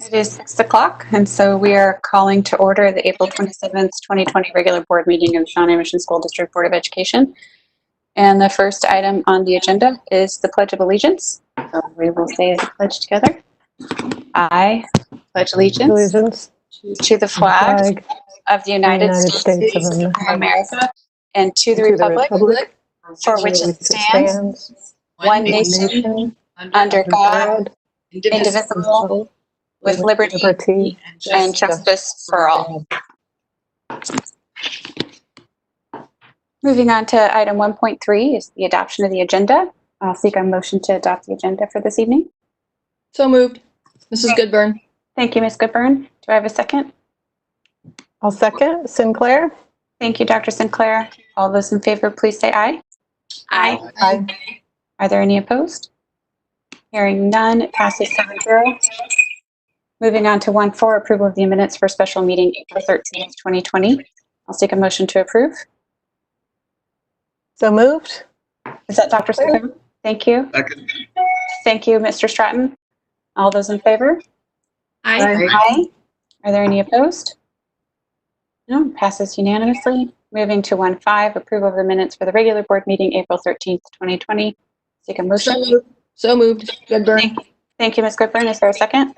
It is 6 o'clock, and so we are calling to order the April 27th, 2020 regular board meeting of the Shawnee Mission School District Board of Education. And the first item on the agenda is the Pledge of Allegiance. So we will say the pledge together. I pledge allegiance to the flag of the United States of America and to the republic for which it stands, one nation, under God, indivisible, with liberty and justice for all. Moving on to item 1.3 is the adoption of the agenda. I'll seek a motion to adopt the agenda for this evening. So moved. Mrs. Goodburn. Thank you, Ms. Goodburn. Do I have a second? I'll second. Sinclair. Thank you, Dr. Sinclair. All those in favor, please say aye. Aye. Aye. Are there any opposed? Hearing none, it passes 7-0. Moving on to 1.4, approval of the minutes for special meeting April 13th, 2020. I'll seek a motion to approve. So moved. Is that Dr. Sinclair? Thank you. Second. Thank you, Mr. Stratton. All those in favor? Aye. Aye. Are there any opposed? No, passes unanimously. Moving to 1.5, approval of the minutes for the regular board meeting April 13th, 2020. Take a motion. So moved. Goodburn. Thank you, Ms. Goodburn. Is there a second?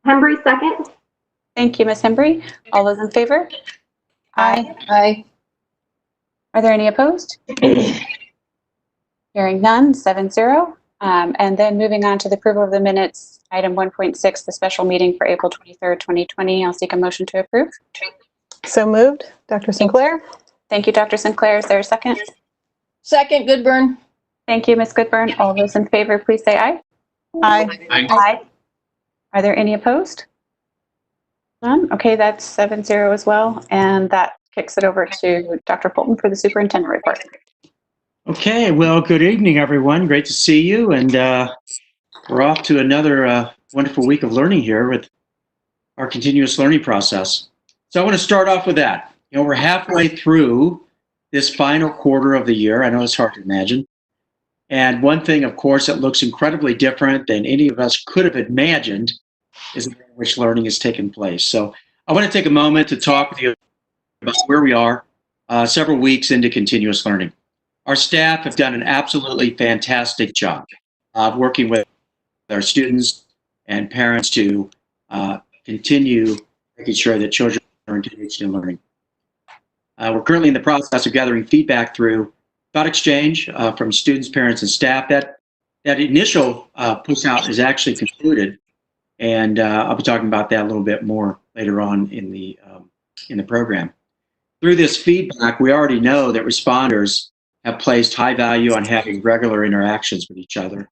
Hembry, second. Thank you, Ms. Hembry. All those in favor? Aye. Aye. Are there any opposed? Hearing none, 7-0. And then moving on to the approval of the minutes, item 1.6, the special meeting for April 23rd, 2020. I'll seek a motion to approve. So moved. Dr. Sinclair. Thank you, Dr. Sinclair. Is there a second? Second, Goodburn. Thank you, Ms. Goodburn. All those in favor, please say aye. Aye. Aye. Are there any opposed? None? Okay, that's 7-0 as well. And that kicks it over to Dr. Fulton for the superintendent report. Okay, well, good evening, everyone. Great to see you. And we're off to another wonderful week of learning here with our continuous learning process. So I want to start off with that. You know, we're halfway through this final quarter of the year. I know it's hard to imagine. And one thing, of course, that looks incredibly different than any of us could have imagined is the way in which learning has taken place. So I want to take a moment to talk with you about where we are several weeks into continuous learning. Our staff have done an absolutely fantastic job of working with our students and parents to continue making sure that children are engaged in learning. We're currently in the process of gathering feedback through thought exchange from students, parents, and staff. That initial push out is actually concluded, and I'll be talking about that a little bit more later on in the program. Through this feedback, we already know that responders have placed high value on having regular interactions with each other.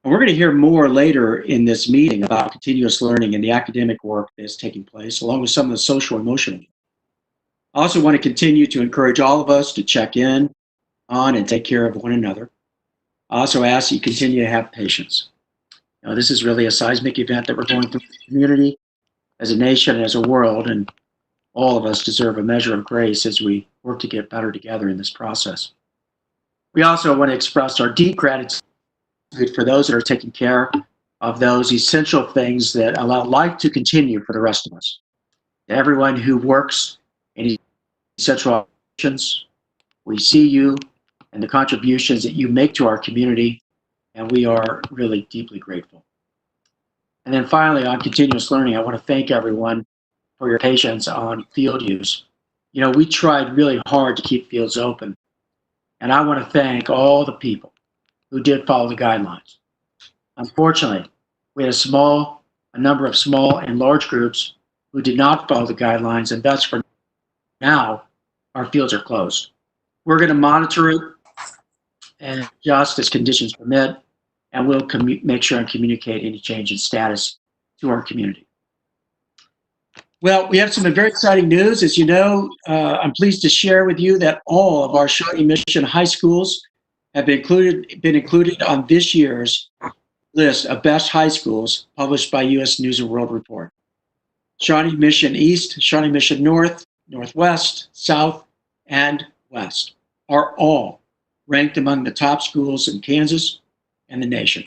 And we're going to hear more later in this meeting about continuous learning and the academic work that's taking place, along with some of the social emotional. I also want to continue to encourage all of us to check in on and take care of one another. I also ask that you continue to have patience. Now, this is really a seismic event that we're going through as a community, as a nation, and as a world, and all of us deserve a measure of grace as we work to get better together in this process. We also want to express our deep gratitude for those that are taking care of those essential things that allow life to continue for the rest of us. To everyone who works in essential operations, we see you and the contributions that you make to our community, and we are really deeply grateful. And then finally, on continuous learning, I want to thank everyone for your patience on field use. You know, we tried really hard to keep fields open, and I want to thank all the people who did follow the guidelines. Unfortunately, we had a number of small and large groups who did not follow the guidelines, and thus for now, our fields are closed. We're going to monitor it and adjust as conditions permit, and we'll make sure and communicate any change in status to our community. Well, we have some very exciting news. As you know, I'm pleased to share with you that all of our Shawnee Mission high schools have been included on this year's list of best high schools published by U.S. News and World Report. Shawnee Mission East, Shawnee Mission North, Northwest, South, and West are all ranked among the top schools in Kansas and the nation.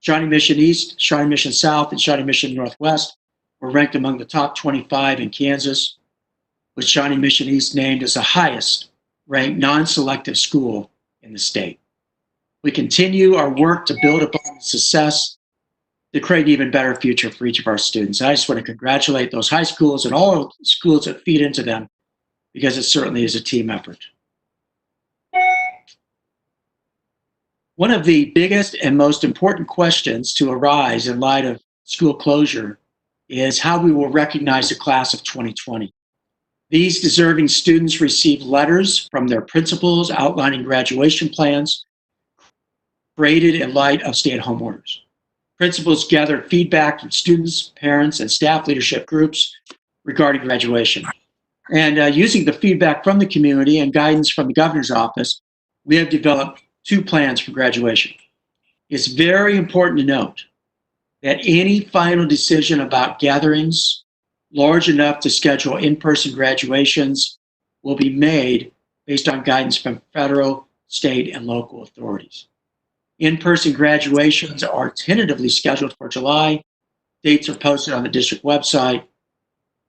Shawnee Mission East, Shawnee Mission South, and Shawnee Mission Northwest were ranked among the top 25 in Kansas, with Shawnee Mission East named as the highest ranked non-selective school in the state. We continue our work to build upon success to create an even better future for each of our students. I just want to congratulate those high schools and all schools that feed into them, because it certainly is a team effort. One of the biggest and most important questions to arise in light of school closure is how we will recognize the class of 2020. These deserving students receive letters from their principals outlining graduation plans created in light of stay-at-home orders. Principals gathered feedback from students, parents, and staff leadership groups regarding graduation. And using the feedback from the community and guidance from the governor's office, we have developed 2 plans for graduation. It's very important to note that any final decision about gatherings large enough to schedule in-person graduations will be made based on guidance from federal, state, and local authorities. In-person graduations are tentatively scheduled for July. Dates are posted on the district website,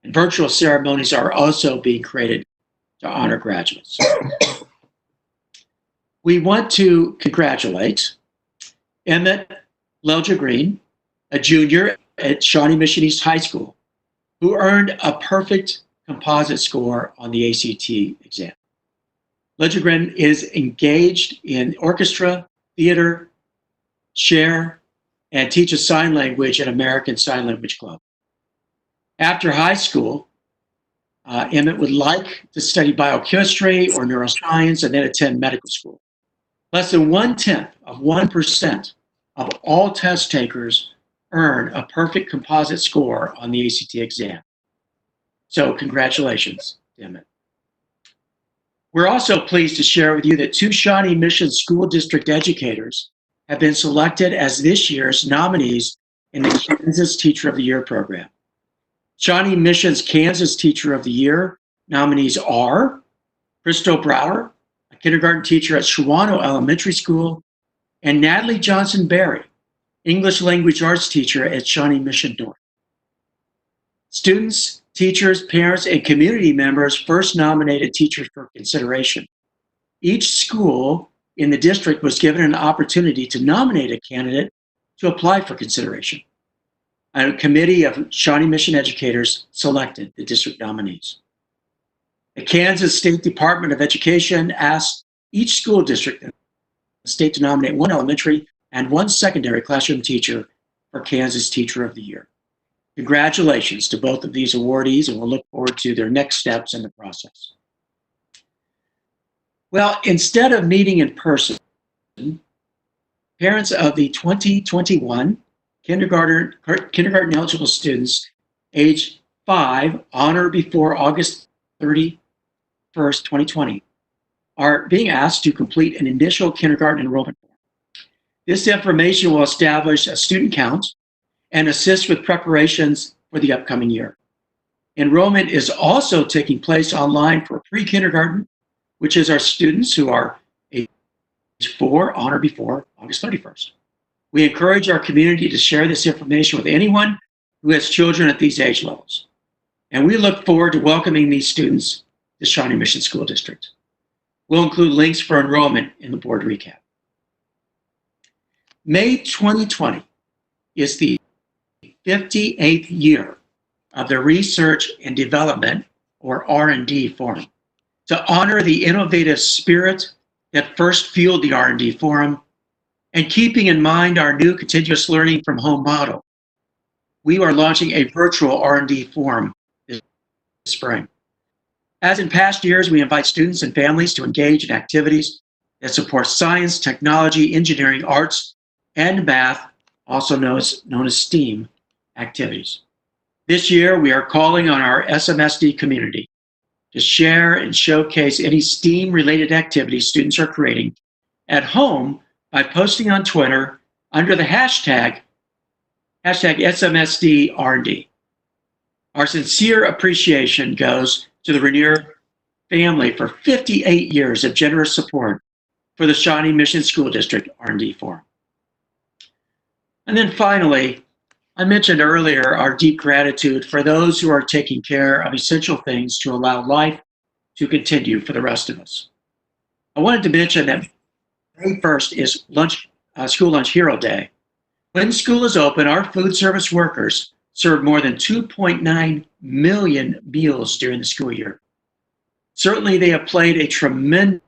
and virtual ceremonies are also being created to honor graduates. We want to congratulate Emmett Lelja Green, a junior at Shawnee Mission East High School, who earned a perfect composite score on the ACT exam. Lelja Green is engaged in orchestra, theater, share, and teaches sign language at American Sign Language Club. After high school, Emmett would like to study biochemistry or neuroscience and then attend medical school. Less than 0.1% of all test takers earn a perfect composite score on the ACT exam. So congratulations, Emmett. We're also pleased to share with you that 2 Shawnee Mission School District educators have been selected as this year's nominees in the Kansas Teacher of the Year program. Shawnee Mission's Kansas Teacher of the Year nominees are Christo Brower, a kindergarten teacher at Shawnee Elementary School, and Natalie Johnson Berry, English Language Arts teacher at Shawnee Mission North. Students, teachers, parents, and community members first nominated teachers for consideration. Each school in the district was given an opportunity to nominate a candidate to apply for consideration. A committee of Shawnee Mission educators selected the district nominees. The Kansas State Department of Education asked each school district in the state to nominate 1 elementary and 1 secondary classroom teacher for Kansas Teacher of the Year. Congratulations to both of these awardees, and we'll look forward to their next steps in the process. Well, instead of meeting in person, parents of the 2021 kindergarten eligible students age 5 on or before August 31st, 2020 are being asked to complete an initial kindergarten enrollment form. This information will establish a student count and assist with preparations for the upcoming year. Enrollment is also taking place online for pre-kindergarten, which is our students who are age 4 on or before August 31st. We encourage our community to share this information with anyone who has children at these age levels. And we look forward to welcoming these students to Shawnee Mission School District. We'll include links for enrollment in the board recap. May 2020 is the 58th year of the Research and Development, or R&D Forum. To honor the innovative spirit that first fueled the R&D Forum, and keeping in mind our new continuous learning from home model, we are launching a virtual R&D Forum this spring. As in past years, we invite students and families to engage in activities that support science, technology, engineering, arts, and math, also known as STEAM activities. This year, we are calling on our SMSD community to share and showcase any STEAM-related activities students are creating at home by posting on Twitter under the hashtag SMSD-R&D. Our sincere appreciation goes to the Rainier family for 58 years of generous support for the Shawnee Mission School District R&D Forum. And then finally, I mentioned earlier our deep gratitude for those who are taking care of essential things to allow life to continue for the rest of us. I wanted to mention that May 1st is School Lunch Hero Day. When school is open, our food service workers serve more than 2.9 million meals during the school year. Certainly, they have played a tremendous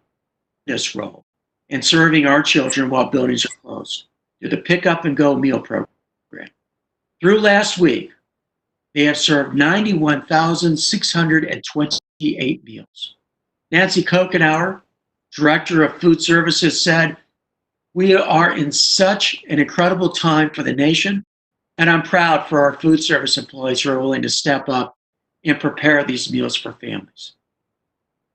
role in serving our children while buildings are closed through the Pick Up and Go meal program. Through last week, they have served 91,628 meals. Nancy Kokenauer, Director of Food Services, said, "We are in such an incredible time for the nation, and I'm proud for our food service employees who are willing to step up and prepare these meals for families."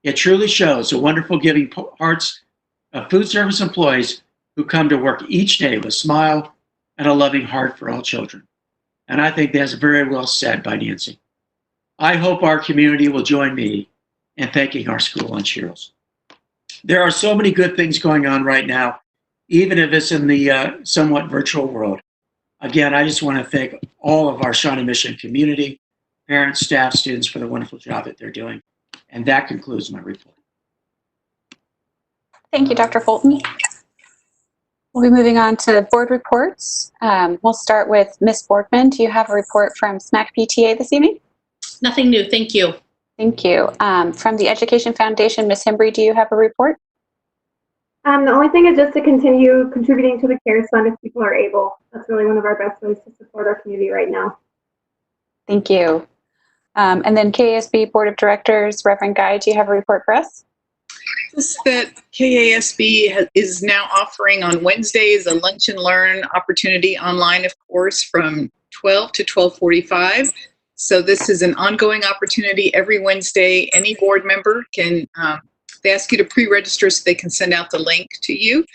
It truly shows the wonderful giving hearts of food service employees who come to work each day with a smile and a loving heart for all children. And I think that's very well said by Nancy. I hope our community will join me in thanking our school lunch heroes. There are so many good things going on right now, even if it's in the somewhat virtual world. Again, I just want to thank all of our Shawnee Mission community, parents, staff, students for the wonderful job that they're doing. And that concludes my report. Thank you, Dr. Fulton. We'll be moving on to board reports. We'll start with Ms. Borgman. Do you have a report from SMAC PTA this evening? Nothing new. Thank you. Thank you. From the Education Foundation, Ms. Hembry, do you have a report? The only thing is just to continue contributing to the CARES Fund if people are able. That's really one of our best ways to support our community right now. Thank you. And then KASB Board of Directors, Reverend Guy, do you have a report for us? Just that KASB is now offering on Wednesdays a lunch and learn opportunity online, of course, from 12 to 12:45. So this is an ongoing opportunity every Wednesday. Any board member can, they ask you to pre-register so they can send out the link to you,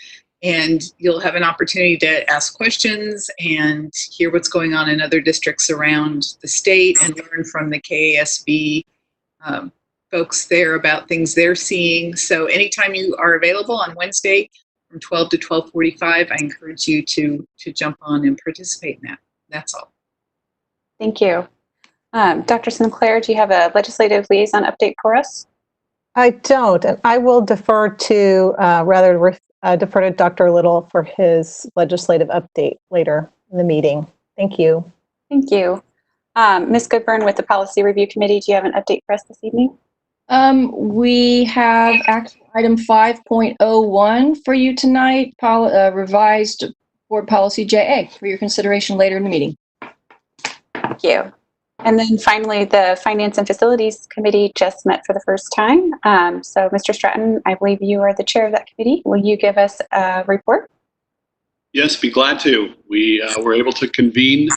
and you'll have an opportunity to ask questions and hear what's going on in other districts around the state and learn from the KASB folks there about things they're seeing. So anytime you are available on Wednesday from 12 to 12:45, I encourage you to jump on and participate in that. That's all. Thank you. Dr. Sinclair, do you have a legislative liaison update for us? I don't, and I will defer to defer to Dr. Little for his legislative update later in the meeting. Thank you. Thank you. Ms. Goodburn with the Policy Review Committee, do you have an update for us this evening? We have action item 5.01 for you tonight, revised board policy JA for your consideration later in the meeting. Thank you. And then finally, the Finance and Facilities Committee just met for the first time. So Mr. Stratton, I believe you are the chair of that committee. Will you give us a report? Yes, be glad to. We were able to convene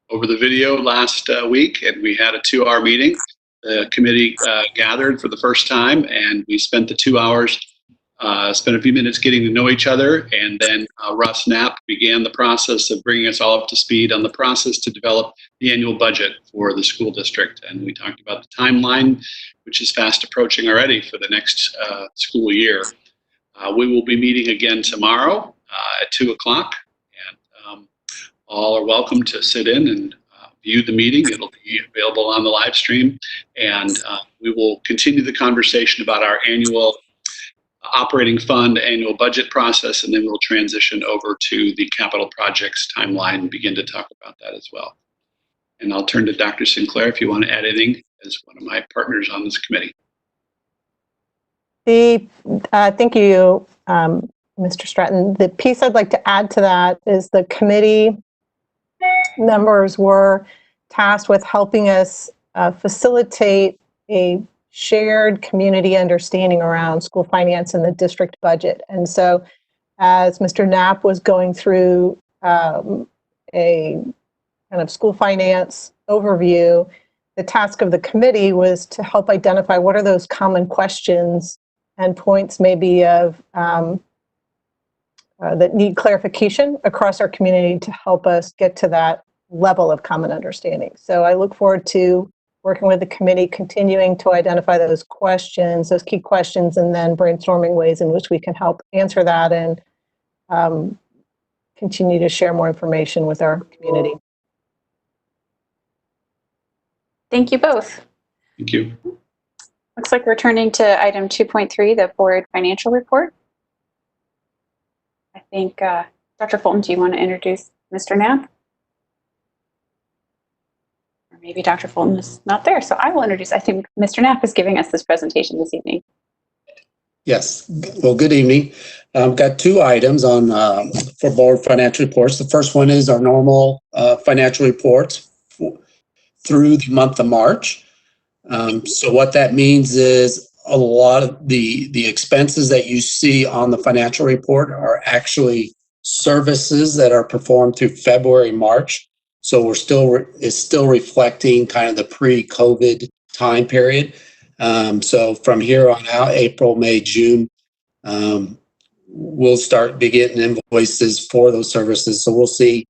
over the video last week, and we had a 2-hour meeting. The committee gathered for the first time, and we spent the 2 hours, spent a few minutes getting to know each other, and then Russ Knapp began the process of bringing us all up to speed on the process to develop the annual budget for the school district. And we talked about the timeline, which is fast approaching already for the next school year. We will be meeting again tomorrow at 2 o'clock, and all are welcome to sit in and view the meeting. It'll be available on the live stream, and we will continue the conversation about our annual operating fund annual budget process, and then we'll transition over to the capital projects timeline and begin to talk about that as well. And I'll turn to Dr. Sinclair if you want to add anything as one of my partners on this committee. Thank you, Mr. Stratton. The piece I'd like to add to that is the committee members were tasked with helping us facilitate a shared community understanding around school finance and the district budget. And so as Mr. Knapp was going through a kind of school finance overview, the task of the committee was to help identify what are those common questions and points maybe of that need clarification across our community to help us get to that level of common understanding. So I look forward to working with the committee, continuing to identify those questions, those key questions, and then brainstorming ways in which we can help answer that and continue to share more information with our community. Thank you both. Thank you. Looks like we're turning to item 2.3, the board financial report. I think, Dr. Fulton, do you want to introduce Mr. Knapp? Or maybe Dr. Fulton is not there, so I will introduce. I think Mr. Knapp is giving us this presentation this evening. Yes. Well, good evening. I've got two items on for board financial reports. The first one is our normal financial reports through the month of March. So what that means is a lot of the expenses that you see on the financial report are actually services that are performed through February, March. So it's still reflecting kind of the pre-COVID time period. So from here on out, April, May, June, we'll start getting invoices for those services. So we'll see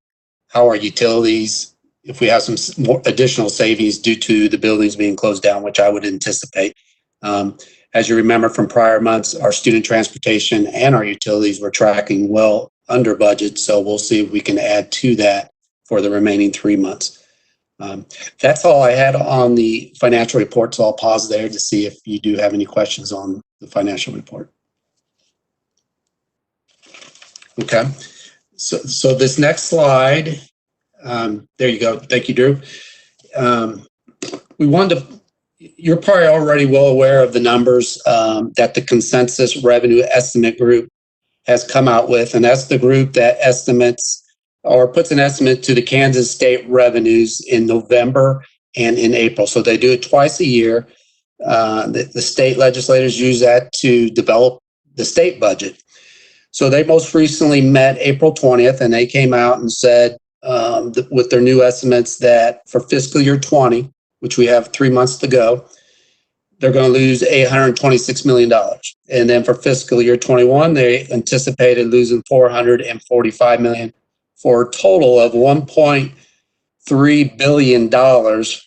how our utilities, if we have some more additional savings due to the buildings being closed down, which I would anticipate. As you remember from prior months, our student transportation and our utilities were tracking well under budget. So we'll see if we can add to that for the remaining 3 months. That's all I had on the financial report. So I'll pause there to see if you do have any questions on the financial report. Okay. So this next slide, there you go. Thank you, Drew. We wanted to, you're probably already well aware of the numbers that the consensus revenue estimate group has come out with. And that's the group that estimates or puts an estimate to the Kansas state revenues in November and in April. So they do it twice a year. The state legislators use that to develop the state budget. So they most recently met April 20th, and they came out and said with their new estimates that for fiscal year 20, which we have 3 months to go, they're going to lose $826 million. And then for fiscal year 21, they anticipated losing $445 million for a total of $1.3 billion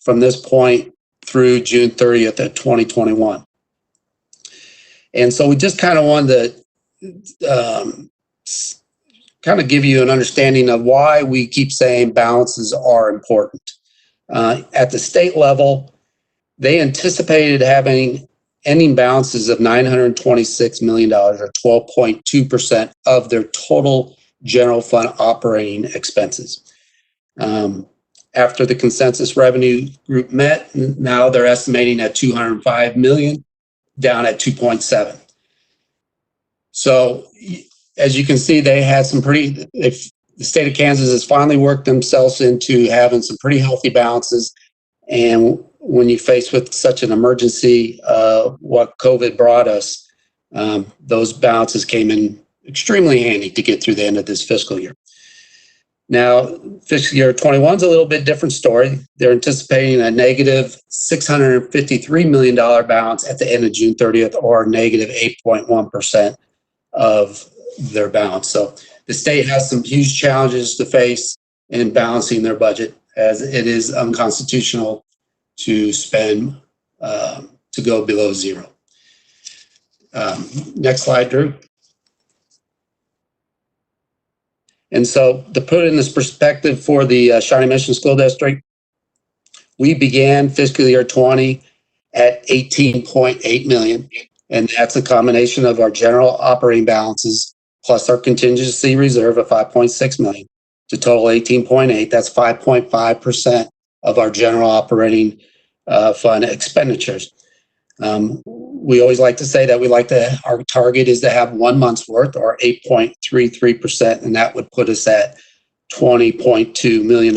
from this point through June 30th of 2021. And so we just kind of wanted to kind of give you an understanding of why we keep saying balances are important. At the state level, they anticipated having ending balances of $926 million, or 12.2% of their total general fund operating expenses. After the consensus revenue group met, now they're estimating at $205 million, down at 2.7. So as you can see, they had some the state of Kansas has finally worked themselves into having some pretty healthy balances. And when you're faced with such an emergency, what COVID brought us, those balances came in extremely handy to get through the end of this fiscal year. Now, fiscal year 21 is a little bit different story. They're anticipating a negative $653 million balance at the end of June 30th, or negative 8.1% of their balance. So the state has some huge challenges to face in balancing their budget, as it is unconstitutional to spend, to go below zero. Next slide, Drew. And so to put it in this perspective for the Shawnee Mission School District, we began fiscal year 20 at $18.8 million. And that's a combination of our general operating balances plus our contingency reserve of $5.6 million to total 18.8. That's 5.5% of our general operating fund expenditures. We always like to say that our target is to have 1 month's worth, or 8.33%, and that would put us at $20.2 million.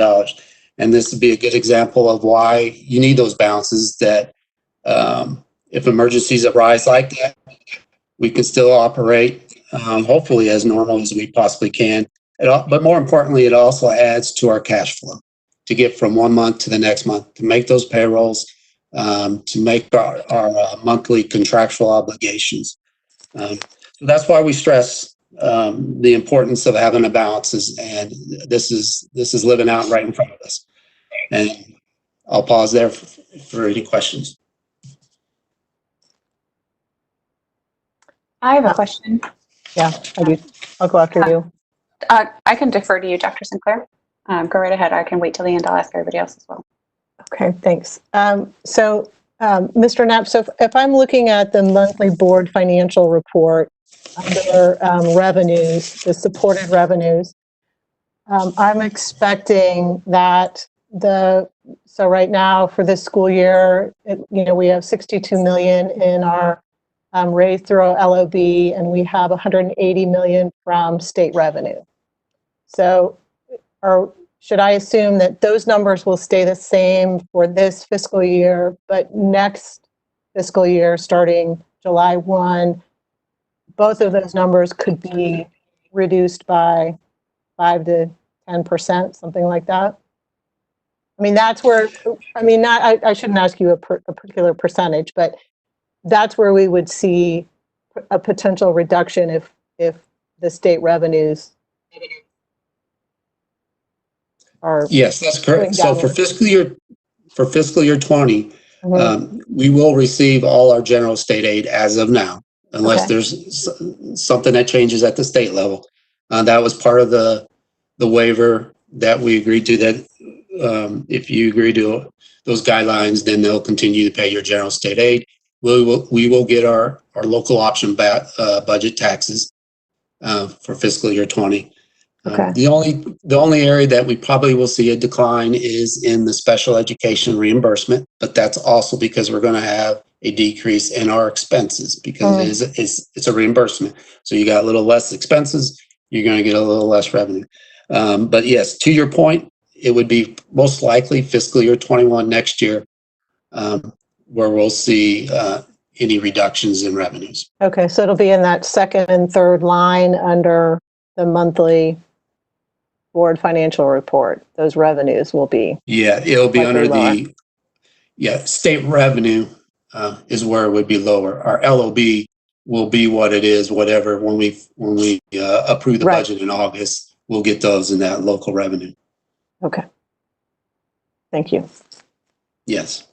And this would be a good example of why you need those balances, that if emergencies arise like that, we can still operate hopefully as normal as we possibly can. But more importantly, it also adds to our cash flow to get from 1 month to the next month, to make those payrolls, to make our monthly contractual obligations. So that's why we stress the importance of having a balances, and this is living out right in front of us. And I'll pause there for any questions. I have a question. Yeah, I do. I'll go after you. I can defer to you, Dr. Sinclair. Go right ahead. I can wait till the end. I'll ask everybody else as well. Okay, thanks. Mr. Knapp, so if I'm looking at the monthly board financial report under revenues, the supported revenues, I'm expecting that so right now for this school year, we have 62 million in our raised through LOB, and we have 180 million from state revenue. So should I assume that those numbers will stay the same for this fiscal year, but next fiscal year, starting July 1, both of those numbers could be reduced by 5 to 10%, something like that? I mean, that's where, I shouldn't ask you a particular percentage, but that's where we would see a potential reduction if the state revenues are. Yes, that's correct. So for downward. fiscal year 20, we will receive all our general state aid as of now, unless Okay. there's something that changes at the state level. That was part of the waiver that we agreed to, that if you agree to those guidelines, then they'll continue to pay your general state aid. We will get our local option budget taxes for fiscal year 20. Okay. The only area that we probably will see a decline is in the special education reimbursement, but that's also because we're going to have a decrease in our expenses because it's a reimbursement. So you got a little less expenses, you're going to get a little less revenue. But yes, to your point, it would be most likely fiscal year 21 next year where we'll see any reductions in revenues. Okay, so it'll be in that second and third line under the monthly board financial report. Those revenues will be. Yeah, it'll be under lower. State revenue is where it would be lower. Our LOB will be what it is, whatever, when we approve the budget in August, we'll get those in that local revenue. Okay. Thank you. Yes.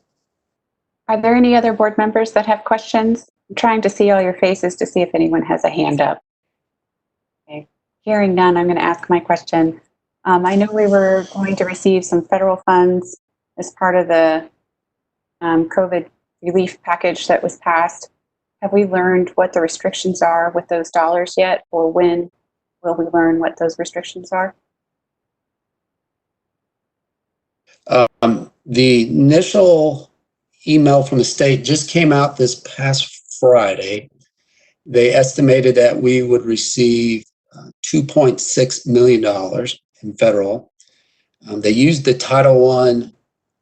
Are there any other board members that have questions? I'm trying to see all your faces to see if anyone has a hand up. Okay. Hearing none, I'm going to ask my question. I know we were going to receive some federal funds as part of the COVID relief package that was passed. Have we learned what the restrictions are with those dollars yet, or when will we learn what those restrictions are? The initial email from the state just came out this past Friday. They estimated that we would receive $2.6 million in federal. They used the Title I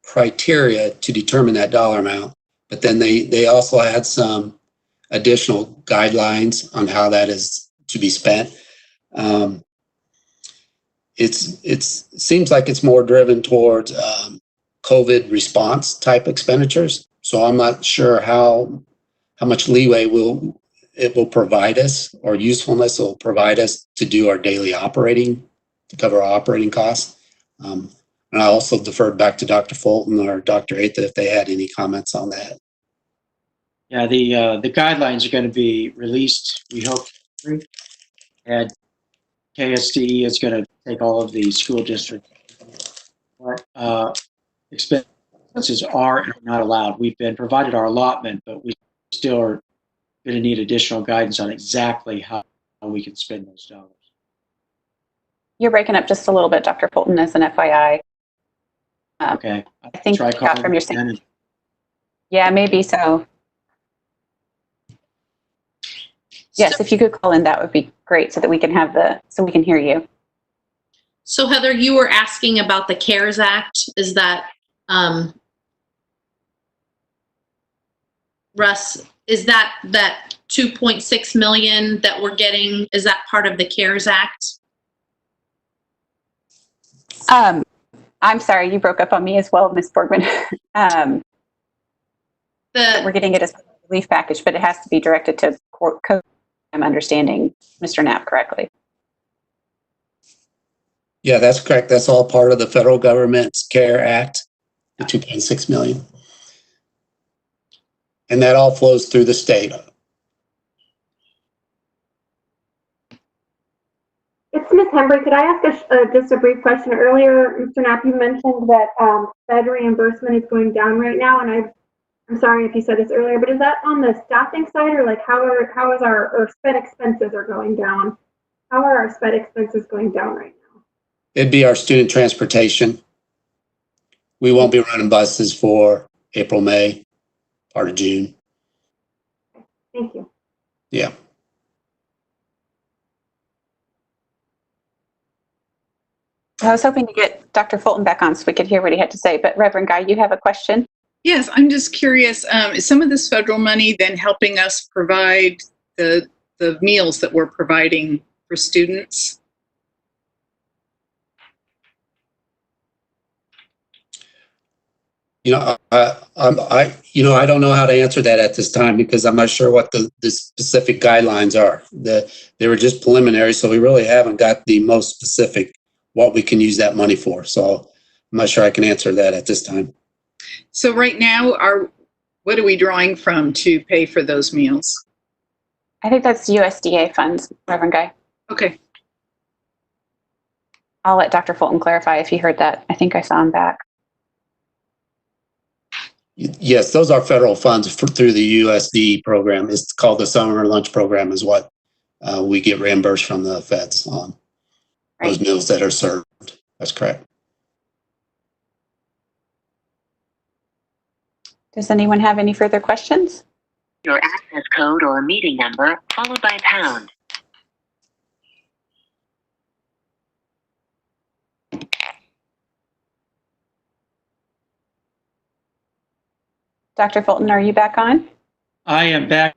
criteria to determine that dollar amount, but then they also had some additional guidelines on how that is to be spent. It seems like it's more driven towards COVID response type expenditures. So I'm not sure how much leeway it will provide us, or usefulness it will provide us to do our daily operating, to cover our operating costs. And I also deferred back to Dr. Fulton or Dr. Atha if they had any comments on that. Yeah, the guidelines are going to be released, we hope, and KSD is going to take all of the school district expenses are and are not allowed. We've been provided our allotment, but we still are going to need additional guidance on exactly how we can spend those dollars. You're breaking up just a little bit, Dr. Fulton, as an FYI. Okay. I think Try you got from your calling. Yeah, maybe so. Yes, if you could call in, that would be great, so that we can so we can hear you. So Heather, you were asking about the CARES Act. Is that, Russ, is that 2.6 million that we're getting, is that part of the CARES Act? I'm sorry, you broke up on me as well, Ms. Borgman. We're getting it as a relief package, but it has to be directed to COVID. I'm understanding Mr. Knapp correctly. Yeah, that's correct. That's all part of the federal government's CARE Act, the 2.6 million. And that all flows through the state. It's Ms. Ms. Hembry, could I ask just a brief question? Earlier, Mr. Knapp, you mentioned that Fed reimbursement is going down right now, and I'm sorry if you said this earlier, but is that on the staffing side, or like how is our SPED expenses are going down? How are our SPED expenses going down right now? It'd be our student transportation. We won't be running buses for April, May, part of June. Thank you. Yeah. I was hoping to get Dr. Fulton back on so we could hear what he had to say, but Reverend Guy, you have a question? Yes, I'm just curious, is some of this federal money then helping us provide the meals that we're providing for students? I don't know how to answer that at this time because I'm not sure what the specific guidelines are. They were just preliminary, so we really haven't got the most specific what we can use that money for. So I'm not sure I can answer that at this time. So right now, what are we drawing from to pay for those meals? I think that's USDA funds, Reverend Guy. Okay. I'll let Dr. Fulton clarify if he heard that. I think I saw him back. Yes, those are federal funds through the USD program. It's called the Summer Lunch Program is what we get reimbursed from the feds on those meals that are served. That's correct. Does anyone have any further questions? Your access code or meeting number followed by pound. Dr. Fulton, are you back on? I am back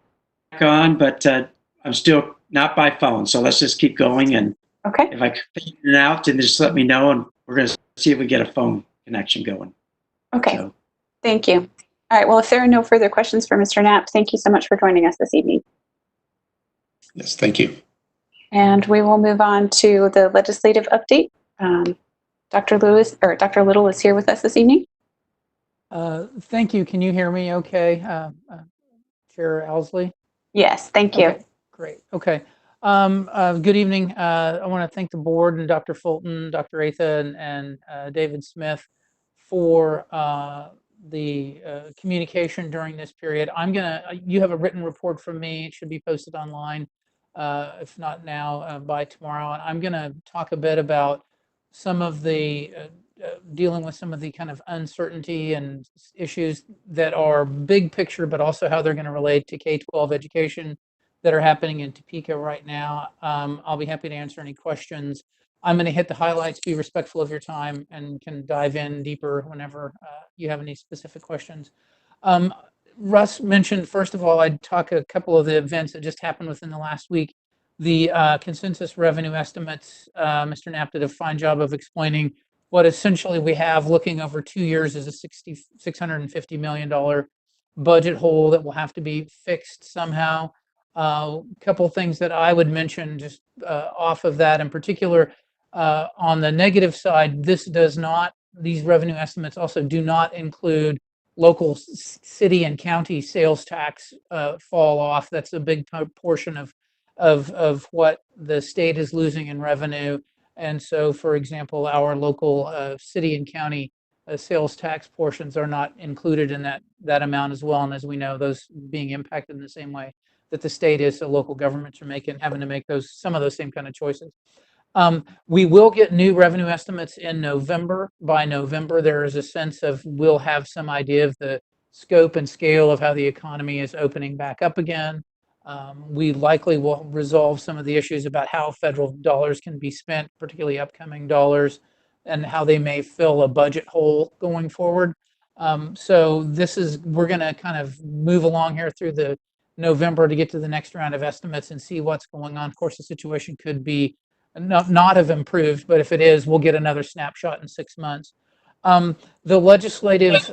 on, but I'm still not by phone. So let's just keep going. And Okay. if I fade in and out, then just let me know, and we're going to see if we get a phone connection going. Okay. So, Thank you. All right. Well, if there are no further questions for Mr. Knapp, thank you so much for joining us this evening. Yes, thank you. And we will move on to the legislative update. Dr. Little is here with us this evening. Thank you. Can you hear me okay, Chair Owsley? Yes, thank you. Okay, great. Okay. Good evening. I want to thank the board and Dr. Fulton, Dr. Atha, and David Smith for the communication during this period. You have a written report from me. It should be posted online, if not now, by tomorrow. And I'm going to talk a bit about some of the dealing with some of the kind of uncertainty and issues that are big picture, but also how they're going to relate to K-12 education that are happening in Topeka right now. I'll be happy to answer any questions. I'm going to hit the highlights, be respectful of your time, and can dive in deeper whenever you have any specific questions. Russ mentioned, first of all, I'd talk a couple of the events that just happened within the last week. The consensus revenue estimates, Mr. Knapp did a fine job of explaining what essentially we have looking over 2 years is a $650 million budget hole that will have to be fixed somehow. A couple of things that I would mention just off of that in particular, on the negative side, these revenue estimates also do not include local city and county sales tax fall off. That's a big portion of what the state is losing in revenue. And so, for example, our local city and county sales tax portions are not included in that amount as well. And as we know, those being impacted in the same way that the state is, so local governments are having to make some of those same kind of choices. We will get new revenue estimates in November. By November, there is a sense of we'll have some idea of the scope and scale of how the economy is opening back up again. We likely will resolve some of the issues about how federal dollars can be spent, particularly upcoming dollars, and how they may fill a budget hole going forward. So we're going to kind of move along here through the November to get to the next round of estimates and see what's going on. Of course, the situation could be not have improved, but if it is, we'll get another snapshot in 6 months. The Legislative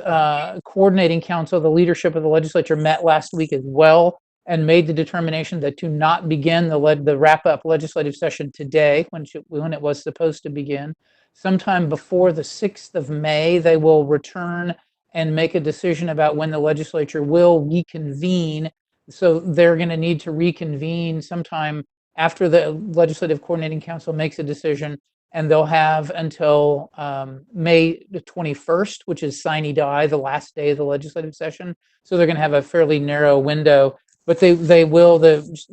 Coordinating Council, the leadership of the legislature, met last week as well and made the determination that to not begin the wrap-up legislative session today, when it was supposed to begin. Sometime before the 6th of May, they will return and make a decision about when the legislature will reconvene. So they're going to need to reconvene sometime after the Legislative Coordinating Council makes a decision, and they'll have until May the 21st, which is sine die, the last day of the legislative session. So they're going to have a fairly narrow window, but they will.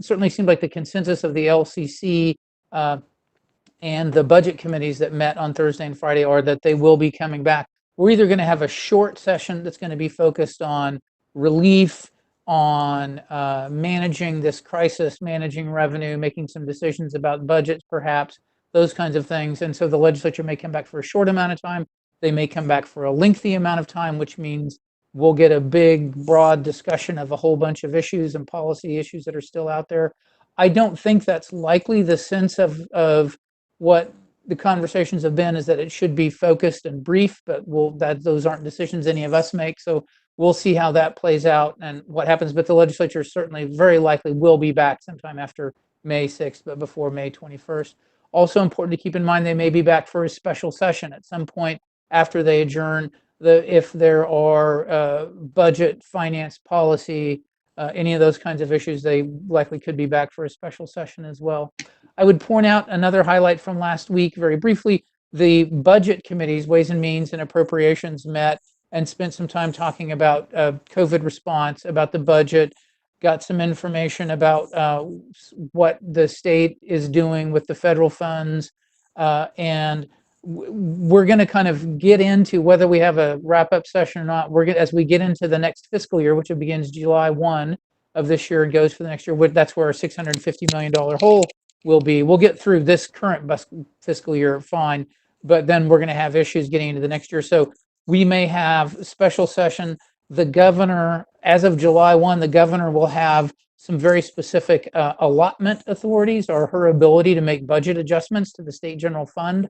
Certainly seemed like the consensus of the LCC and the budget committees that met on Thursday and Friday are that they will be coming back. We're either going to have a short session that's going to be focused on relief, on managing this crisis, managing revenue, making some decisions about budgets, perhaps, those kinds of things. And so the legislature may come back for a short amount of time. They may come back for a lengthy amount of time, which means we'll get a big, broad discussion of a whole bunch of issues and policy issues that are still out there. I don't think that's likely. The sense of what the conversations have been is that it should be focused and brief, but those aren't decisions any of us make. So we'll see how that plays out and what happens. But the legislature certainly very likely will be back sometime after May 6th, but before May 21st. Also important to keep in mind, they may be back for a special session at some point after they adjourn. If there are budget, finance, policy, any of those kinds of issues, they likely could be back for a special session as well. I would point out another highlight from last week very briefly. The budget committees, Ways and Means and Appropriations, met and spent some time talking about COVID response, about the budget, got some information about what the state is doing with the federal funds, and we're going to kind of get into whether we have a wrap-up session or not. As we get into the next fiscal year, which begins July 1 of this year and goes for the next year, that's where our $650 million hole will be. We'll get through this current fiscal year fine, but then we're going to have issues getting into the next year. So we may have a special session. The governor, as of July 1, the governor will have some very specific allotment authorities, or her ability to make budget adjustments to the state general fund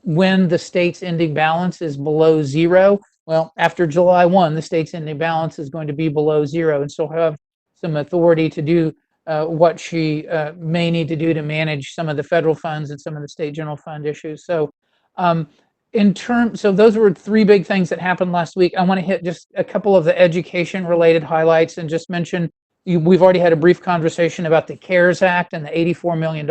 when the state's ending balance is below zero. Well, after July 1, the state's ending balance is going to be below zero, and she'll have some authority to do what she may need to do to manage some of the federal funds and some of the state general fund issues. So so those were three big things that happened last week. I want to hit just a couple of the education related highlights and just mention, we've already had a brief conversation about the CARES Act and the $84 million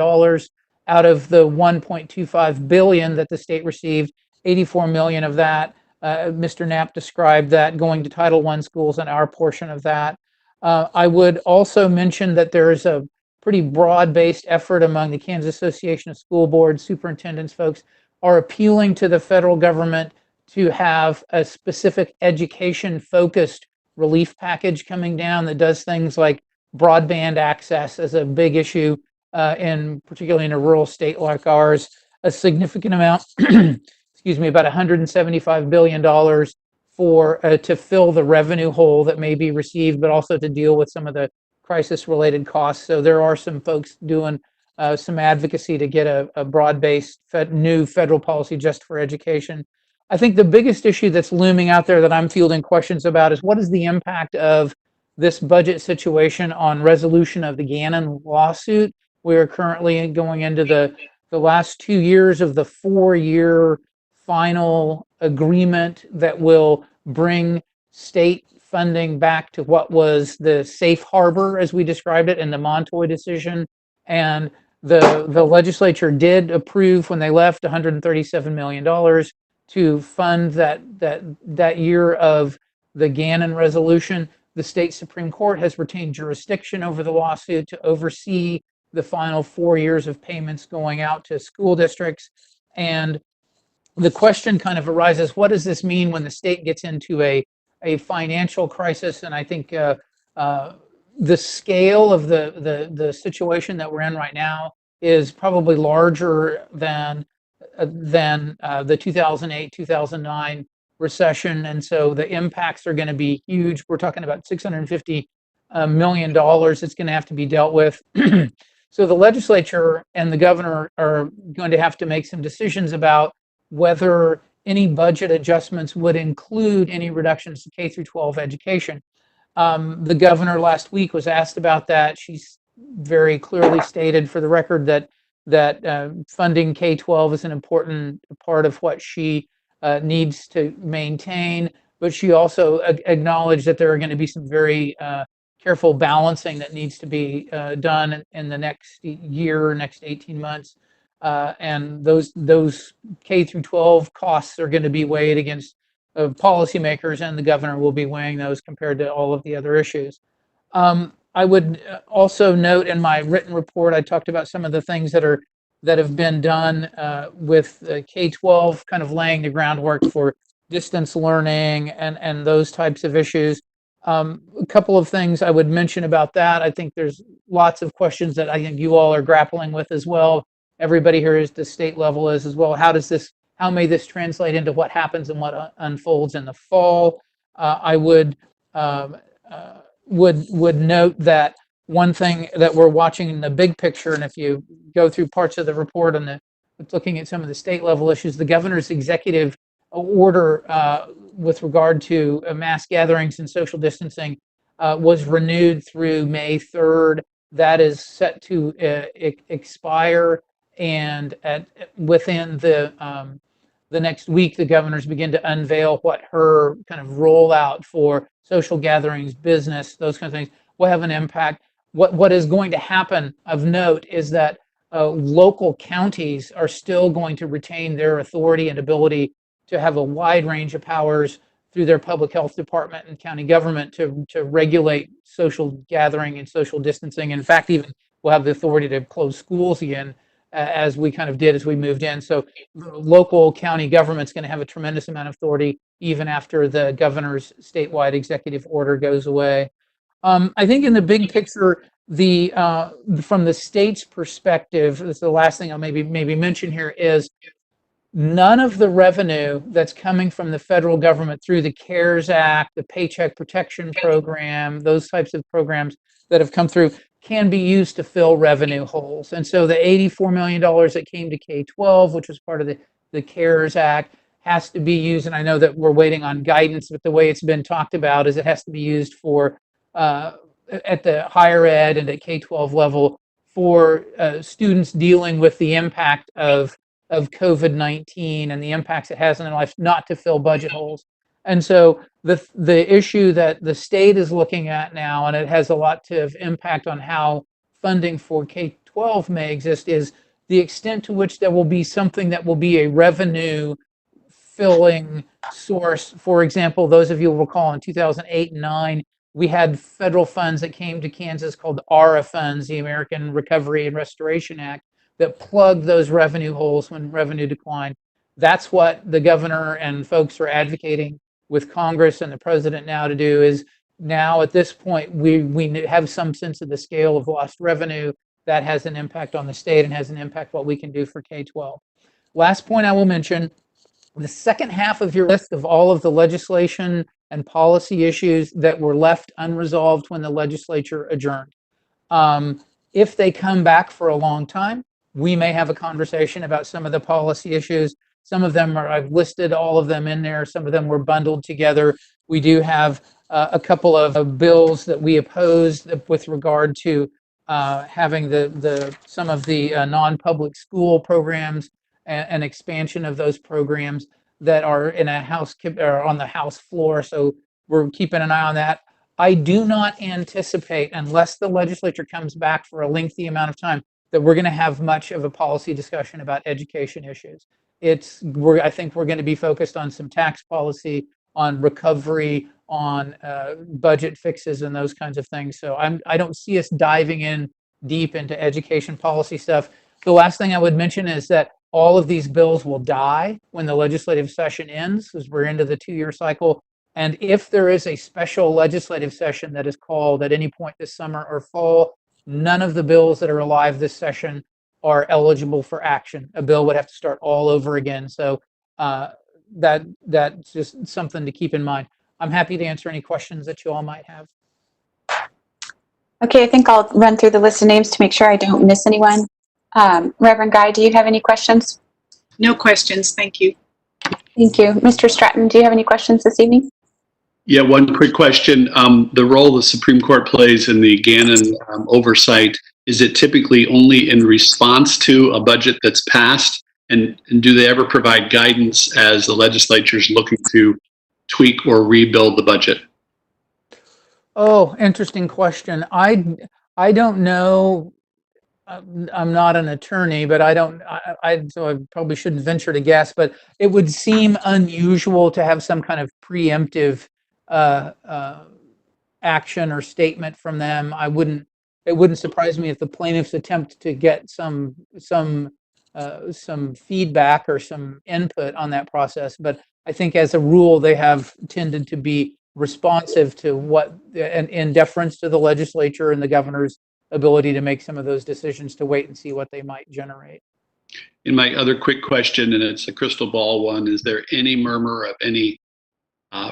out of the $1.25 billion that the state received. 84 million of that, Mr. Knapp described that going to Title I schools and our portion of that. I would also mention that there is a pretty broad-based effort among the Kansas Association of School Boards, superintendents, folks are appealing to the federal government to have a specific education-focused relief package coming down that does things like broadband access as a big issue, particularly in a rural state like ours, a significant amount, excuse me, about $175 billion to fill the revenue hole that may be received, but also to deal with some of the crisis-related costs. So there are some folks doing some advocacy to get a broad-based new federal policy just for education. I think the biggest issue that's looming out there that I'm fielding questions about is what is the impact of this budget situation on resolution of the Gannon lawsuit. We are currently going into the last 2 years of the 4-year final agreement that will bring state funding back to what was the safe harbor, as we described it in the Montoy decision. And the legislature did approve, when they left, $137 million to fund that year of the Gannon resolution. The state Supreme Court has retained jurisdiction over the lawsuit to oversee the final 4 years of payments going out to school districts. And the question kind of arises, what does this mean when the state gets into a financial crisis? And I think the scale of the situation that we're in right now is probably larger than the 2008, 2009 recession. And so the impacts are going to be huge. We're talking about $650 million that's going to have to be dealt with. So the legislature and the governor are going to have to make some decisions about whether any budget adjustments would include any reductions to K through 12 education. The governor last week was asked about that. She's very clearly stated for the record that funding K-12 is an important part of what she needs to maintain, but she also acknowledged that there are going to be some very careful balancing that needs to be done in the next year, next 18 months. And those K through 12 costs are going to be weighed against policymakers, and the governor will be weighing those compared to all of the other issues. I would also note in my written report, I talked about some of the things that have been done with K-12, kind of laying the groundwork for distance learning and those types of issues. A couple of things I would mention about that. I think there's lots of questions that I think you all are grappling with as well. Everybody here is the state level is as well. How may this translate into what happens and what unfolds in the fall? I would note that one thing that we're watching in the big picture, and if you go through parts of the report on looking at some of the state level issues, the governor's executive order with regard to mass gatherings and social distancing was renewed through May 3rd. That is set to expire, and within the next week, the governors begin to unveil what her kind of rollout for social gatherings, business, those kinds of things will have an impact. What is going to happen of note is that local counties are still going to retain their authority and ability to have a wide range of powers through their public health department and county government to regulate social gathering and social distancing. In fact, even we'll have the authority to close schools again, as we kind of did as we moved in. So local county government's going to have a tremendous amount of authority even after the governor's statewide executive order goes away. I think in the big picture, from the state's perspective, this is the last thing I'll maybe mention here, is none of the revenue that's coming from the federal government through the CARES Act, the Paycheck Protection Program, those types of programs that have come through can be used to fill revenue holes. And so the $84 million that came to K-12, which was part of the CARES Act, has to be used. And I know that we're waiting on guidance, but the way it's been talked about is it has to be used for at the higher ed and at K-12 level for students dealing with the impact of COVID-19 and the impacts it has on their life, not to fill budget holes. And so the issue that the state is looking at now, and it has a lot of impact on how funding for K-12 may exist, is the extent to which there will be something that will be a revenue filling source. For example, those of you will recall in 2008 and 9, we had federal funds that came to Kansas called ARA funds, the American Recovery and Restoration Act, that plugged those revenue holes when revenue declined. That's what the governor and folks are advocating with Congress and the president now to do. Is now at this point we have some sense of the scale of lost revenue that has an impact on the state and has an impact what we can do for K-12. Last point I will mention, the second half of your list of all of the legislation and policy issues that were left unresolved when the legislature adjourned. If they come back for a long time, we may have a conversation about some of the policy issues. Some of them I've listed all of them in there. Some of them were bundled together. We do have a couple of bills that we opposed with regard to having some of the non-public school programs and expansion of those programs that are in a house or on the House floor. So we're keeping an eye on that. I do not anticipate, unless the legislature comes back for a lengthy amount of time, that we're going to have much of a policy discussion about education issues. I think we're going to be focused on some tax policy, on recovery, on budget fixes and those kinds of things. So I don't see us diving in deep into education policy stuff. The last thing I would mention is that all of these bills will die when the legislative session ends, because we're into the 2-year cycle. And if there is a special legislative session that is called at any point this summer or fall, none of the bills that are alive this session are eligible for action. A bill would have to start all over again. So that's just something to keep in mind. I'm happy to answer any questions that you all might have. Okay, I think I'll run through the list of names to make sure I don't miss anyone. Reverend Guy, do you have any questions? No questions, thank you. Thank you. Mr. Stratton, do you have any questions this evening? Yeah, one quick question. The role the Supreme Court plays in the Gannon oversight, is it typically only in response to a budget that's passed? And do they ever provide guidance as the legislature is looking to tweak or rebuild the budget? Oh, interesting question. I don't know. I'm not an attorney, but so I probably shouldn't venture to guess, but it would seem unusual to have some kind of preemptive uh, uh, action or statement from them. It wouldn't surprise me if the plaintiffs attempt to get some feedback or some input on that process. But I think as a rule, they have tended to be responsive to what, and in deference to the legislature and the governor's ability to make some of those decisions, to wait and see what they might generate. In my other quick question, and it's a crystal ball one, is there any murmur of any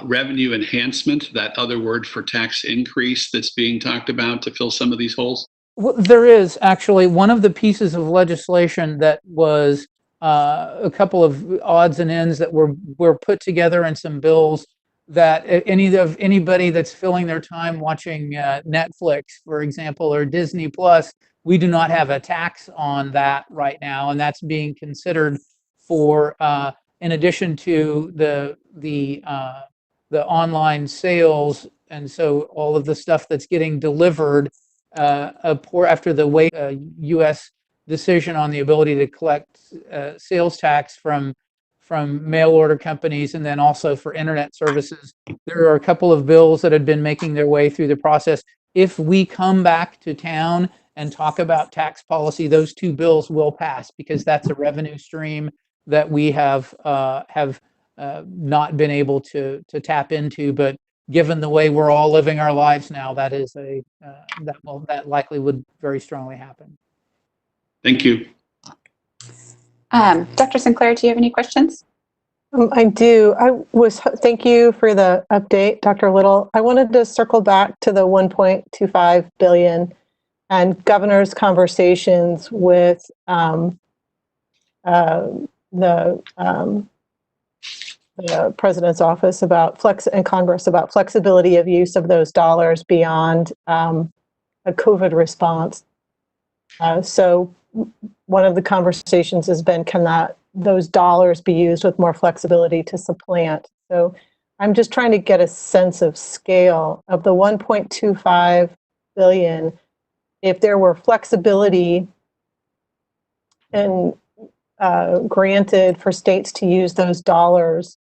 revenue enhancement, that other word for tax increase that's being talked about to fill some of these holes? Well, there is actually one of the pieces of legislation that was a couple of odds and ends that were put together in some bills that anybody that's filling their time watching Netflix, for example, or Disney Plus, we do not have a tax on that right now, and that's being considered for in addition to the online sales, and so all of the stuff that's getting delivered after the U.S. decision on the ability to collect sales tax from mail order companies, and then also for internet services. There are a couple of bills that had been making their way through the process. If we come back to town and talk about tax policy, those two bills will pass, because that's a revenue stream that we have not been able to tap into. But given the way we're all living our lives now, that is that likely would very strongly happen. Thank you. Dr. Sinclair, do you have any questions? I do. Thank you for the update, Dr. Little. I wanted to circle back to the 1.25 billion and governor's conversations with the president's office about and Congress about flexibility of use of those dollars beyond a COVID response. So one of the conversations has been, can those dollars be used with more flexibility to supplant? So I'm just trying to get a sense of scale of the 1.25 billion. If there were flexibility and granted for states to use those dollars,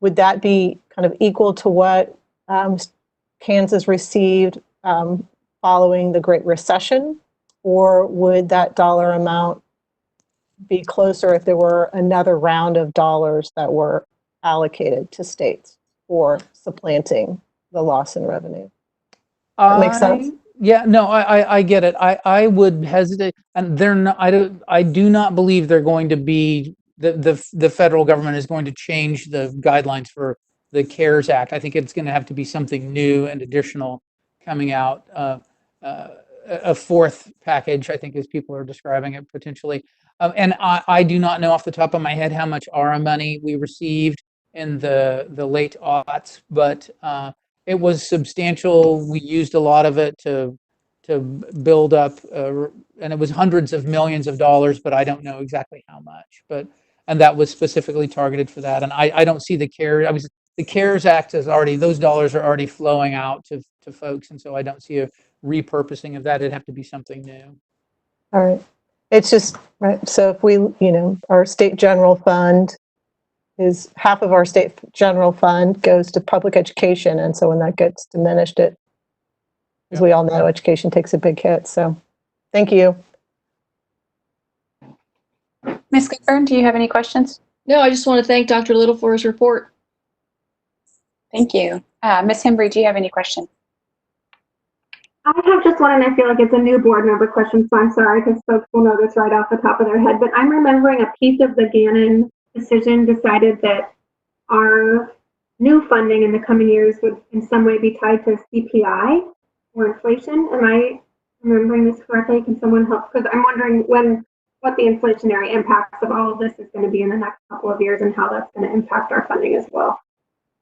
would that be kind of equal to what Kansas received following the Great Recession? Or would that dollar amount be closer if there were another round of dollars that were allocated to states for supplanting the loss in revenue? That makes sense? Yeah, no, I get it. I would hesitate, and they're not. I do not believe they're going to be the federal government is going to change the guidelines for the CARES Act. I think it's going to have to be something new and additional coming out. A fourth package, I think, as people are describing it potentially. And I do not know off the top of my head how much ARA money we received in the late aughts, but it was substantial. We used a lot of it to build up, and it was hundreds of millions of dollars, but I don't know exactly how much. And that was specifically targeted for that. And I don't see the CARES Act is already, those dollars are already flowing out to folks, and so I don't see a repurposing of that. It'd have to be something new. All right. It's just, right. So if we, our state general fund is half of our state general fund goes to public education. And so when that gets diminished, as we all know, education takes a big hit. So thank you. Ms. Coburn, do you have any questions? No, I just want to thank Dr. Little for his report. Thank you. Ms. Hembry, do you have any questions? I have just one, and I feel like it's a new board member question, so I'm sorry because folks will know this right off the top of their head. But I'm remembering a piece of the Gannon decision decided that our new funding in the coming years would in some way be tied to CPI or inflation. Am I remembering this correctly? Can someone help? Because I'm wondering what the inflationary impacts of all of this is going to be in the next couple of years and how that's going to impact our funding as well.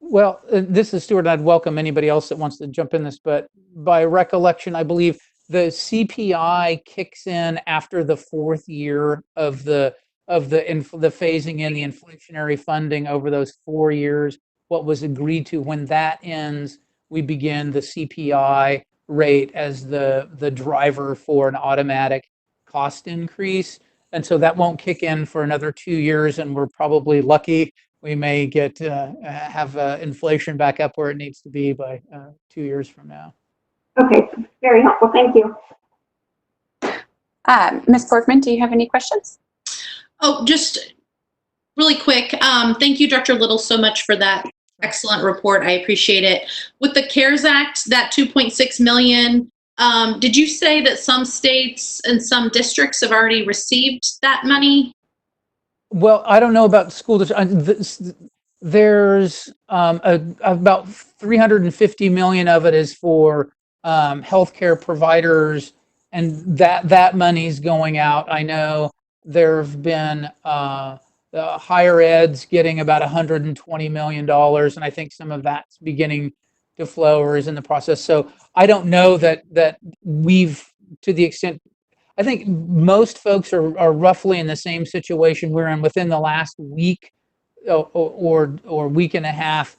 Well, this is Stuart. I'd welcome anybody else that wants to jump in this, but by recollection, I believe the CPI kicks in after the fourth year of the phasing in the inflationary funding over those 4 years. What was agreed to, when that ends, we begin the CPI rate as the driver for an automatic cost increase. And so that won't kick in for another 2 years, and we're probably lucky. We may get have inflation back up where it needs to be by 2 years from now. Okay, very helpful. Thank you. Ms. Borgman, do you have any questions? Oh, just really quick. Thank you, Dr. Little, so much for that excellent report. I appreciate it. With the CARES Act, that 2.6 million, did you say that some states and some districts have already received that money? Well, I don't know about school districts. There's about 350 million of it is for healthcare providers, and that money's going out. I know there have been the higher ed's getting about $120 million, and I think some of that's beginning to flow or is in the process. So I don't know that we've, to the extent, I think most folks are roughly in the same situation we're in. Within the last week or week and a half,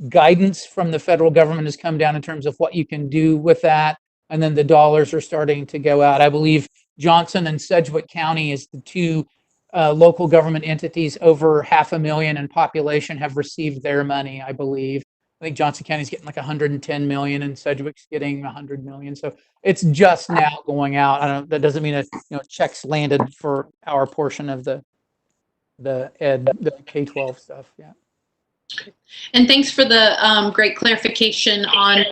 guidance from the federal government has come down in terms of what you can do with that, and then the dollars are starting to go out. I believe Johnson and Sedgwick County is the two local government entities over 500,000 in population have received their money, I believe. I think Johnson County's getting like 110 million and Sedgwick's getting 100 million. So it's just now going out. I don't, that doesn't mean that checks landed for our portion of the K-12 stuff. Yeah. And thanks for the great clarification on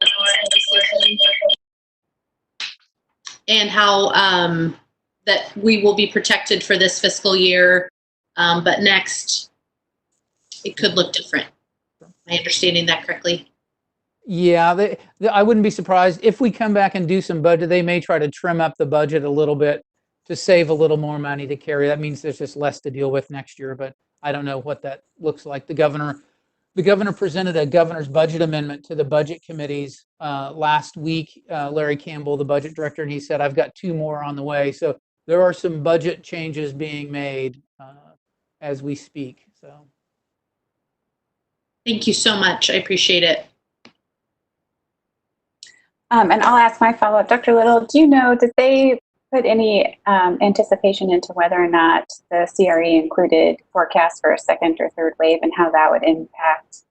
and how that we will be protected for this fiscal year, but next it could look different. Am I understanding that correctly? Yeah, I wouldn't be surprised if we come back and do some budget. They may try to trim up the budget a little bit to save a little more money to carry. That means there's just less to deal with next year, but I don't know what that looks like. The governor presented a governor's budget amendment to the budget committees last week. Larry Campbell, the budget director, and he said, I've got 2 more on the way. So there are some budget changes being made as we speak. So. Thank you so much. I appreciate it. And I'll ask my follow-up. Dr. Little, do you know, did they put any anticipation into whether or not the CRE included forecasts for a second or third wave and how that would impact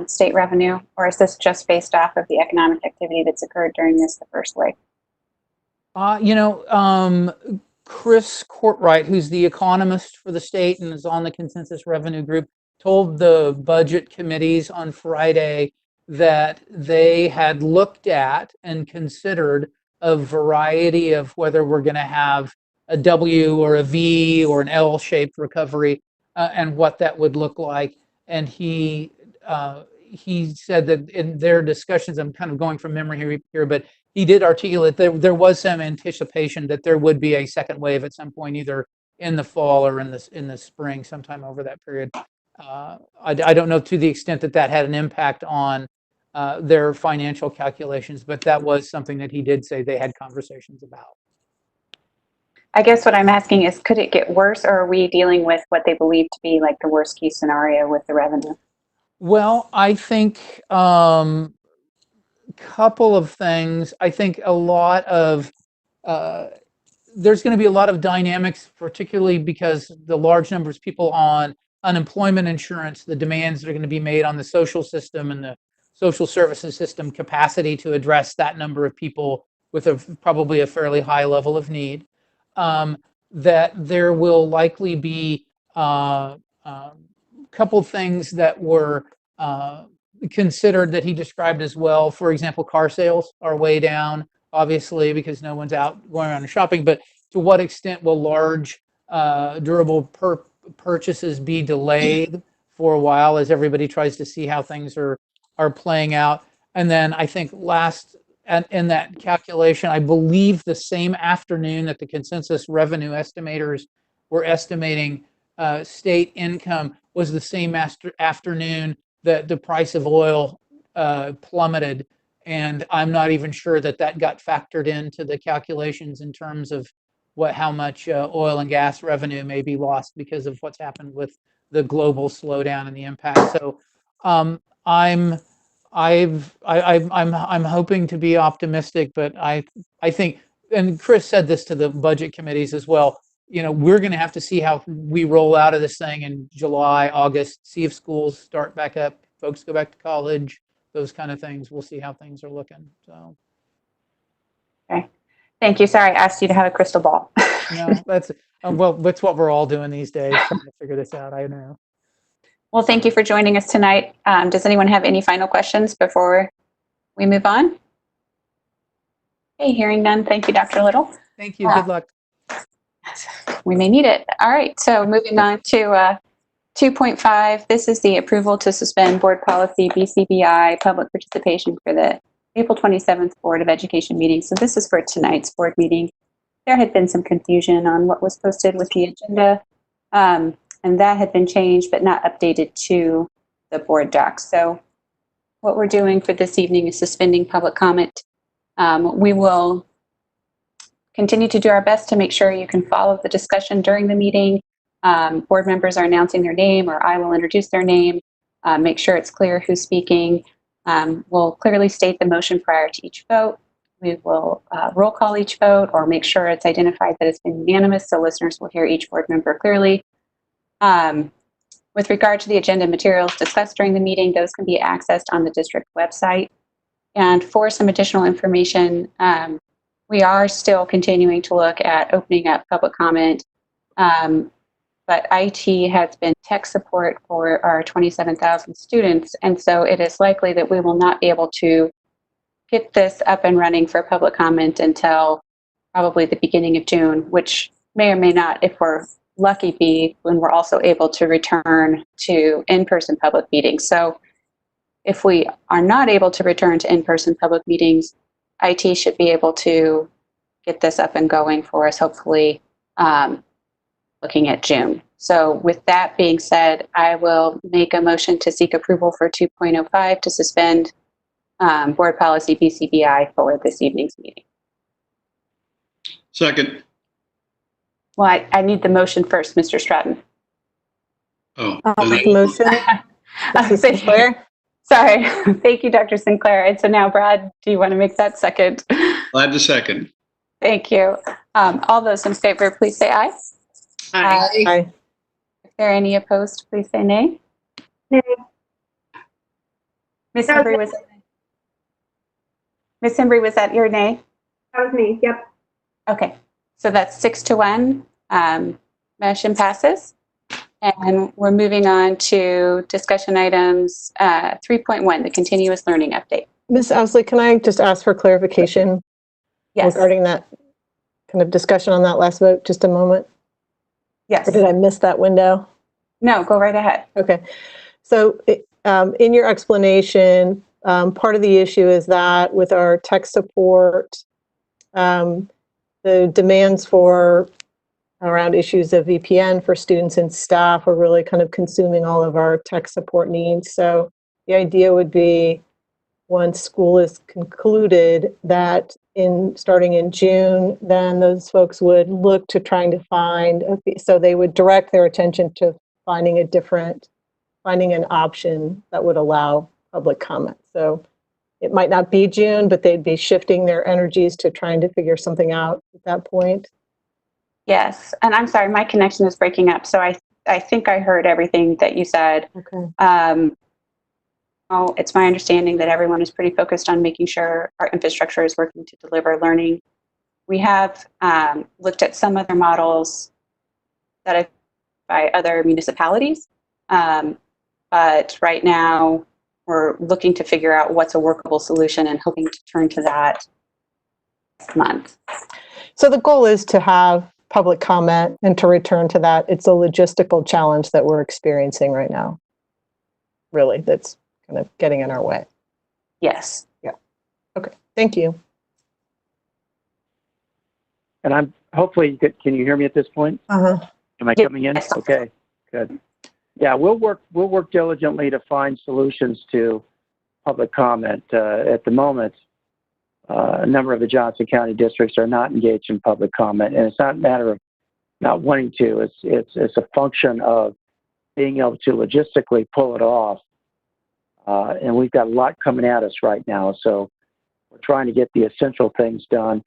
state revenue? Or is this just based off of the economic activity that's occurred during the first wave? Chris Courtwright, who's the economist for the state and is on the consensus revenue group, told the budget committees on Friday that they had looked at and considered a variety of whether we're going to have a W or a V or an L-shaped recovery and what that would look like. And he said that in their discussions, I'm kind of going from memory here, but he did articulate there was some anticipation that there would be a second wave at some point, either in the fall or in the spring, sometime over that period. I don't know to the extent that had an impact on their financial calculations, but that was something that he did say they had conversations about. I guess what I'm asking is, could it get worse, or are we dealing with what they believe to be like the worst case scenario with the revenue? Well, I think couple of things. I think a lot of there's going to be a lot of dynamics, particularly because the large numbers of people on unemployment insurance, the demands that are going to be made on the social system and the social services system capacity to address that number of people with probably a fairly high level of need. That there will likely be a couple things that were considered that he described as well. For example, car sales are way down, obviously, because no one's out going around and shopping. But to what extent will large durable purchases be delayed for a while as everybody tries to see how things are playing out? And then I think last in that calculation, I believe the same afternoon that the consensus revenue estimators were estimating state income was the same afternoon that the price of oil plummeted. And I'm not even sure that got factored into the calculations in terms of how much oil and gas revenue may be lost because of what's happened with the global slowdown and the impact. So I'm I'm hoping to be optimistic, but I think, and Chris said this to the budget committees as well. You know, we're going to have to see how we roll out of this thing in July, August, see if schools start back up, folks go back to college, those kind of things. We'll see how things are looking. So, Thank you. Sorry, I asked you to have a crystal ball. no, that's well, that's what we're all doing these days, trying to figure this out. I know. Well, thank you for joining us tonight. Does anyone have any final questions before we move on? Okay, hearing none. Thank you, Dr. Little. Thank you. Good luck. We may need it. All right, so moving on to 2.5. This is the approval to suspend board policy BCBI public participation for the April 27th Board of Education meeting. So this is for tonight's board meeting. There had been some confusion on what was posted with the agenda, and that had been changed but not updated to the board docs. So what we're doing for this evening is suspending public comment. We will continue to do our best to make sure you can follow the discussion during the meeting. Board members are announcing their name, or I will introduce their name, make sure it's clear who's speaking. We'll clearly state the motion prior to each vote. We will roll call each vote or make sure it's identified that it's been unanimous so listeners will hear each board member clearly. With regard to the agenda materials discussed during the meeting, those can be accessed on the district website. And for some additional information, we are still continuing to look at opening up public comment, but IT has been tech support for our 27,000 students, and so it is likely that we will not be able to get this up and running for public comment until probably the beginning of June, which may or may not, if we're lucky, be when we're also able to return to in-person public meetings. So if we are not able to return to in-person public meetings, IT should be able to get this up and going for us, hopefully looking at June. So with that being said, I will make a motion to seek approval for 2.05 to suspend board policy BCBI for this evening's meeting. Second. Well, I need the motion first, Mr. Stratton. Oh, I'll make the motion. Mrs. Sinclair? Sorry. Thank you, Dr. Sinclair. And so now, Brad, do you want to make that second? glad to second. Thank you. All those in favor, please say aye. Aye. Aye. If there are any opposed, please say nay. Nay. Ms. Embry, was that Ms. Embry, was that your nay? That was me. Yep. Okay, so that's 6-1. Motion passes. And we're moving on to discussion items 3.1, the continuous learning update. Ms. Owsley, can I just ask for clarification Yes. regarding that kind of discussion on that last vote? Just a moment. Yes. Or did I miss that window? No, go right ahead. Okay. So in your explanation, part of the issue is that with our tech support, the demands for around issues of VPN for students and staff are really kind of consuming all of our tech support needs. So the idea would be once school is concluded that starting in June, then those folks would look to trying to find, so they would direct their attention to finding an option that would allow public comment. So it might not be June, but they'd be shifting their energies to trying to figure something out at that point. Yes, and I'm sorry, my connection is breaking up, so I think I heard everything that you said. Okay. It's my understanding that everyone is pretty focused on making sure our infrastructure is working to deliver learning. We have looked at some other models that are by other municipalities, but right now we're looking to figure out what's a workable solution and hoping to turn to that next month. So the goal is to have public comment and to return to that. It's a logistical challenge that we're experiencing right now. Really, that's kind of getting in our way. Yes. Yeah. Okay. Thank you. And I'm hopefully, can you hear me at this point? Uh-huh. Am I coming in? Okay, good. Yeah, we'll work diligently to find solutions to public comment. At the moment, a number of the Johnson County districts are not engaged in public comment, and it's not a matter of not wanting to. It's a function of being able to logistically pull it off And we've got a lot coming at us right now. So we're trying to get the essential things done.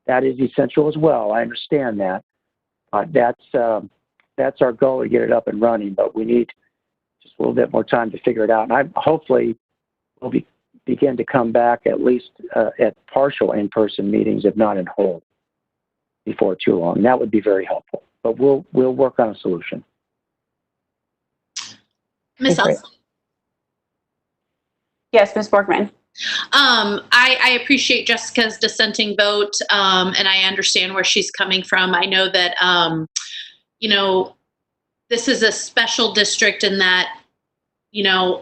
That is essential as well. I understand that. That's our goal, to get it up and running, but we need just a little bit more time to figure it out. And hopefully we'll begin to come back at least at partial in-person meetings, if not in whole, before too long. And that would be very helpful. But we'll work on a solution. Ms. Great. Elson. Yes, Ms. Borgman. I appreciate Jessica's dissenting vote, and I understand where she's coming from. I know that, this is a special district in that,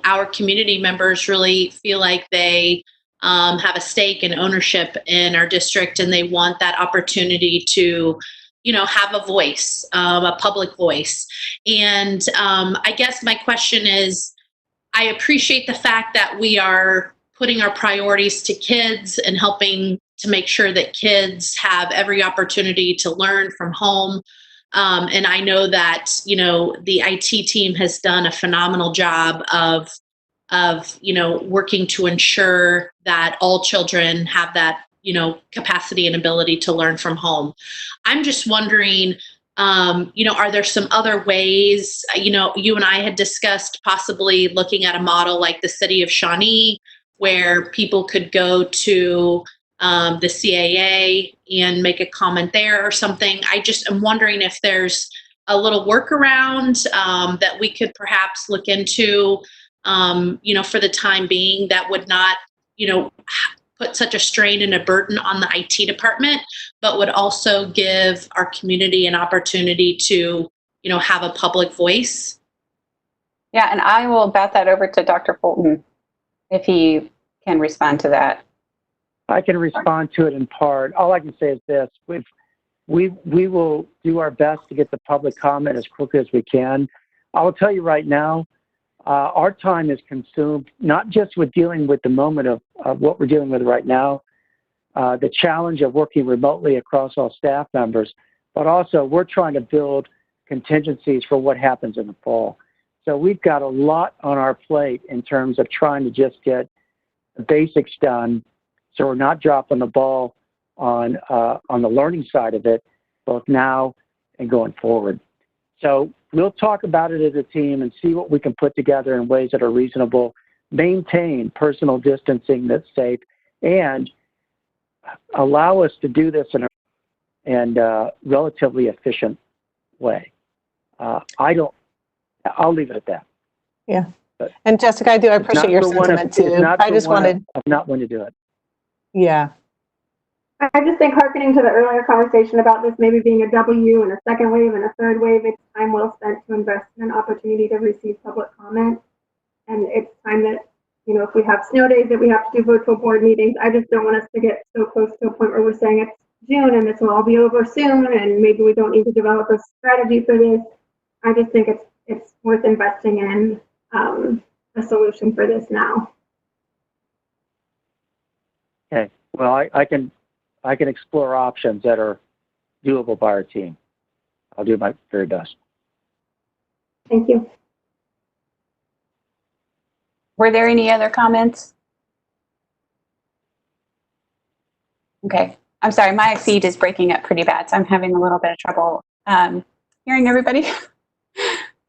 our community members really feel like they have a stake and ownership in our district, and they want that opportunity to, have a voice, a public voice. And I guess my question is, I appreciate the fact that we are putting our priorities to kids and helping to make sure that kids have every opportunity to learn from home. And I know that, the IT team has done a phenomenal job of working to ensure that all children have that, capacity and ability to learn from home. I'm just wondering, are there some other ways, you and I had discussed possibly looking at a model like the city of Shawnee, where people could go to the CAA and make a comment there or something. I just am wondering if there's a little workaround that we could perhaps look into, for the time being, that would not, put such a strain and a burden on the IT department, but would also give our community an opportunity to, have a public voice. Yeah, and I will bat that over to Dr. Fulton if he can respond to that. I can respond to it in part. All I can say is this: we will do our best to get the public comment as quickly as we can. I will tell you right now, our time is consumed not just with dealing with the moment of what we're dealing with right now, the challenge of working remotely across all staff members, but also we're trying to build contingencies for what happens in the fall. So we've got a lot on our plate in terms of trying to just get the basics done, so we're not dropping the ball on the learning side of it, both now and going forward. So we'll talk about it as a team and see what we can put together in ways that are reasonable, maintain personal distancing that's safe, and allow us to do this in a relatively efficient way. I'll leave it at that. Yeah. And Jessica, I appreciate your sentiment too. I just wanted, I'm not one to do it. yeah. I just think hearkening to the earlier conversation about this maybe being a W and a second wave and a third wave, it's time well spent to invest in an opportunity to receive public comment. And it's time that, if we have snow days that we have to do virtual board meetings, I just don't want us to get so close to a point where we're saying it's June and this will all be over soon and maybe we don't need to develop a strategy for this. I just think it's worth investing in a solution for this now. Okay. Well, I can explore options that are doable by our team. I'll do my very best. Thank you. Were there any other comments? Okay. I'm sorry, my feed is breaking up pretty bad, so I'm having a little bit of trouble hearing everybody.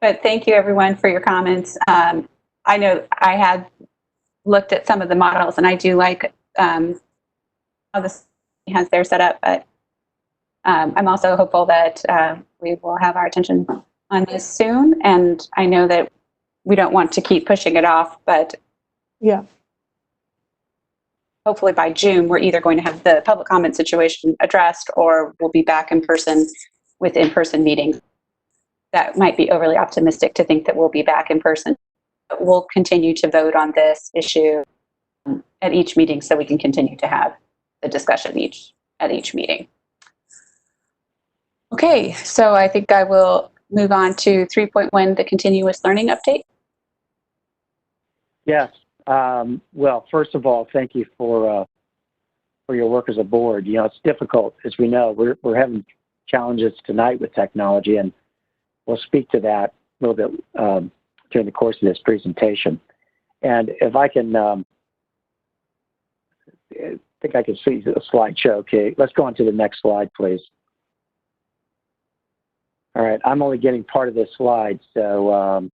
But thank you, everyone, for your comments. I know I had looked at some of the models, and I do like how this has their setup, but I'm also hopeful that we will have our attention on this soon. And I know that we don't want to keep pushing it off, but Yeah. hopefully by June, we're either going to have the public comment situation addressed or we'll be back in person with in-person meetings. That might be overly optimistic to think that we'll be back in person. But we'll continue to vote on this issue at each meeting so we can continue to have the discussion at each meeting. Okay, so I think I will move on to 3.1, the continuous learning update. Yes. Well, first of all, thank you for your work as a board. It's difficult, as we know. We're having challenges tonight with technology, and we'll speak to that a little bit during the course of this presentation. And if I can, I think I can see the slideshow. Okay, let's go on to the next slide, please. All right, I'm only getting part of this slide, so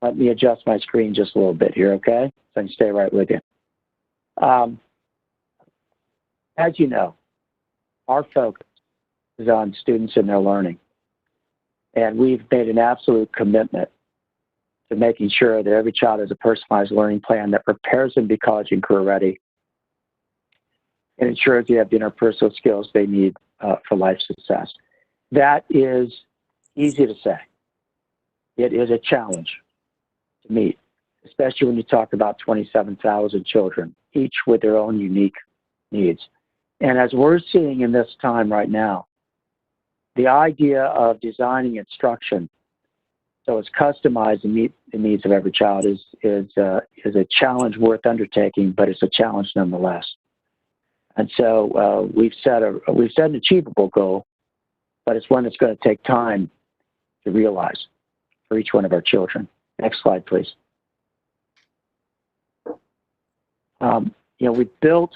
let me adjust my screen just a little bit here, okay? So I can stay right with you. As you know, our focus is on students and their learning. And we've made an absolute commitment to making sure that every child has a personalized learning plan that prepares them to be college and career ready and ensures they have the interpersonal skills they need for life success. That is easy to say. It is a challenge to meet, especially when you talk about 27,000 children, each with their own unique needs. And as we're seeing in this time right now, the idea of designing instruction so it's customized to meet the needs of every child is a challenge worth undertaking, but it's a challenge nonetheless. And so we've set an achievable goal, but it's one that's going to take time to realize for each one of our children. Next slide, please. We built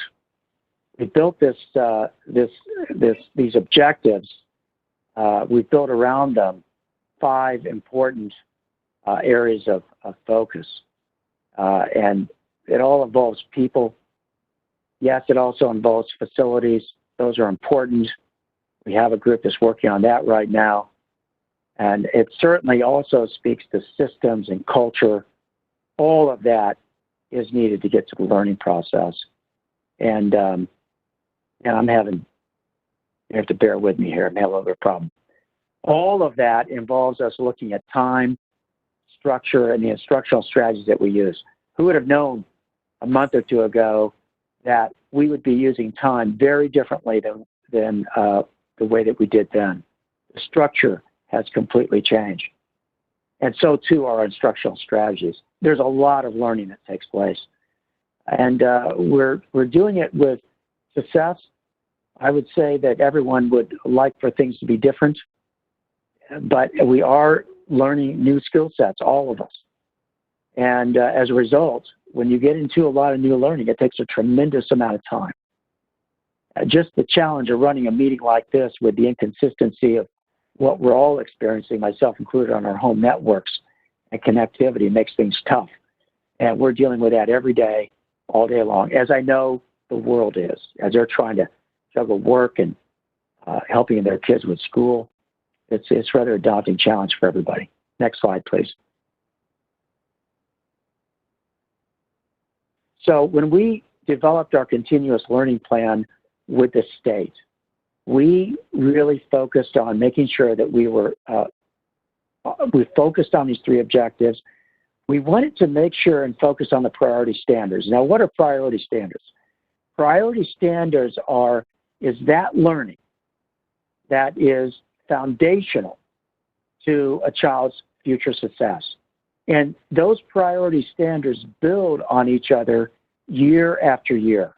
these objectives. We've built around them 5 important areas of focus, and it all involves people. Yes, it also involves facilities. Those are important. We have a group that's working on that right now, and it certainly also speaks to systems and culture. All of that is needed to get to the learning process, and I'm having, you have to bear with me here, I'm having a little bit of a problem. All of that involves us looking at time, structure, and the instructional strategies that we use. Who would have known a month or two ago that we would be using time very differently than the way that we did then? The structure has completely changed. And so too are our instructional strategies. There's a lot of learning that takes place. And we're doing it with success. I would say that everyone would like for things to be different, but we are learning new skill sets, all of us. And as a result, when you get into a lot of new learning, it takes a tremendous amount of time. Just the challenge of running a meeting like this with the inconsistency of what we're all experiencing, myself included, on our home networks and connectivity makes things tough. And we're dealing with that every day, all day long, as I know the world is, as they're trying to juggle work and helping their kids with school. It's rather a daunting challenge for everybody. Next slide, please. So when we developed our continuous learning plan with the state, we really focused on making sure that we focused on these 3 objectives. We wanted to make sure and focus on the priority standards. Now, what are priority standards? Priority standards is that learning that is foundational to a child's future success. And those priority standards build on each other year after year.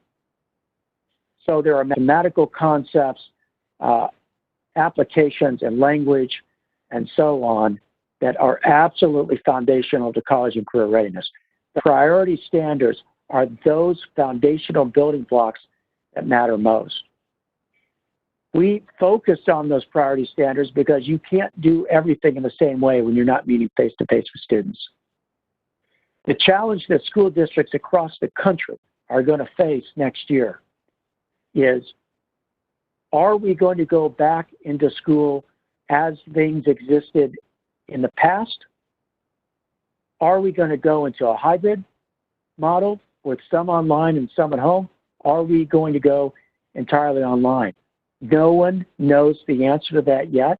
So there are mathematical concepts, applications and language, and so on that are absolutely foundational to college and career readiness. The priority standards are those foundational building blocks that matter most. We focused on those priority standards because you can't do everything in the same way when you're not meeting face-to-face with students. The challenge that school districts across the country are going to face next year is, are we going to go back into school as things existed in the past? Are we going to go into a hybrid model with some online and some at home? Are we going to go entirely online? No one knows the answer to that yet.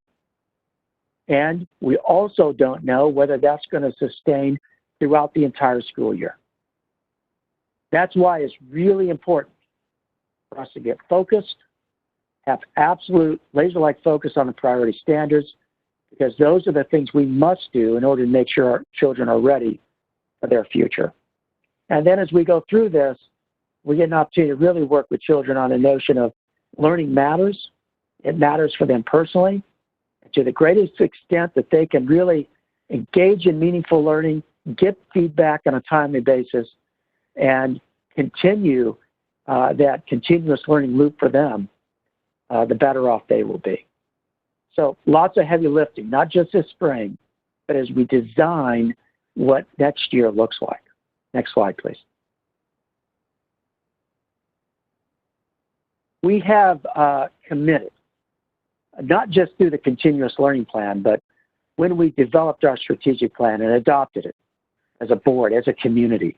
And we also don't know whether that's going to sustain throughout the entire school year. That's why it's really important for us to get focused, have absolute laser-like focus on the priority standards, because those are the things we must do in order to make sure our children are ready for their future. And then as we go through this, we get an opportunity to really work with children on the notion of learning matters. It matters for them personally. To the greatest extent that they can really engage in meaningful learning, get feedback on a timely basis, and continue that continuous learning loop for them, the better off they will be. So lots of heavy lifting, not just this spring, but as we design what next year looks like. Next slide, please. We have committed, not just through the continuous learning plan, but when we developed our strategic plan and adopted it as a board, as a community,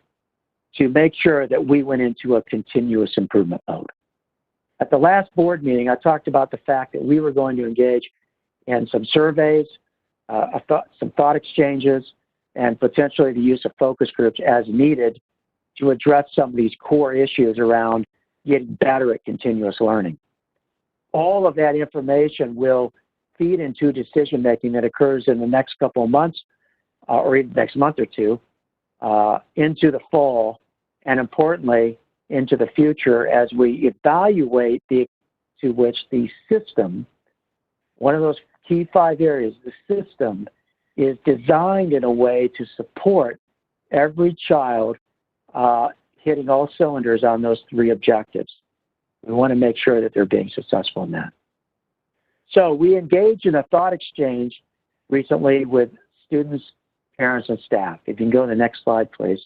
to make sure that we went into a continuous improvement mode. At the last board meeting, I talked about the fact that we were going to engage in some surveys, some thought exchanges, and potentially the use of focus groups as needed to address some of these core issues around getting better at continuous learning. All of that information will feed into decision-making that occurs in the next couple of months, or even next month or two, into the fall, and importantly, into the future as we evaluate to which the system, one of those key 5 areas, the system is designed in a way to support every child hitting all cylinders on those 3 objectives. We want to make sure that they're being successful in that. So we engaged in a thought exchange recently with students, parents, and staff. If you can go to the next slide, please.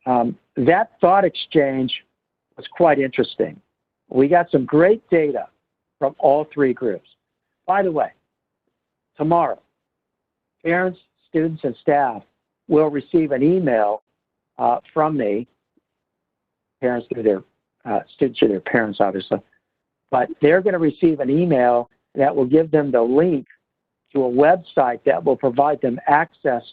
That thought exchange was quite interesting. We got some great data from all 3 groups. By the way, tomorrow, parents, students, and staff will receive an email from me, parents through their students through their parents, obviously, but they're going to receive an email that will give them the link to a website that will provide them access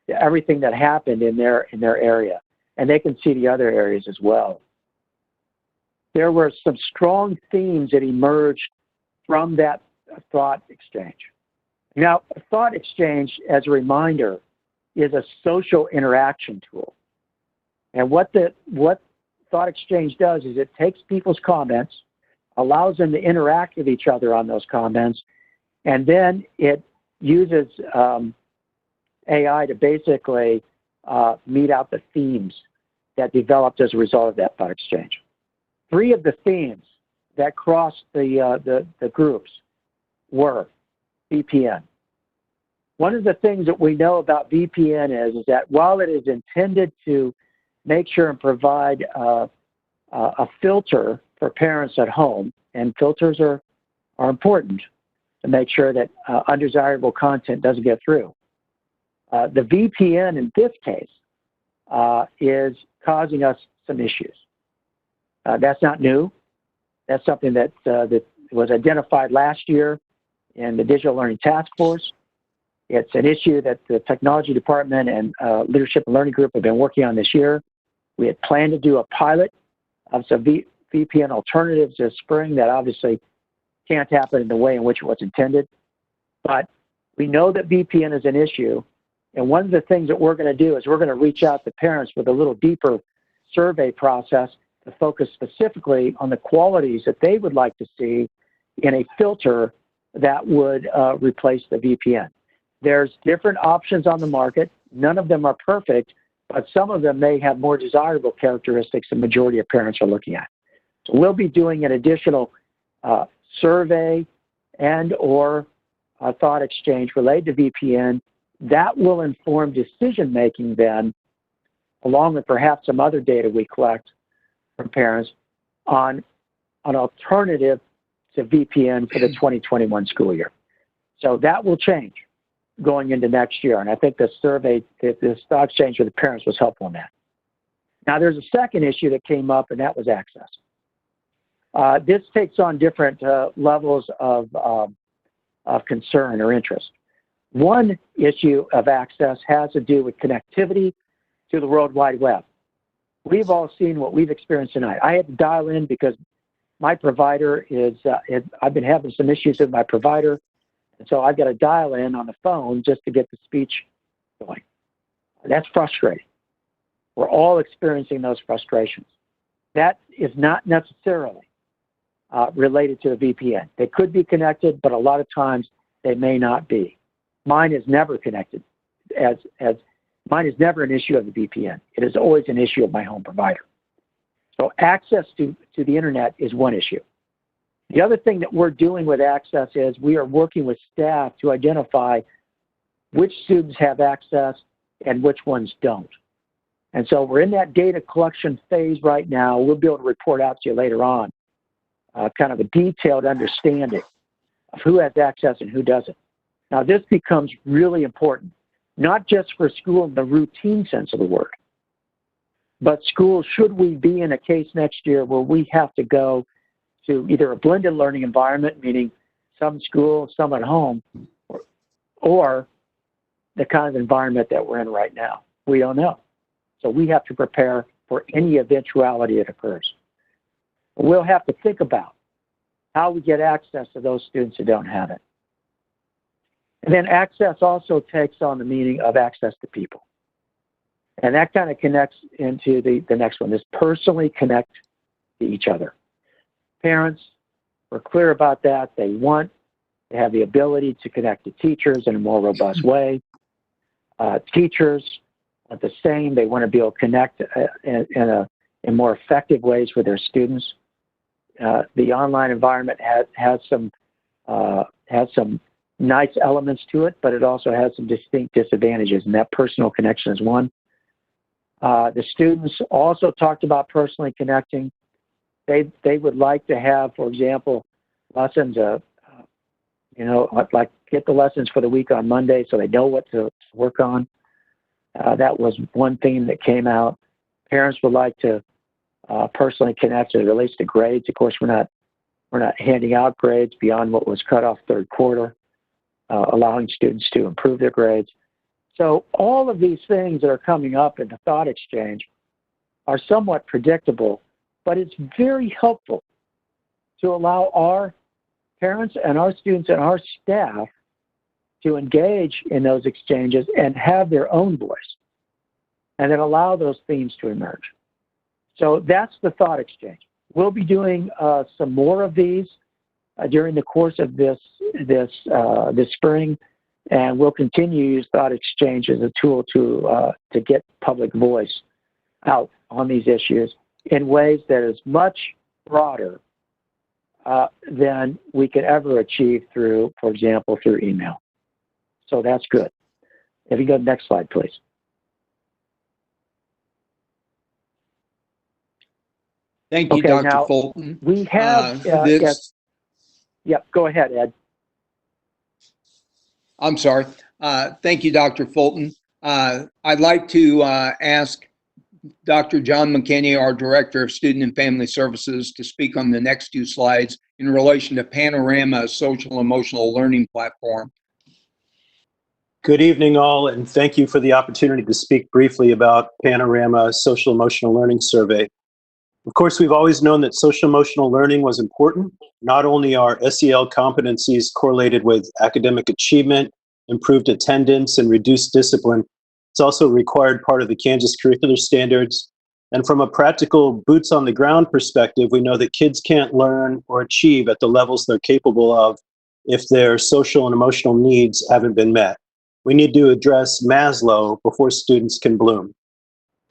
to everything that happened in their area, and they can see the other areas as well. There were some strong themes that emerged from that thought exchange. Now, a thought exchange, as a reminder, is a social interaction tool. And what thought exchange does is it takes people's comments, allows them to interact with each other on those comments, and then it uses AI to basically meet out the themes that developed as a result of that thought exchange. 3 of the themes that crossed the groups were VPN. One of the things that we know about VPN is that while it is intended to make sure and provide a filter for parents at home, and filters are important to make sure that undesirable content doesn't get through. The VPN in this case is causing us some issues. That's not new. That's something that was identified last year in the Digital Learning Task Force. It's an issue that the Technology Department and Leadership and Learning Group have been working on this year. We had planned to do a pilot of some VPN alternatives this spring. That obviously can't happen in the way in which it was intended. But we know that VPN is an issue. And one of the things that we're going to do is we're going to reach out to parents with a little deeper survey process to focus specifically on the qualities that they would like to see in a filter that would replace the VPN. There's different options on the market. None of them are perfect, but some of them may have more desirable characteristics the majority of parents are looking at. So we'll be doing an additional survey and or thought exchange related to VPN. That will inform decision-making then, along with perhaps some other data we collect from parents on an alternative to VPN for the 2021 school year. So that will change going into next year. And I think the survey, the thought exchange with the parents was helpful in that. Now, there's a second issue that came up, and that was access. This takes on different levels of concern or interest. One issue of access has to do with connectivity to the World Wide Web. We've all seen what we've experienced tonight. I had to dial in because my provider is, I've been having some issues with my provider, and so I've got to dial in on the phone just to get the speech going. That's frustrating. We're all experiencing those frustrations. That is not necessarily related to a VPN. They could be connected, but a lot of times they may not be. mine is never connected as mine is never an issue of the VPN. It is always an issue of my home provider. So access to the internet is one issue. The other thing that we're doing with access is we are working with staff to identify which students have access and which ones don't. And so we're in that data collection phase right now. We'll be able to report out to you later on, kind of a detailed understanding of who has access and who doesn't. Now, this becomes really important, not just for school in the routine sense of the word, but school, should we be in a case next year where we have to go to either a blended learning environment, meaning some school, some at home, or the kind of environment that we're in right now. We don't know. So we have to prepare for any eventuality that occurs. We'll have to think about how we get access to those students who don't have it. And then access also takes on the meaning of access to people. And that kind of connects into the next one, is personally connect to each other. Parents were clear about that. They want to have the ability to connect to teachers in a more robust way. Teachers are the same. They want to be able to connect in more effective ways with their students. The online environment has some nice elements to it, but it also has some distinct disadvantages, and that personal connection is one. The students also talked about personally connecting. They would like to have, for example, lessons, like get the lessons for the week on Monday so they know what to work on. That was one theme that came out. Parents would like to personally connect as it relates to grades. Of course, we're not handing out grades beyond what was cut off third quarter, allowing students to improve their grades. So all of these things that are coming up in the thought exchange are somewhat predictable, but it's very helpful to allow our parents and our students and our staff to engage in those exchanges and have their own voice, and then allow those themes to emerge. So that's the thought exchange. We'll be doing some more of these during the course of this spring, and we'll continue to use thought exchange as a tool to get public voice out on these issues in ways that is much broader than we could ever achieve through, for example, through email. So that's good. If you go to the next slide, please. Thank you, Okay, Dr. now, Fulton. We have, this, yep, go ahead, Ed. I'm sorry. Thank you, Dr. Fulton. I'd like to ask Dr. John McKinney, our Director of Student and Family Services, to speak on the next two slides in relation to Panorama Social Emotional Learning Platform. Good evening, all, and thank you for the opportunity to speak briefly about Panorama Social Emotional Learning Survey. Of course, we've always known that social emotional learning was important. Not only are SEL competencies correlated with academic achievement, improved attendance, and reduced discipline, it's also a required part of the Kansas curricular standards. And from a practical boots on the ground perspective, we know that kids can't learn or achieve at the levels they're capable of if their social and emotional needs haven't been met. We need to address Maslow before students can bloom.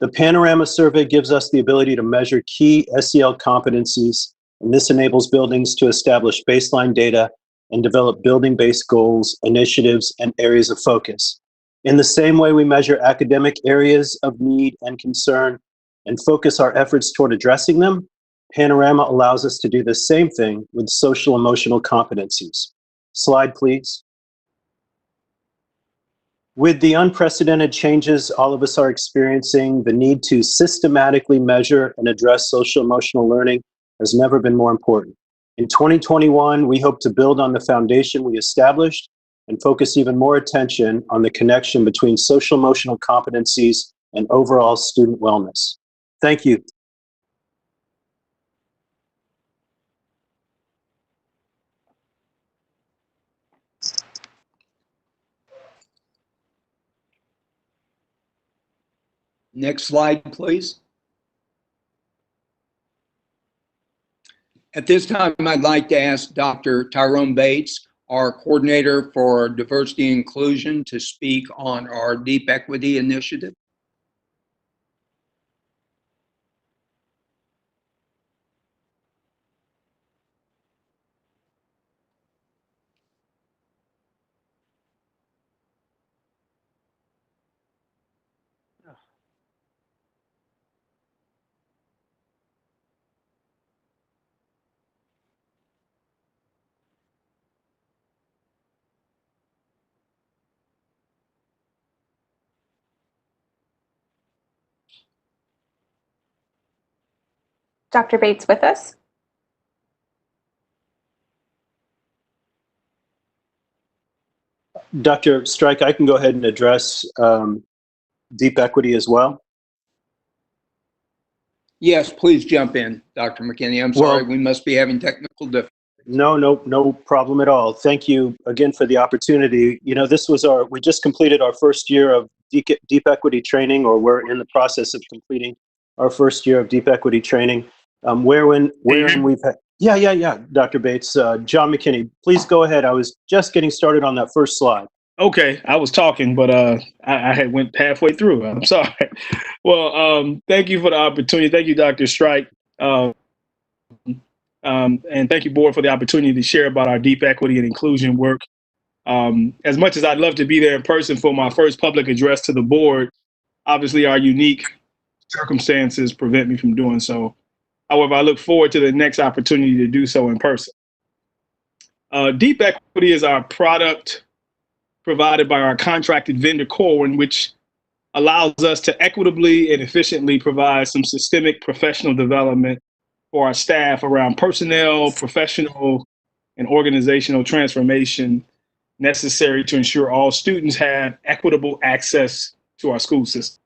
The Panorama Survey gives us the ability to measure key SEL competencies, and this enables buildings to establish baseline data and develop building-based goals, initiatives, and areas of focus. In the same way we measure academic areas of need and concern and focus our efforts toward addressing them, Panorama allows us to do the same thing with social emotional competencies. Slide, please. With the unprecedented changes all of us are experiencing, the need to systematically measure and address social emotional learning has never been more important. In 2021, we hope to build on the foundation we established and focus even more attention on the connection between social emotional competencies and overall student wellness. Thank you. Next slide, please. At this time, I'd like to ask Dr. Tyrone Bates, our coordinator for diversity and inclusion to speak on our Deep Equity Initiative. Dr. Bates with us? Dr. Strike, I can go ahead and address deep equity as well. Yes, please jump in, Dr. McKinney. I'm sorry, we must be having technical difficulties. No problem at all. Thank you again for the opportunity. You know, we just completed our first year of deep equity training, or we're in the process of completing our first year of deep equity training, wherein we've had, yeah, Dr. Bates, John McKinney, please go ahead. I was just getting started on that first slide. Okay, I was talking, but I had went halfway through. I'm sorry. Well, thank you for the opportunity. Thank you, Dr. Strike. And thank you, board, for the opportunity to share about our deep equity and inclusion work. As much as I'd love to be there in person for my first public address to the board, obviously our unique circumstances prevent me from doing so. However, I look forward to the next opportunity to do so in person. Deep equity is our product provided by our contracted vendor, Corwin, which allows us to equitably and efficiently provide some systemic professional development for our staff around personnel, professional, and organizational transformation necessary to ensure all students have equitable access to our school system.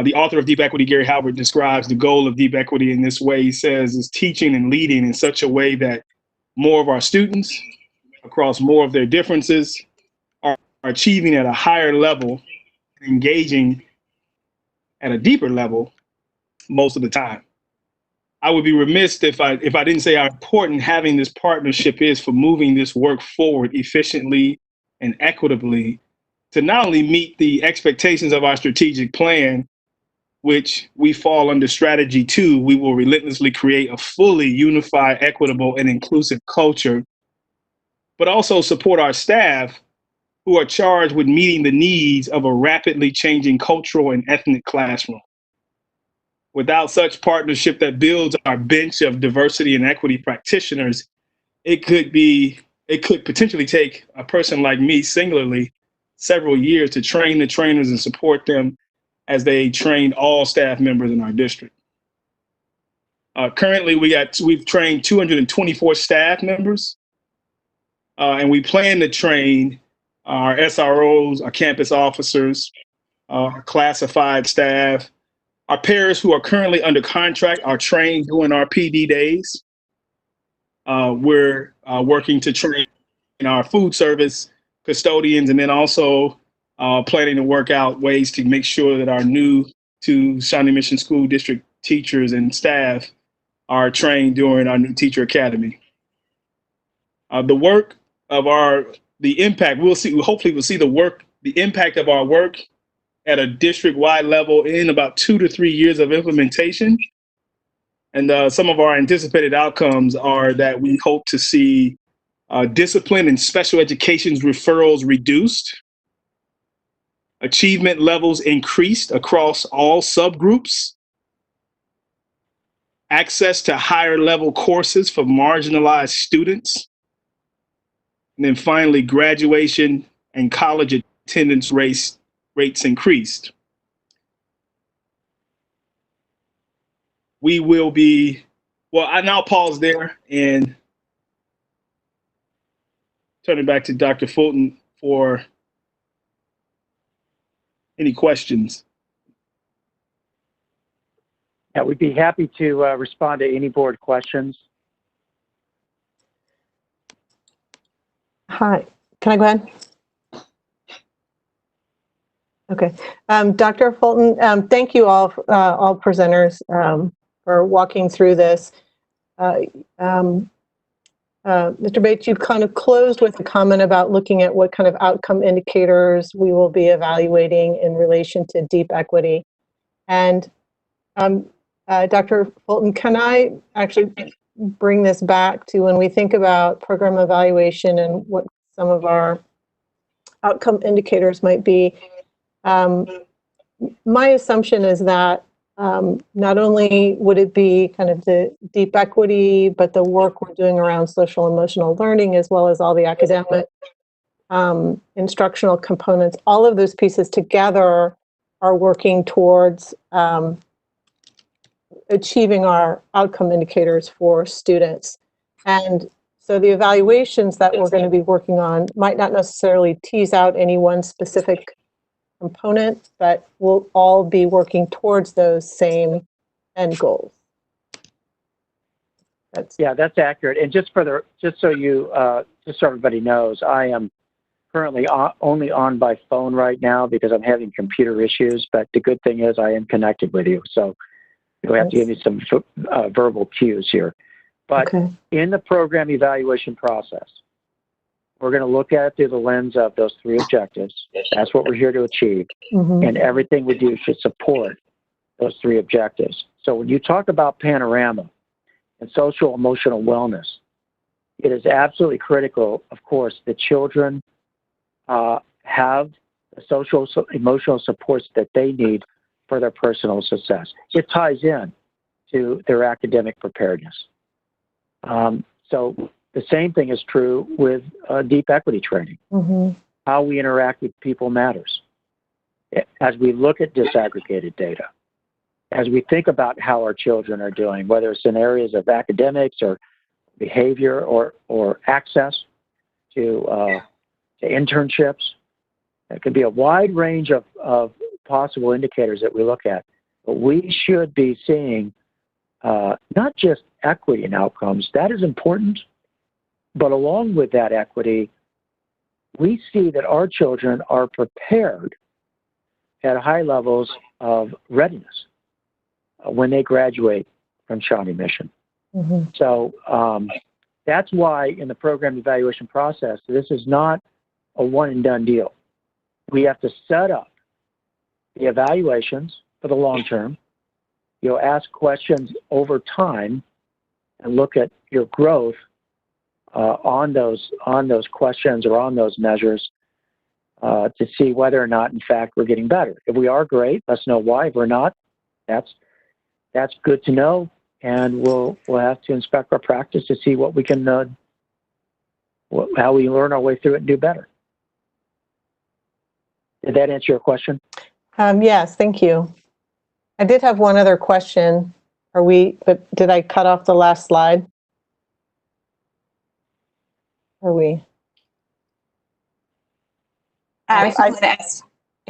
The author of Deep Equity, Gary Halbert, describes the goal of deep equity in this way. He says, is teaching and leading in such a way that more of our students, across more of their differences, are achieving at a higher level, engaging at a deeper level most of the time. I would be remiss if I didn't say how important having this partnership is for moving this work forward efficiently and equitably to not only meet the expectations of our strategic plan, which we fall under strategy 2, we will relentlessly create a fully unified, equitable, and inclusive culture, but also support our staff who are charged with meeting the needs of a rapidly changing cultural and ethnic classroom. Without such partnership that builds our bench of diversity and equity practitioners, it could potentially take a person like me singularly several years to train the trainers and support them as they train all staff members in our district. Currently, we've trained 224 staff members, and we plan to train our SROs, our campus officers, our classified staff. Our pairs who are currently under contract are trained during our PD days. We're working to train our food service custodians, and then also planning to work out ways to make sure that our new to Shawnee Mission School District teachers and staff are trained during our new teacher academy. The work of the impact, hopefully we'll see the impact of our work at a district-wide level in about 2 to 3 years of implementation. And some of our anticipated outcomes are that we hope to see discipline and special education referrals reduced, achievement levels increased across all subgroups, access to higher level courses for marginalized students, and then finally graduation and college attendance rates increased. We will be, well, I now pause there and turn it back to Dr. Fulton for any questions. Yeah, we'd be happy to respond to any board questions. Hi, can I go ahead? Okay, Dr. Fulton, thank you all presenters for walking through this. Mr. Bates, you kind of closed with a comment about looking at what kind of outcome indicators we will be evaluating in relation to deep equity. And Dr. Fulton, can I actually bring this back to when we think about program evaluation and what some of our outcome indicators might be? My assumption is that not only would it be kind of the deep equity, but the work we're doing around social emotional learning, as well as all the academic instructional components, all of those pieces together are working towards achieving our outcome indicators for students. And so the evaluations that we're going to be working on might not necessarily tease out any one specific component, but we'll all be working towards those same end goals. That's accurate. And just so everybody knows, I am currently only on by phone right now because I'm having computer issues. But the good thing is I am connected with you, so you'll have to give me some verbal cues here. But in the program evaluation process, we're going to look at it through the lens of those three objectives. That's what we're here to achieve. And everything we do should support those three objectives. So when you talk about Panorama and social emotional wellness, it is absolutely critical, of course, that children have the social emotional supports that they need for their personal success. It ties in to their academic preparedness. So the same thing is true with deep equity training. How we interact with people matters. As we look at disaggregated data, as we think about how our children are doing, whether it's in areas of academics or behavior or access to internships, it can be a wide range of possible indicators that we look at. But we should be seeing not just equity in outcomes, that is important, but along with that equity, we see that our children are prepared at high levels of readiness when they graduate from Shawnee Mission. So that's why in the program evaluation process, this is not a one and done deal. We have to set up the evaluations for the long term. You'll ask questions over time and look at your growth on those questions or on those measures to see whether or not, in fact, we're getting better. If we are, great. Let us know why. If we're not, that's good to know, and we'll have to inspect our practice to see what we can how we learn our way through it and do better. Did that answer your question? Yes, thank you. I did have one other question. But did I cut off the last slide? If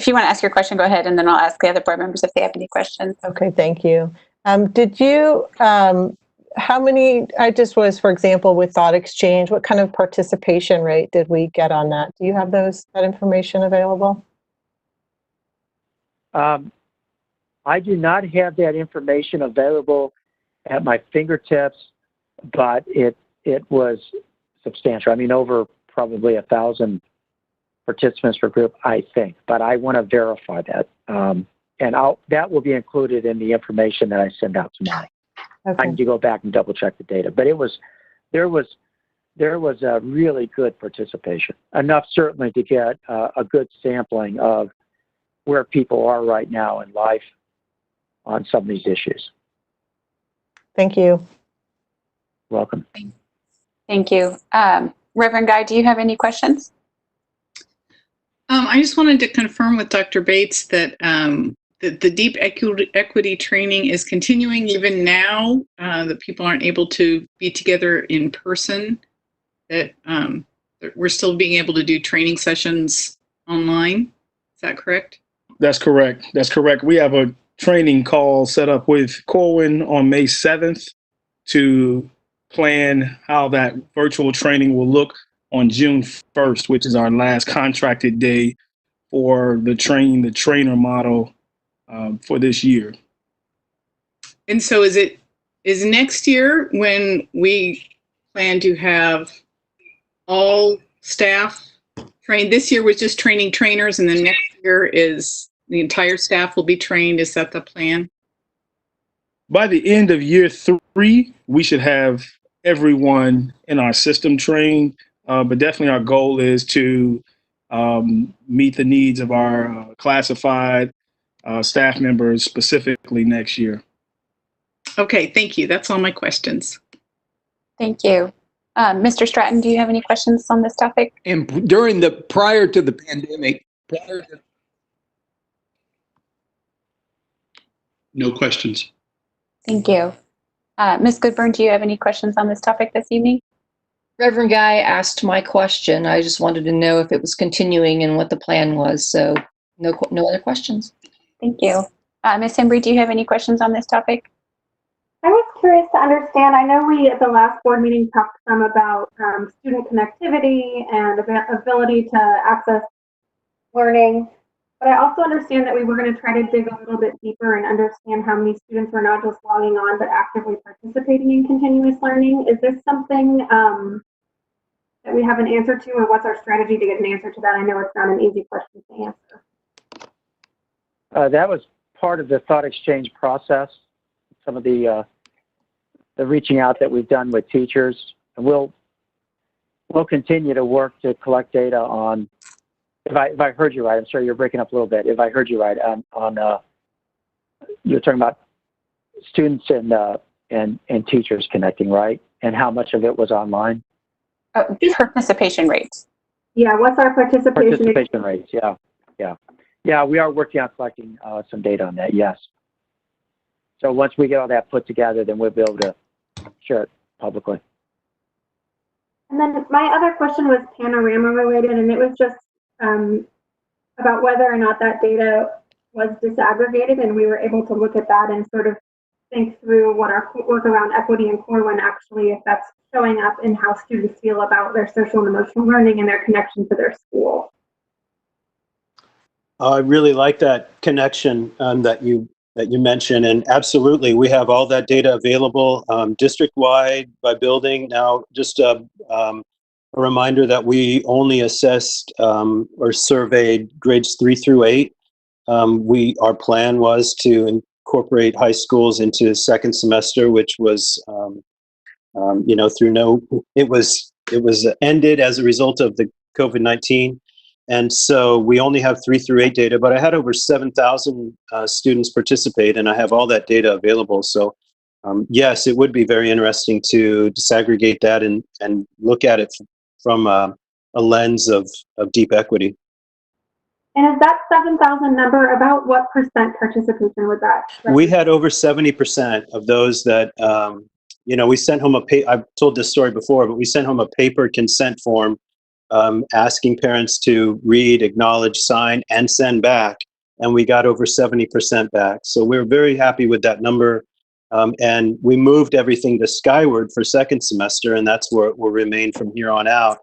you want to ask your question, go ahead, and then I'll ask the other board members if they have any questions. Okay, thank you. Did you, how many, I just was, for example, with Thought Exchange, what kind of participation rate did we get on that? Do you have that information available? I do not have that information available at my fingertips, but it was substantial. I mean, over probably 1,000 participants per group, I think, but I want to verify that. And that will be included in the information that I send out tomorrow. I need to go back and double check the data, but there was a really good participation, enough certainly to get a good sampling of where people are right now in life on some of these issues. Thank you. Welcome. Thank you. Reverend Guy, do you have any questions? I just wanted to confirm with Dr. Bates that the deep equity training is continuing even now, that people aren't able to be together in person, that we're still being able to do training sessions online. Is that correct? That's correct. That's correct. We have a training call set up with Corwin on May 7th to plan how that virtual training will look on June 1st, which is our last contracted day for the trainer model for this year. And so is next year when we plan to have all staff trained. This year was just training trainers, and then next year is the entire staff will be trained. Is that the plan? By the end of year 3, we should have everyone in our system trained. But definitely our goal is to meet the needs of our classified staff members specifically next year. Okay, thank you. That's all my questions. Thank you. Mr. Stratton, do you have any questions on this topic? And prior to the pandemic, No questions. Thank you. Ms. Goodburn, do you have any questions on this topic this evening? Reverend Guy asked my question. I just wanted to know if it was continuing and what the plan was. So no other questions. Thank you. Ms. Embry, do you have any questions on this topic? I was curious to understand, I know we at the last board meeting talked some about student connectivity and ability to access learning, but I also understand that we were going to try to dig a little bit deeper and understand how many students were not just logging on, but actively participating in continuous learning. Is this something that we have an answer to, or what's our strategy to get an answer to that? I know it's not an easy question to answer. That was part of the thought exchange process. Some of the reaching out that we've done with teachers, and we'll continue to work to collect data on. If I heard you right, I'm sorry, you're breaking up a little bit. If I heard you right, on you're talking about students and teachers connecting, right? And how much of it was online? Participation rates. Yeah, what's our participation rates? Yeah. We are working on collecting some data on that. Yes. So once we get all that put together, then we'll be able to share it publicly. And then my other question was Panorama related, and it was just about whether or not that data was disaggregated, and we were able to look at that and sort of think through what our work around equity and core when actually, if that's showing up in how students feel about their social and emotional learning and their connection to their school. I really like that connection that you mentioned, and absolutely, we have all that data available district-wide by building. Now, just a reminder that we only assessed or surveyed grades 3 through 8. Our plan was to incorporate high schools into second semester, which was, it was ended as a result of the COVID-19. And so we only have 3 through 8 data, but I had over 7,000 students participate, and I have all that data available. So yes, it would be very interesting to disaggregate that and look at it from a lens of deep equity. And is that 7,000 number about what percent participation would that? We had over 70% of those that, we sent home I've told this story before, but we sent home a paper consent form asking parents to read, acknowledge, sign, and send back. And we got over 70% back. So we're very happy with that number. And we moved everything to Skyward for second semester, and that's where it will remain from here on out,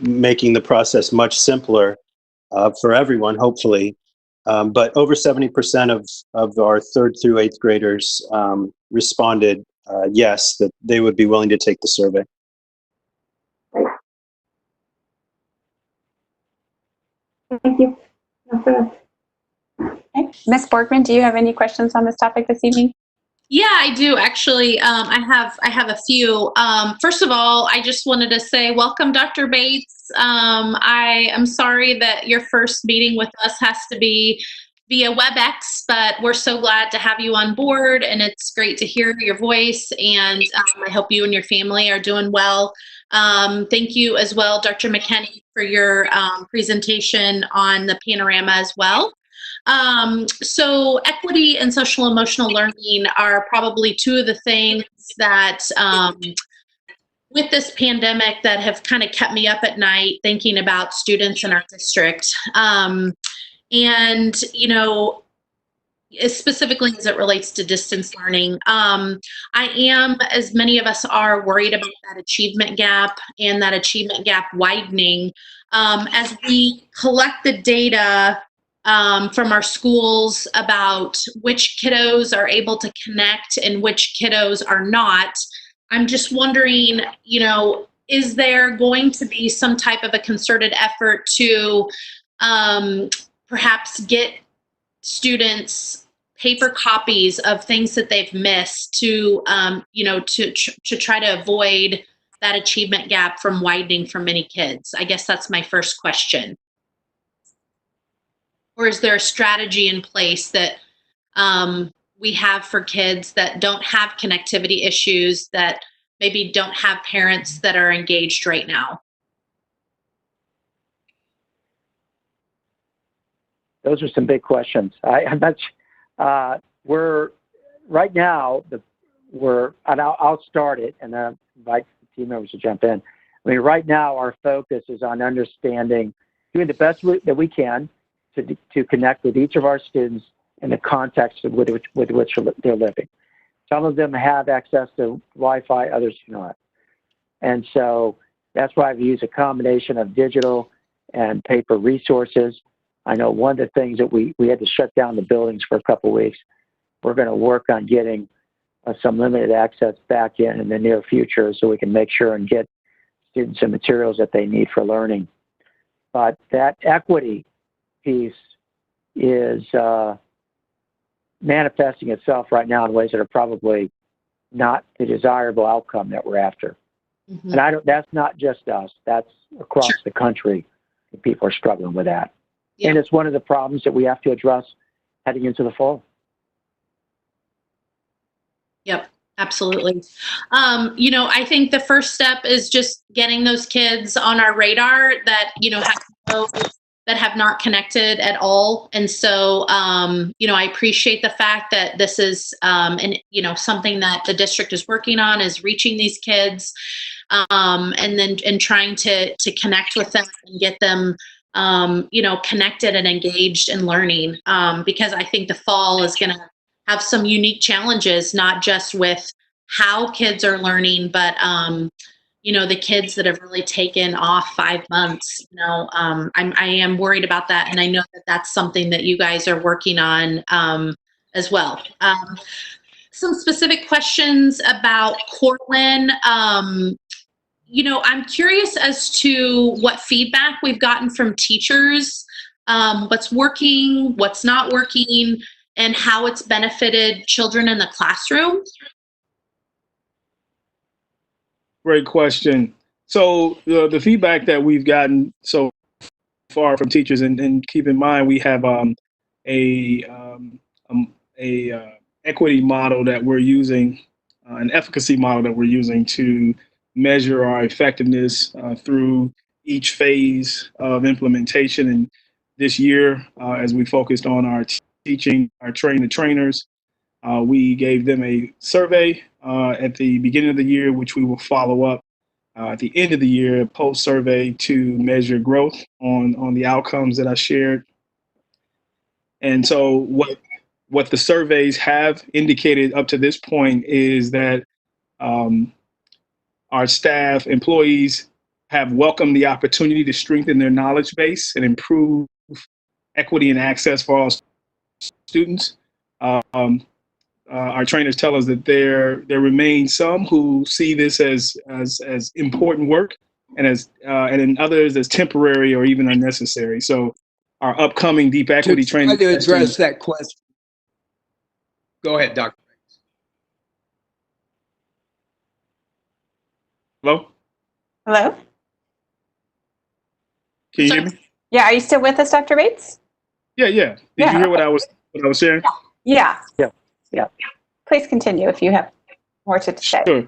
making the process much simpler for everyone, hopefully. But over 70% of our 3rd through 8th graders responded yes, that they would be willing to take the survey. Thank you. Okay. Ms. Borgman, do you have any questions on this topic this evening? Yeah, I do actually. I have a few. First of all, I just wanted to say welcome, Dr. Bates. I am sorry that your first meeting with us has to be via WebEx, but we're so glad to have you on board, and it's great to hear your voice, and I hope you and your family are doing well. Thank you as well, Dr. McKinney, for your presentation on the Panorama as well. So equity and social emotional learning are probably two of the things that with this pandemic that have kind of kept me up at night thinking about students in our district. And, specifically as it relates to distance learning, I am, as many of us are, worried about that achievement gap and that achievement gap widening. As we collect the data from our schools about which kiddos are able to connect and which kiddos are not, I'm just wondering, is there going to be some type of a concerted effort to perhaps get students paper copies of things that they've missed to try to avoid that achievement gap from widening for many kids? I guess that's my first question. Or is there a strategy in place that we have for kids that don't have connectivity issues, that maybe don't have parents that are engaged right now? Those are some big questions. We're right now, and I'll start it and then invite the team members to jump in. I mean, right now our focus is on understanding, doing the best that we can to connect with each of our students in the context with which they're living. Some of them have access to Wi-Fi, others do not. And so that's why we use a combination of digital and paper resources. I know one of the things that we had to shut down the buildings for a couple of weeks. We're going to work on getting some limited access back in the near future so we can make sure and get students the materials that they need for learning. But that equity piece is manifesting itself right now in ways that are probably not the desirable outcome that we're after. Mm-hmm. And that's not just us, that's across the country. People are struggling with that. Yeah. And it's one of the problems that we have to address heading into the fall. Yep, absolutely. I think the first step is just getting those kids on our radar that, that have not connected at all. And so, I appreciate the fact that this is, something that the district is working on, is reaching these kids, and trying to connect with them and get them, connected and engaged in learning. Because I think the fall is going to have some unique challenges, not just with how kids are learning, but, the kids that have really taken off 5 months, I am worried about that. And I know that that's something that you guys are working on as well. Some specific questions about Cortland. I'm curious as to what feedback we've gotten from teachers, what's working, what's not working, and how it's benefited children in the classroom. Great question. So the feedback that we've gotten so far from teachers, and keep in mind we have a equity model that we're using, an efficacy model that we're using to measure our effectiveness through each phase of implementation. And this year, as we focused on our teaching, our training the trainers, we gave them a survey at the beginning of the year, which we will follow up at the end of the year, post-survey, to measure growth on the outcomes that I shared. And so what the surveys have indicated up to this point is that our staff, employees, have welcomed the opportunity to strengthen their knowledge base and improve equity and access for all students. Our trainers tell us that there remain some who see this as important work, and in others as temporary or even unnecessary. So our upcoming deep equity training. To address that question. Go ahead, Dr. Hello? Hello? Can you hear me? Yeah, are you still with us, Dr. Bates? Yeah. Did you hear what I was sharing? Yeah. Yeah. Please continue if you have more to say. Sure.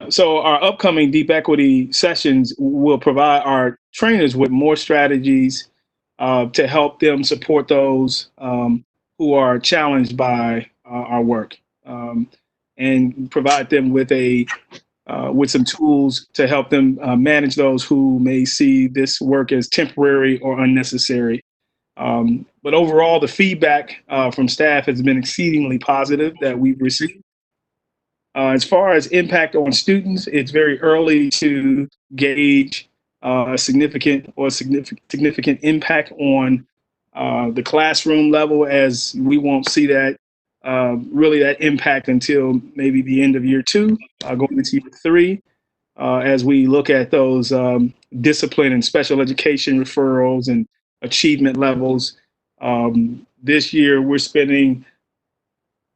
So our upcoming deep equity sessions will provide our trainers with more strategies to help them support those who are challenged by our work, and provide them with some tools to help them manage those who may see this work as temporary or unnecessary. But overall, the feedback from staff has been exceedingly positive that we've received. As far as impact on students, it's very early to gauge significant impact on the classroom level, as we won't see that really that impact until maybe the end of year 2, going into year 3, as we look at those discipline and special education referrals and achievement levels. This year, we're spending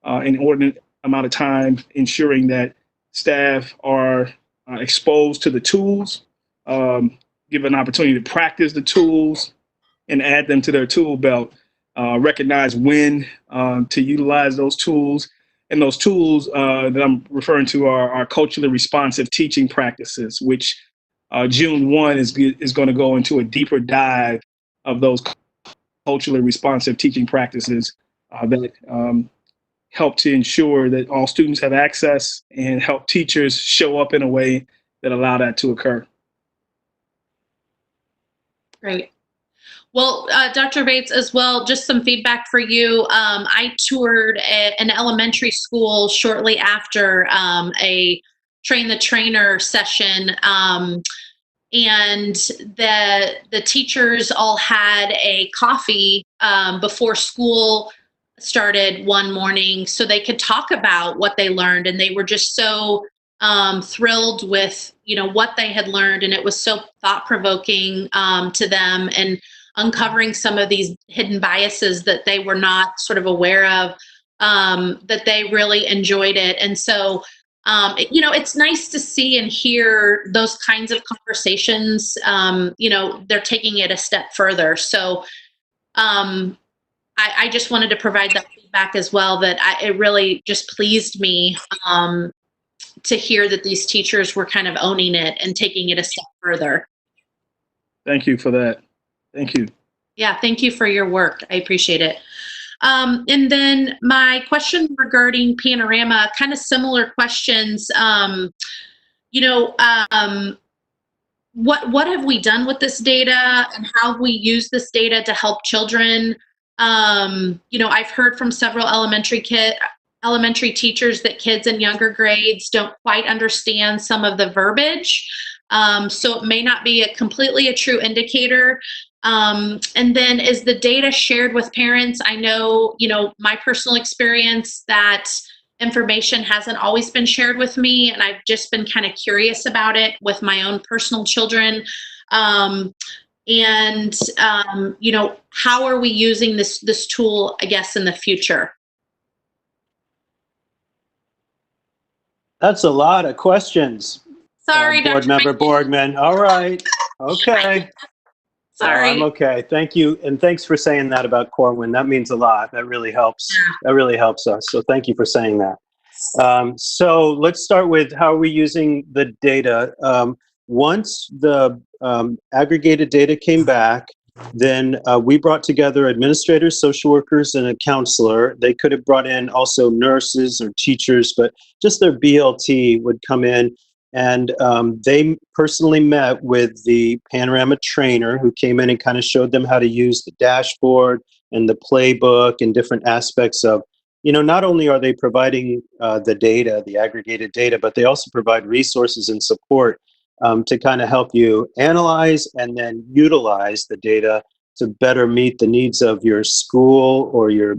an inordinate amount of time ensuring that staff are exposed to the tools, given an opportunity to practice the tools and add them to their tool belt, recognize when to utilize those tools. And those tools that I'm referring to are culturally responsive teaching practices, which June 1 is going to go into a deeper dive of those culturally responsive teaching practices that help to ensure that all students have access and help teachers show up in a way that allow that to occur. Great. Well, Dr. Bates, as well, just some feedback for you. I toured an elementary school shortly after a Train the Trainer session, and the teachers all had a coffee before school started one morning so they could talk about what they learned, and they were just so thrilled with what they had learned, and it was so thought-provoking to them, and uncovering some of these hidden biases that they were not sort of aware of, that they really enjoyed it. And so it's nice to see and hear those kinds of conversations. They're taking it a step further. So I just wanted to provide that feedback as well, that it really just pleased me to hear that these teachers were kind of owning it and taking it a step further. Thank you for that. Thank you. Yeah, thank you for your work. I appreciate it. And then my question regarding Panorama, kind of similar questions. What have we done with this data, and how have we used this data to help children? I've heard from several elementary teachers that kids in younger grades don't quite understand some of the verbiage. So it may not be completely a true indicator. And then is the data shared with parents? I know, my personal experience, that information hasn't always been shared with me, and I've just been kind of curious about it with my own personal children. How are we using this tool, I guess, in the future? That's a lot of questions. Sorry, Board Dr. member Borgman. All right. Okay. Sorry. I'm okay. Thank you. And thanks for saying that about Corwin. That means a lot. That really helps. That really helps us. So thank you for saying that. So let's start with how are we using the data. Once the aggregated data came back, then we brought together administrators, social workers, and a counselor. They could have brought in also nurses or teachers, but just their BLT would come in. And they personally met with the Panorama trainer, who came in and kind of showed them how to use the dashboard and the playbook and different aspects of, not only are they providing the data, the aggregated data, but they also provide resources and support to kind of help you analyze and then utilize the data to better meet the needs of your school or your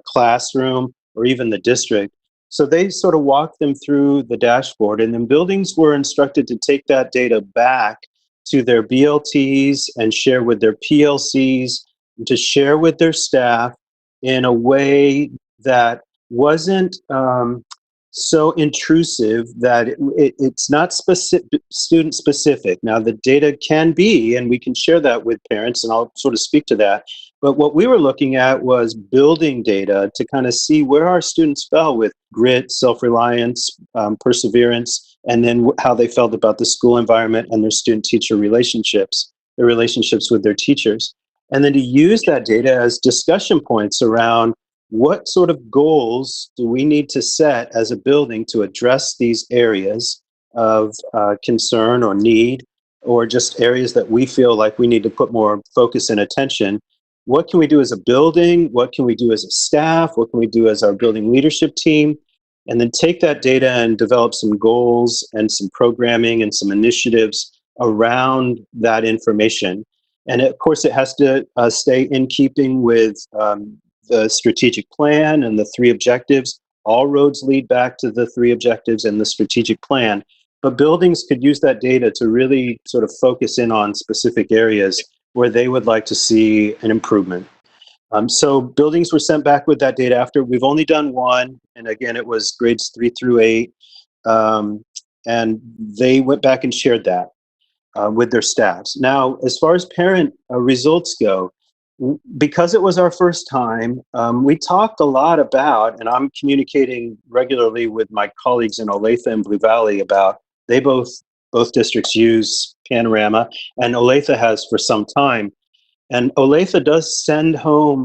classroom or even the district. So they sort of walked them through the dashboard, and then buildings were instructed to take that data back to their BLTs and share with their PLCs, and to share with their staff in a way that wasn't so intrusive that it's not student specific. Now the data can be, and we can share that with parents, and I'll sort of speak to that. But what we were looking at was building data to kind of see where our students fell with grit, self-reliance, perseverance, and then how they felt about the school environment and their student-teacher relationships, their relationships with their teachers. And then to use that data as discussion points around what sort of goals do we need to set as a building to address these areas of concern or need, or just areas that we feel like we need to put more focus and attention. What can we do as a building? What can we do as a staff? What can we do as our building leadership team? And then take that data and develop some goals and some programming and some initiatives around that information. And of course, it has to stay in keeping with the strategic plan and the 3 objectives. All roads lead back to the 3 objectives and the strategic plan. But buildings could use that data to really sort of focus in on specific areas where they would like to see an improvement. So buildings were sent back with that data after. We've only done one, and again, it was grades 3 through 8. And they went back and shared that with their staffs. Now, as far as parent results go, because it was our first time, we talked a lot about, and I'm communicating regularly with my colleagues in Olathe and Blue Valley about, they both districts use Panorama, and Olathe has for some time. And Olathe does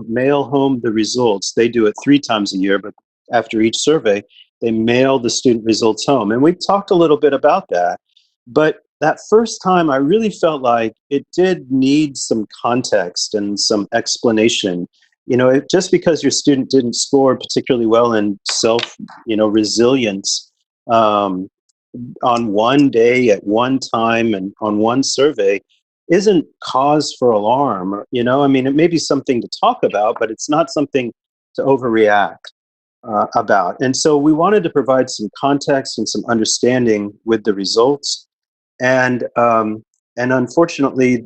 mail home the results. They do it 3 times a year, but after each survey, they mail the student results home. And we talked a little bit about that. But that first time, I really felt like it did need some context and some explanation. Just because your student didn't score particularly well in resilience on one day at one time and on one survey isn't cause for alarm. It may be something to talk about, but it's not something to overreact about. And so we wanted to provide some context and some understanding with the results. And unfortunately,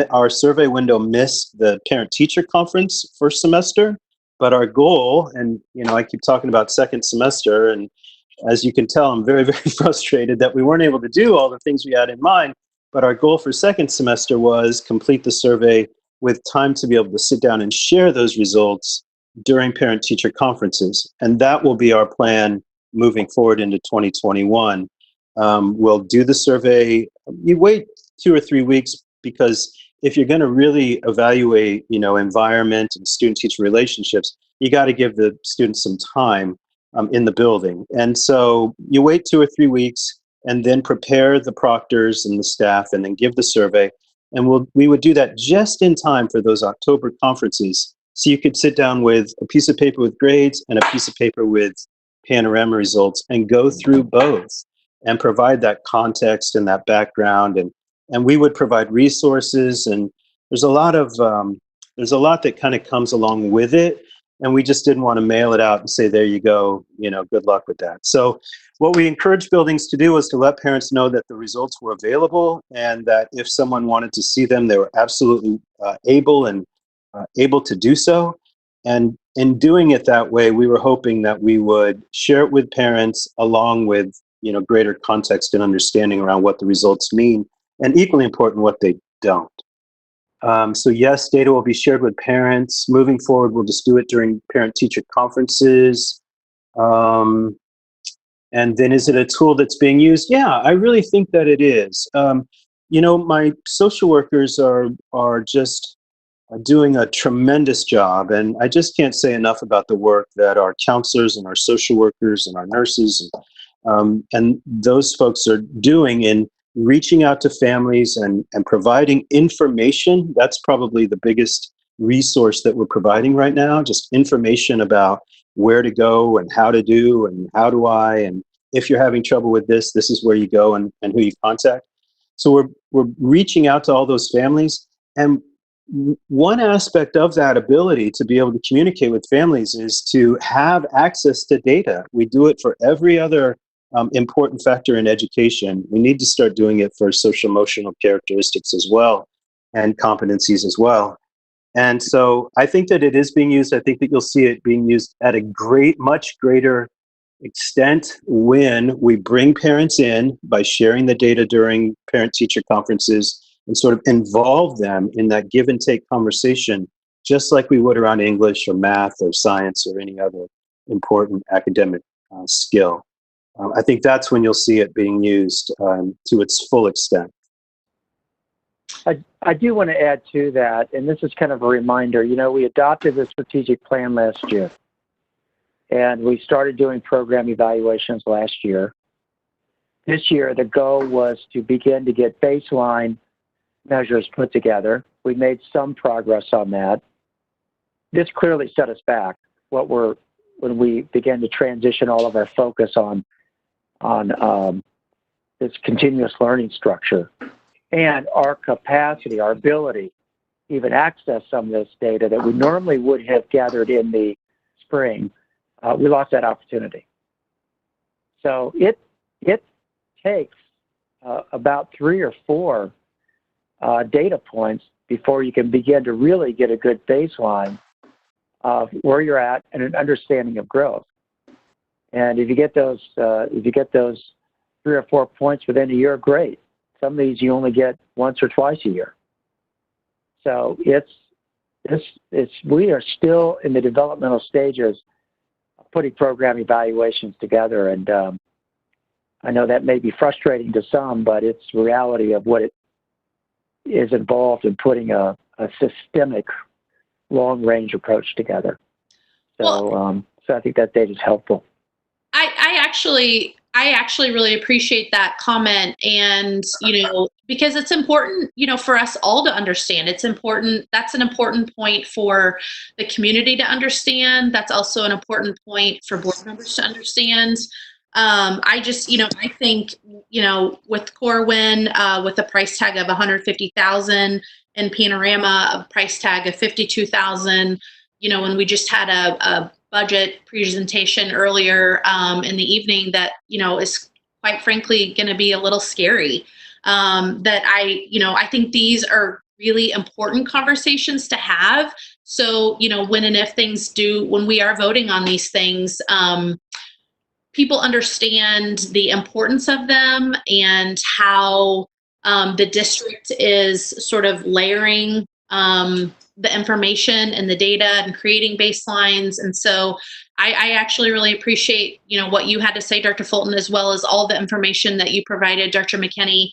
our survey window missed the parent-teacher conference first semester. But our goal, and I keep talking about second semester, and as you can tell, I'm very, very frustrated that we weren't able to do all the things we had in mind. But our goal for second semester was complete the survey with time to be able to sit down and share those results during parent-teacher conferences. And that will be our plan moving forward into 2021. We'll do the survey. You wait 2 or 3 weeks, because if you're going to really evaluate, environment and student-teacher relationships, you got to give the students some time in the building. And so you wait 2 or 3 weeks and then prepare the proctors and the staff and then give the survey. And we would do that just in time for those October conferences. So you could sit down with a piece of paper with grades and a piece of paper with Panorama results and go through both and provide that context and that background. And we would provide resources, and there's a lot that kind of comes along with it. And we just didn't want to mail it out and say, there you go, good luck with that. So what we encouraged buildings to do was to let parents know that the results were available, and that if someone wanted to see them, they were absolutely able to do so. And in doing it that way, we were hoping that we would share it with parents along with, greater context and understanding around what the results mean, and equally important, what they don't. So yes, data will be shared with parents. Moving forward, we'll just do it during parent-teacher conferences. And then is it a tool that's being used? Yeah, I really think that it is. My social workers are just doing a tremendous job. And I just can't say enough about the work that our counselors and our social workers and our nurses and those folks are doing in reaching out to families and providing information. That's probably the biggest resource that we're providing right now, just information about where to go and how to do and how do I, and if you're having trouble with this, this is where you go and who you contact. So we're reaching out to all those families. And one aspect of that ability to be able to communicate with families is to have access to data. We do it for every other important factor in education. We need to start doing it for social emotional characteristics as well, and competencies as well. And so I think that it is being used. I think that you'll see it being used at a much greater extent when we bring parents in by sharing the data during parent-teacher conferences and sort of involve them in that give and take conversation, just like we would around English or math or science or any other important academic skill. I think that's when you'll see it being used to its full extent. I do want to add to that, and this is kind of a reminder, we adopted the strategic plan last year, and we started doing program evaluations last year. This year, the goal was to begin to get baseline measures put together. We made some progress on that. This clearly set us back when we began to transition all of our focus on this continuous learning structure and our capacity, our ability even access some of this data that we normally would have gathered in the spring. We lost that opportunity. So it takes about 3 or 4 data points before you can begin to really get a good baseline of where you're at and an understanding of growth. And if you get those 3 or 4 points within a year, great. Some of these you only get once or twice a year. So we are still in the developmental stages of putting program evaluations together, and I know that may be frustrating to some, but it's the reality of what it is involved in putting a systemic, long-range approach together. So, so I think that data is helpful. I actually really appreciate that comment, and because it's important, for us all to understand. It's important. That's an important point for the community to understand. That's also an important point for board members to understand. I just, I think, with Corwin, with a price tag of $150,000 and Panorama, a price tag of $52,000, when we just had a budget presentation earlier in the evening that, is quite frankly going to be a little scary. That I think these are really important conversations to have. So, when and if when we are voting on these things, people understand the importance of them and how the district is sort of layering the information and the data and creating baselines. And so I actually really appreciate, what you had to say, Dr. Fulton, as well as all the information that you provided, Dr. McKinney,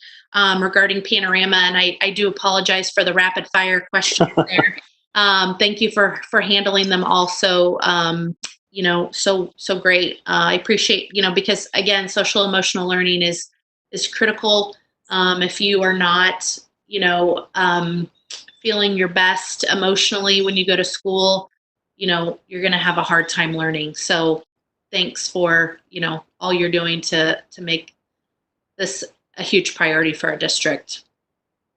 regarding Panorama. And I do apologize for the rapid fire questions there. Thank you for handling them all so great. I appreciate, because again, social emotional learning is critical. If you are not, feeling your best emotionally when you go to school, you're going to have a hard time learning. So thanks for, all you're doing to make this a huge priority for our district.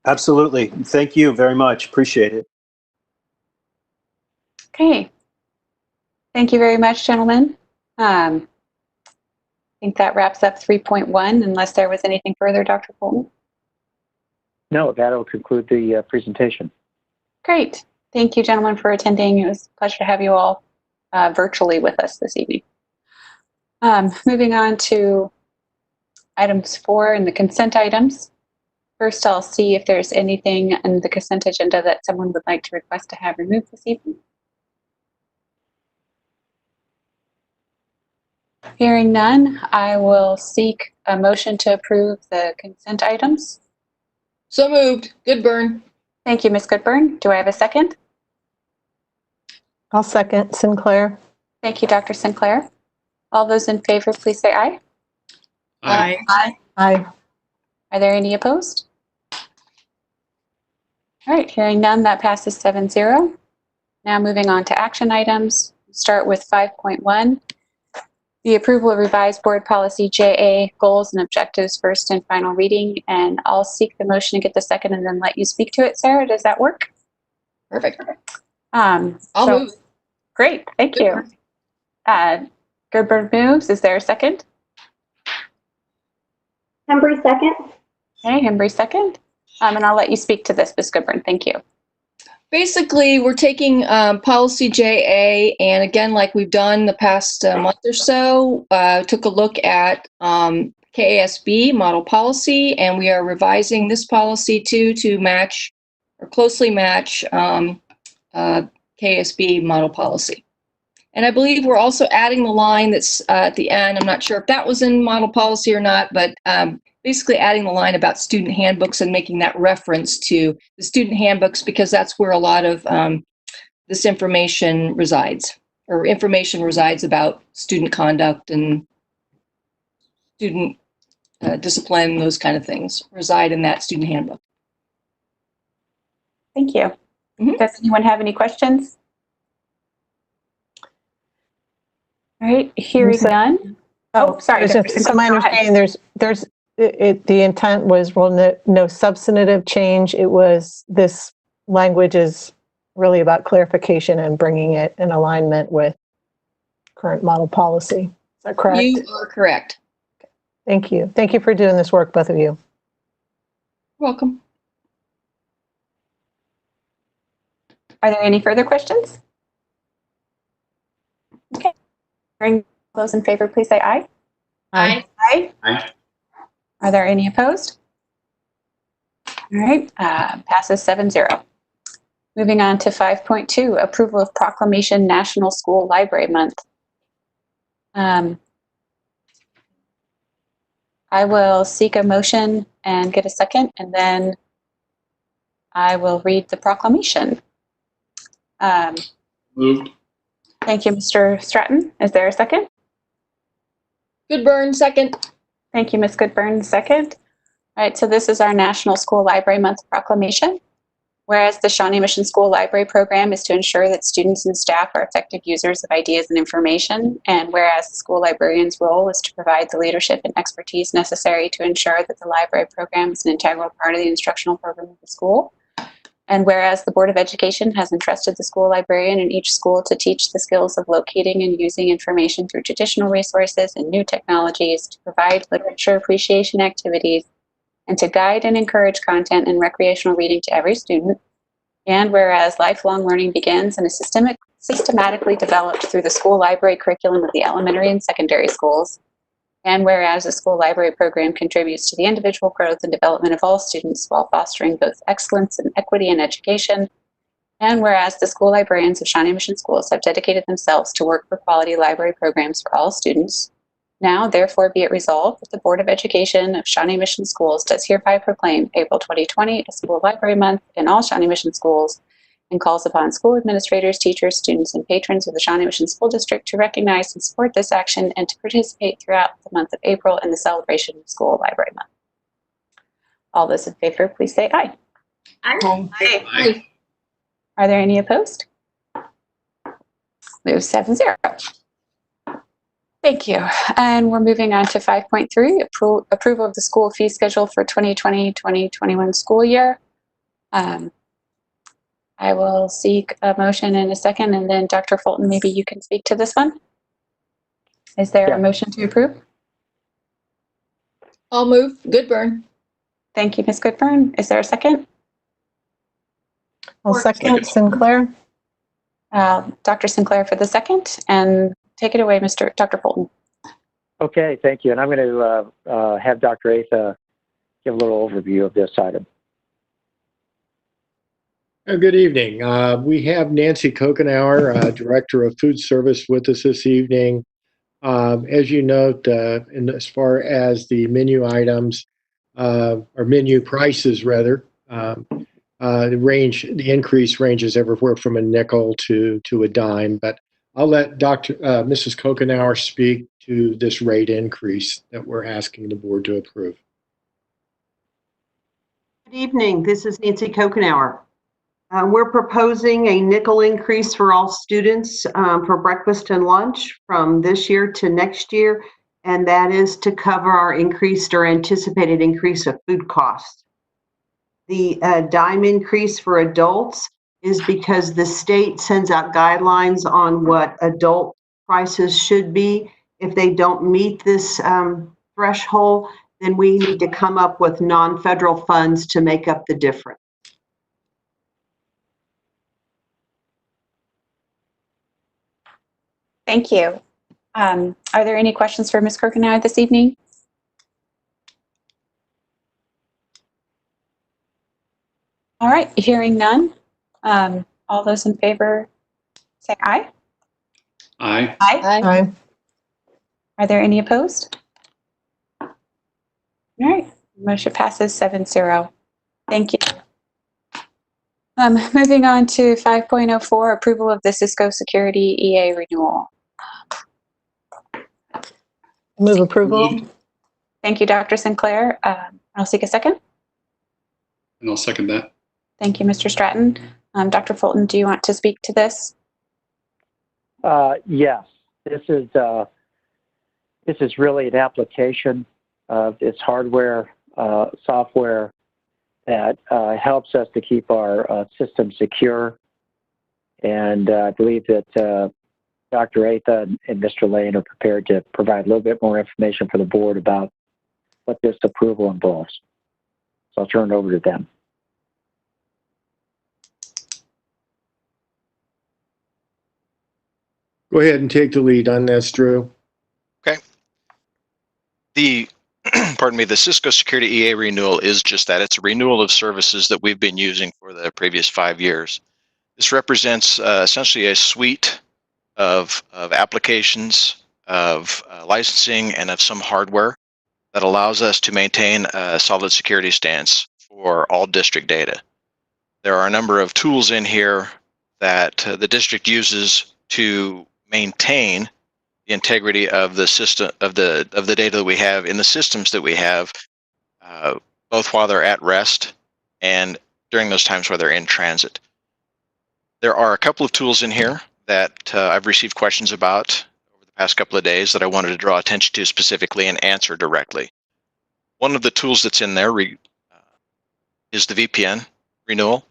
Absolutely. Thank you very much. Appreciate it. Okay. Thank you very much, gentlemen. I think that wraps up 3.1, unless there was anything further, Dr. Fulton. No, that'll conclude the presentation. Great. Thank you, gentlemen, for attending. It was a pleasure to have you all virtually with us this evening. Moving on to items 4 and the consent items. First, I'll see if there's anything in the consent agenda that someone would like to request to have removed this evening. Hearing none, I will seek a motion to approve the consent items. So moved. Goodburn. Thank you, Ms. Goodburn. Do I have a second? I'll second. Sinclair. Thank you, Dr. Sinclair. All those in favor, please say aye. Aye. Aye. Aye. Are there any opposed? All right, hearing none, that passes 7-0. Now moving on to action items. Start with 5.1. The approval of revised board policy JA goals and objectives, first and final reading. And I'll seek the motion to get the second and then let you speak to it, Sarah. Does that work? Perfect. I'll move. Great, thank you. Goodburn moves. Is there a second? Hembry second. Okay, Hembry second. And I'll let you speak to this, Ms. Goodburn. Thank you. Basically, we're taking policy JA, and again, like we've done the past month or so, took a look at KASB model policy, and we are revising this policy to match or closely match KASB model policy. And I believe we're also adding the line that's at the end. I'm not sure if that was in model policy or not, but basically adding the line about student handbooks and making that reference to the student handbooks, because that's where a lot of this information resides, or information resides about student conduct and student discipline, those kind of things reside in that student handbook. Thank you. Mm-hmm. Does anyone have any questions? All right, hearing none. Oh, sorry. So my understanding, the intent was, well, no substantive change. It was this language is really about clarification and bringing it in alignment with current model policy. Is that correct? You are correct. Thank you. Thank you for doing this work, both of you. Welcome. Are there any further questions? Okay. Hearing those in favor, please say aye. Aye. Aye. Aye. Are there any opposed? All right, passes 7-0. Moving on to 5.2, approval of Proclamation National School Library Month. I will seek a motion and get a second, and then I will read the proclamation. Moved. Thank you, Mr. Stratton. Is there a second? Goodburn, second. Thank you, Ms. Goodburn, second. All right, so this is our National School Library Month proclamation. Whereas the Shawnee Mission School Library Program is to ensure that students and staff are effective users of ideas and information, and whereas the school librarian's role is to provide the leadership and expertise necessary to ensure that the library program is an integral part of the instructional program of the school, and whereas the Board of Education has entrusted the school librarian in each school to teach the skills of locating and using information through traditional resources and new technologies, to provide literature appreciation activities, and to guide and encourage content and recreational reading to every student. And whereas lifelong learning begins and is systematically developed through the school library curriculum of the elementary and secondary schools. And whereas the school library program contributes to the individual growth and development of all students while fostering both excellence and equity in education. And whereas the school librarians of Shawnee Mission Schools have dedicated themselves to work for quality library programs for all students. Now, therefore, be it resolved that the Board of Education of Shawnee Mission Schools does hereby proclaim April 2020 as School Library Month in all Shawnee Mission schools, and calls upon school administrators, teachers, students, and patrons of the Shawnee Mission School District to recognize and support this action and to participate throughout the month of April in the celebration of School Library Month. All those in favor, please say aye. Aye. Aye. Aye. Are there any opposed? Moves 7-0. Thank you. And we're moving on to 5.3, approval of the school fee schedule for 2020-2021 school year. I will seek a motion in a second, and then Dr. Fulton, maybe you can speak to this one. Is there a motion to approve? I'll move. Goodburn. Thank you, Ms. Goodburn. Is there a second? I'll second Sinclair. Dr. Sinclair for the second, and take it away, Dr. Fulton. Okay, thank you. And I'm going to have Dr. Atha give a little overview of this item. Good evening. We have Nancy Kokenauer, Director of Food Service, with us this evening. As you note, as far as the menu items, or menu prices rather, the increase ranges everywhere from a nickel to a dime. But I'll let Mrs. Kokenauer speak to this rate increase that we're asking the board to approve. Good evening. This is Nancy Kokenauer. We're proposing a nickel increase for all students for breakfast and lunch from this year to next year, and that is to cover our increased or anticipated increase of food costs. The dime increase for adults is because the state sends out guidelines on what adult prices should be. If they don't meet this threshold, then we need to come up with non-federal funds to make up the difference. Thank you. Are there any questions for Ms. Kokenauer this evening? All right, hearing none. All those in favor say aye. Aye. Aye. Aye. Are there any opposed? All right, motion passes 7-0. Thank you. Moving on to 5.04, approval of the Cisco Security EA renewal. Move approval. Moved. Thank you, Dr. Sinclair. I'll seek a second. And I'll second that. Thank you, Mr. Stratton. Dr. Fulton, do you want to speak to this? Yes, this is really an application of its hardware, software, that helps us to keep our system secure. And I believe that Dr. Atha and Mr. Lane are prepared to provide a little bit more information for the board about what this approval involves. So I'll turn it over to them. Go ahead and take the lead on this, Drew. Okay. The pardon me, the Cisco Security EA renewal is just that. It's a renewal of services that we've been using for the previous 5 years. This represents essentially a suite of applications, of licensing, and of some hardware that allows us to maintain a solid security stance for all district data. There are a number of tools in here that the district uses to maintain the integrity of the system, of the data that we have in the systems that we have, both while they're at rest and during those times where they're in transit. There are a couple of tools in here that I've received questions about over the past couple of days that I wanted to draw attention to specifically and answer directly. One of the tools that's in there is the VPN renewal.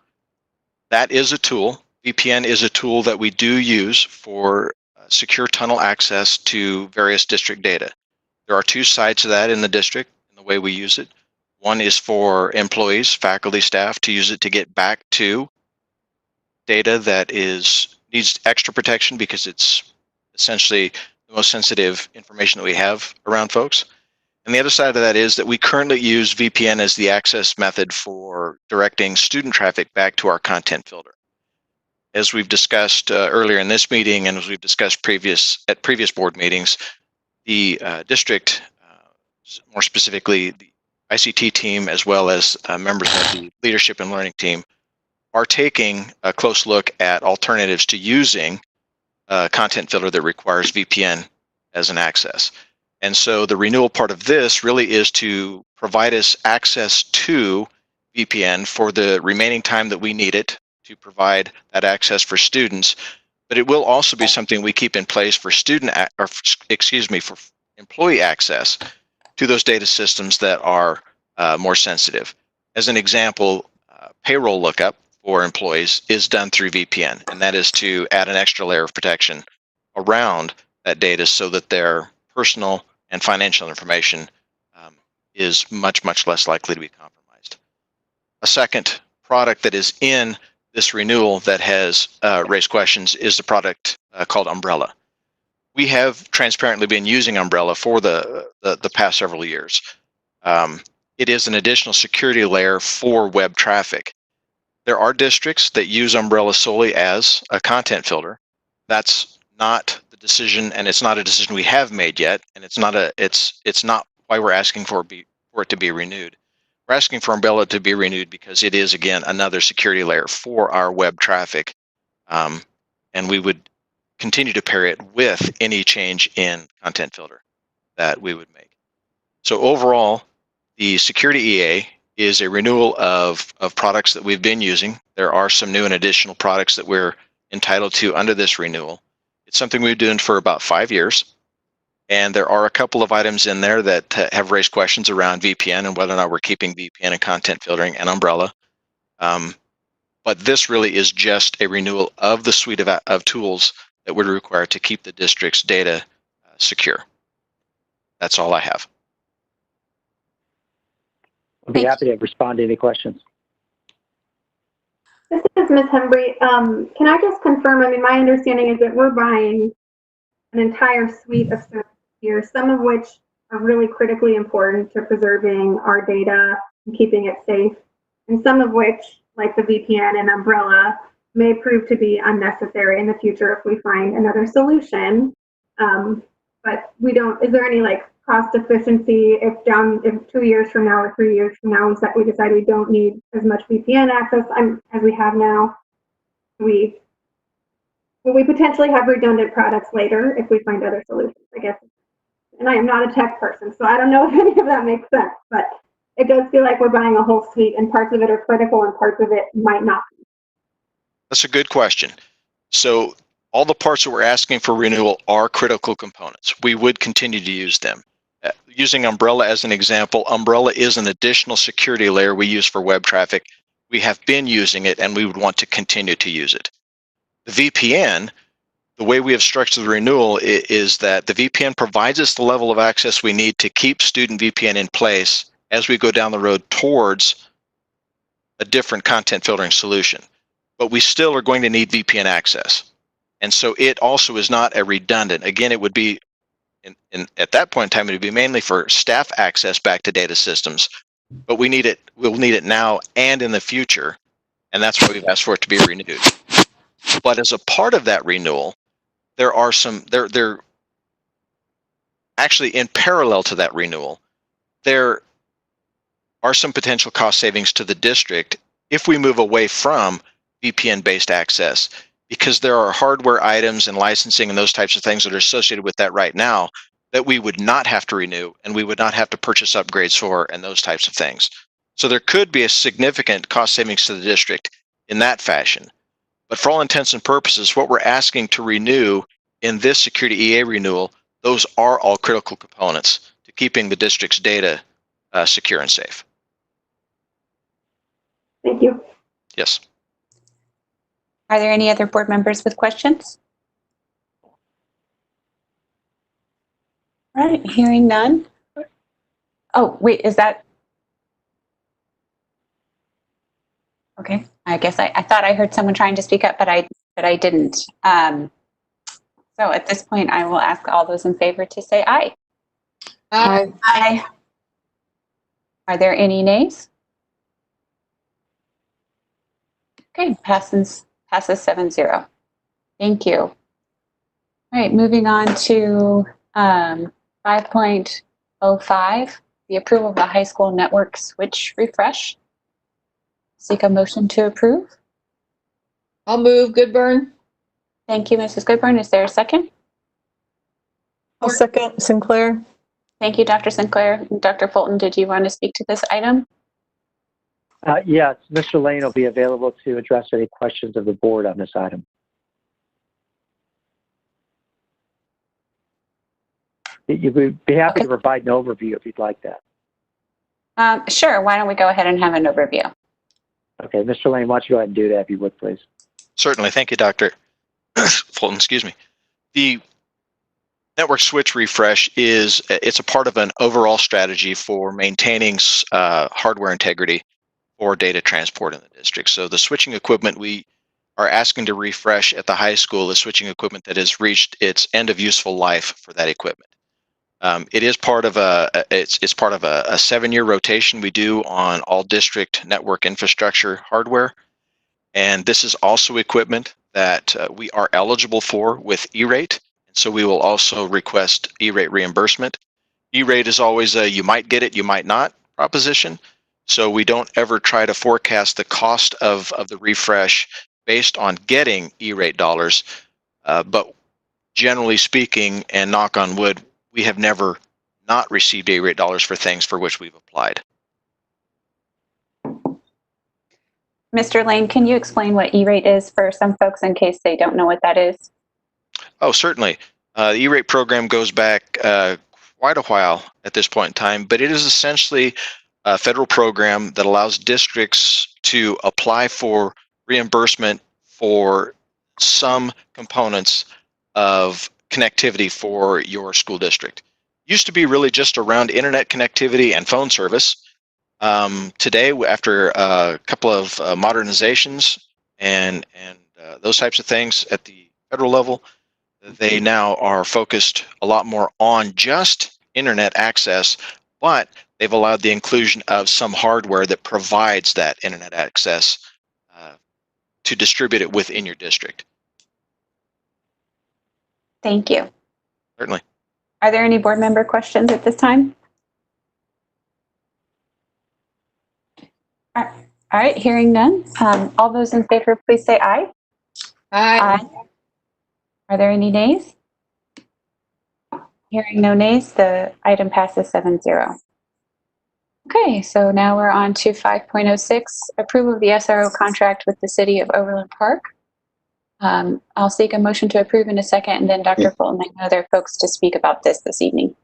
That is a tool. VPN is a tool that we do use for secure tunnel access to various district data. There are two sides to that in the district and the way we use it. One is for employees, faculty, staff to use it to get back to data that needs extra protection because it's essentially the most sensitive information that we have around folks. And the other side of that is that we currently use VPN as the access method for directing student traffic back to our content filter. As we've discussed earlier in this meeting and as we've discussed at previous board meetings, the district, more specifically the ICT team as well as members of the leadership and learning team, are taking a close look at alternatives to using a content filter that requires VPN as an access. And so the renewal part of this really is to provide us access to VPN for the remaining time that we need it to provide that access for students, but it will also be something we keep in place for for employee access to those data systems that are more sensitive. As an example, payroll lookup for employees is done through VPN, and that is to add an extra layer of protection around that data so that their personal and financial information is much, much less likely to be compromised. A second product that is in this renewal that has raised questions is the product called Umbrella. We have transparently been using Umbrella for the past several years. It is an additional security layer for web traffic. There are districts that use Umbrella solely as a content filter. That's not the decision, and it's not a decision we have made yet, and it's not why we're asking for it to be renewed. We're asking for Umbrella to be renewed because it is, again, another security layer for our web traffic, and we would continue to pair it with any change in content filter that we would make. So overall, the security EA is a renewal of products that we've been using. There are some new and additional products that we're entitled to under this renewal. It's something we've been doing for about 5 years. And there are a couple of items in there that have raised questions around VPN and whether or not we're keeping VPN and content filtering and Umbrella. But this really is just a renewal of the suite of tools that would require to keep the district's data secure. That's all I have. I'll be happy to respond to any questions. This is Ms. Hembry. Can I just confirm, I mean, my understanding is that we're buying an entire suite of services here, some of which are really critically important to preserving our data and keeping it safe, and some of which, like the VPN and Umbrella, may prove to be unnecessary in the future if we find another solution. But we don't, is there any like cost efficiency if 2 years from now or 3 years from now we decide we don't need as much VPN access as we have now? Will we potentially have redundant products later if we find other solutions, I guess? And I am not a tech person, so I don't know if any of that makes sense, but it does feel like we're buying a whole suite and parts of it are critical and parts of it might not be. That's a good question. So all the parts that we're asking for renewal are critical components. We would continue to use them. Using Umbrella as an example, Umbrella is an additional security layer we use for web traffic. We have been using it, and we would want to continue to use it. The VPN, the way we have structured the renewal is that the VPN provides us the level of access we need to keep student VPN in place as we go down the road towards a different content filtering solution. But we still are going to need VPN access. And so it also is not a redundant. Again, it would be, at that point in time, it would be mainly for staff access back to data systems. But we need it. We'll need it now and in the future. And that's why we've asked for it to be renewed. But as a part of that renewal, there are there actually, in parallel to that renewal, there are some potential cost savings to the district if we move away from VPN-based access, because there are hardware items and licensing and those types of things that are associated with that right now that we would not have to renew and we would not have to purchase upgrades for and those types of things. So there could be a significant cost savings to the district in that fashion. But for all intents and purposes, what we're asking to renew in this security EA renewal, those are all critical components to keeping the district's data secure and safe. Thank you. Yes. Are there any other board members with questions? All right, hearing none. Oh, wait, is that? Okay, I guess I thought I heard someone trying to speak up, but I didn't. So at this point, I will ask all those in favor to say aye. Aye. Aye. Are there any nays? Okay, passes 7-0. Thank you. All right, moving on to 5.05, the approval of the high school network switch refresh. Seek a motion to approve. I'll move. Goodburn. Thank you, Mrs. Goodburn. Is there a second? I'll second. Sinclair. Thank you, Dr. Sinclair. Dr. Fulton, did you want to speak to this item? Yes, Mr. Lane will be available to address any questions of the board on this item. You'd be happy to provide an overview if you'd like that. Sure. Why don't we go ahead and have an overview? Okay, Mr. Lane, why don't you go ahead and do that if you would, please. Certainly. Thank you, Dr. Fulton. Excuse me. The network switch refresh it's a part of an overall strategy for maintaining hardware integrity for data transport in the district. So the switching equipment we are asking to refresh at the high school is switching equipment that has reached its end of useful life for that equipment. It is part of it's part of a 7-year rotation we do on all district network infrastructure hardware. And this is also equipment that we are eligible for with E-rate. And so we will also request E-rate reimbursement. E-rate is always a you might get it, you might not proposition. So we don't ever try to forecast the cost of the refresh based on getting E-rate dollars. But generally speaking, and knock on wood, we have never not received E-rate dollars for things for which we've applied. Mr. Lane, can you explain what E-rate is for some folks in case they don't know what that is? Oh, certainly. The E-rate program goes back quite a while at this point in time, but it is essentially a federal program that allows districts to apply for reimbursement for some components of connectivity for your school district. Used to be really just around internet connectivity and phone service. Today, after a couple of modernizations and those types of things at the federal level, they now are focused a lot more on just internet access, but they've allowed the inclusion of some hardware that provides that internet access to distribute it within your district. Thank you. Certainly. Are there any board member questions at this time? All right, hearing none. All those in favor, please say aye. Aye. Are there any nays? Hearing no nays, the item passes 7-0. Okay, so now we're on to 5.06, approval of the SRO contract with the City of Overland Park. I'll seek a motion to approve in a second, and then Dr. Fulton, I know there are folks to speak about this evening.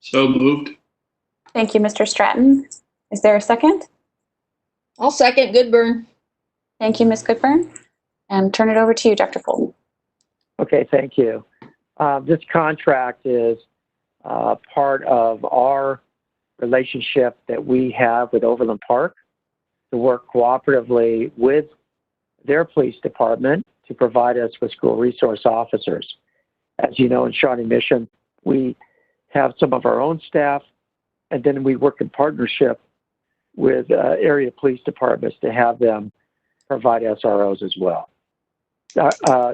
So moved. Thank you, Mr. Stratton. Is there a second? I'll second Goodburn. Thank you, Ms. Goodburn. And turn it over to you, Dr. Fulton. Okay, thank you. This contract is part of our relationship that we have with Overland Park to work cooperatively with their police department to provide us with school resource officers. As you know, in Shawnee Mission, we have some of our own staff, and then we work in partnership with area police departments to have them provide SROs as well.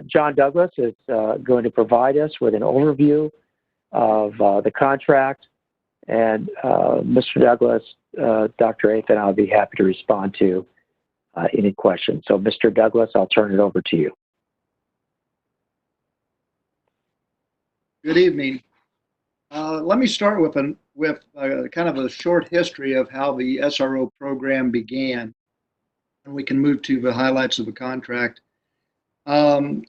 John Douglas is going to provide us with an overview of the contract, and Mr. Douglas, Dr. Athan, I'll be happy to respond to any questions. So, Mr. Douglas, I'll turn it over to you. Good evening. Let me start with kind of a short history of how the SRO program began, and we can move to the highlights of the contract. In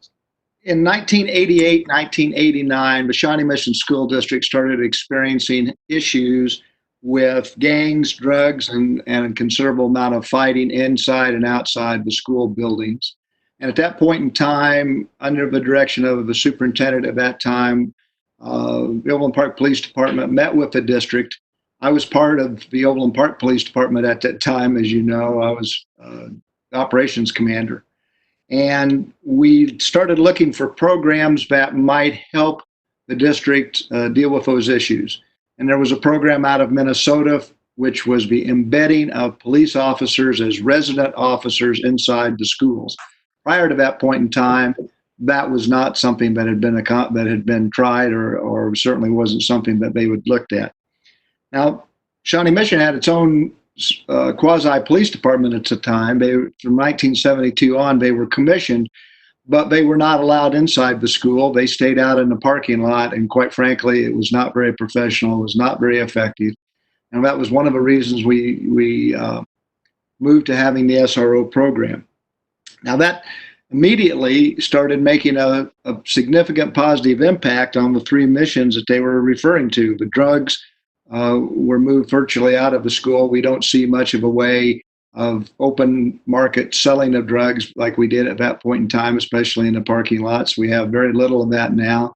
1988, 1989, the Shawnee Mission School District started experiencing issues with gangs, drugs, and a considerable amount of fighting inside and outside the school buildings. And at that point in time, under the direction of the superintendent at that time, the Overland Park Police Department met with the district. I was part of the Overland Park Police Department at that time, as you know. I was operations commander. And we started looking for programs that might help the district deal with those issues. And there was a program out of Minnesota, which was the embedding of police officers as resident officers inside the schools. Prior to that point in time, that was not something that had been tried, or certainly wasn't something that they would looked at. Now, Shawnee Mission had its own quasi-police department at the time. From 1972 on, they were commissioned, but they were not allowed inside the school. They stayed out in the parking lot, and quite frankly, it was not very professional. It was not very effective. And that was one of the reasons we moved to having the SRO program. Now, that immediately started making a significant positive impact on the three missions that they were referring to. The drugs were moved virtually out of the school. We don't see much of a way of open market selling of drugs like we did at that point in time, especially in the parking lots. We have very little of that now.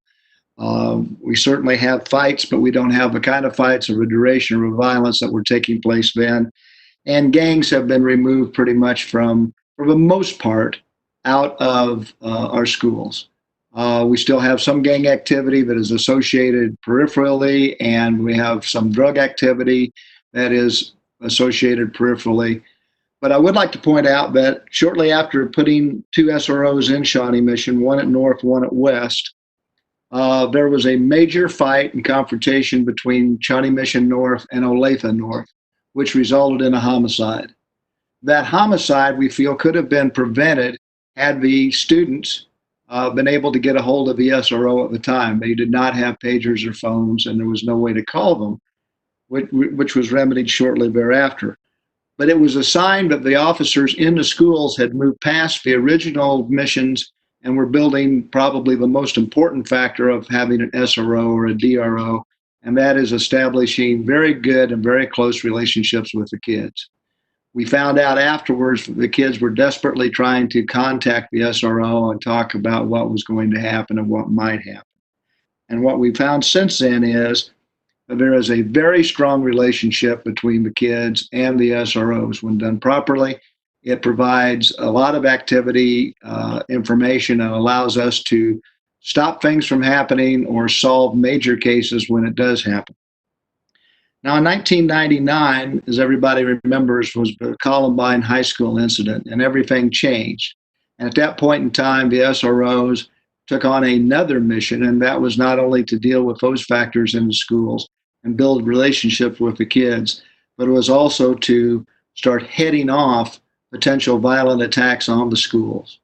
We certainly have fights, but we don't have the kind of fights or the duration or violence that were taking place then. And gangs have been removed pretty much for the most part, out of our schools. We still have some gang activity that is associated peripherally, and we have some drug activity that is associated peripherally. But I would like to point out that shortly after putting two SROs in Shawnee Mission, one at North, one at West, there was a major fight and confrontation between Shawnee Mission North and Olathe North, which resulted in a homicide. That homicide, we feel, could have been prevented had the students been able to get a hold of the SRO at the time. They did not have pagers or phones, and there was no way to call them, which was remedied shortly thereafter. But it was a sign that the officers in the schools had moved past the original missions and were building probably the most important factor of having an SRO or a DRO, and that is establishing very good and very close relationships with the kids. We found out afterwards that the kids were desperately trying to contact the SRO and talk about what was going to happen and what might happen. And what we found since then is that there is a very strong relationship between the kids and the SROs. When done properly, it provides a lot of activity, information, and allows us to stop things from happening or solve major cases when it does happen. Now, in 1999, as everybody remembers, was the Columbine High School incident, and everything changed. And at that point in time, the SROs took on another mission, and that was not only to deal with those factors in the schools and build relationships with the kids, but it was also to start heading off potential violent attacks on the schools.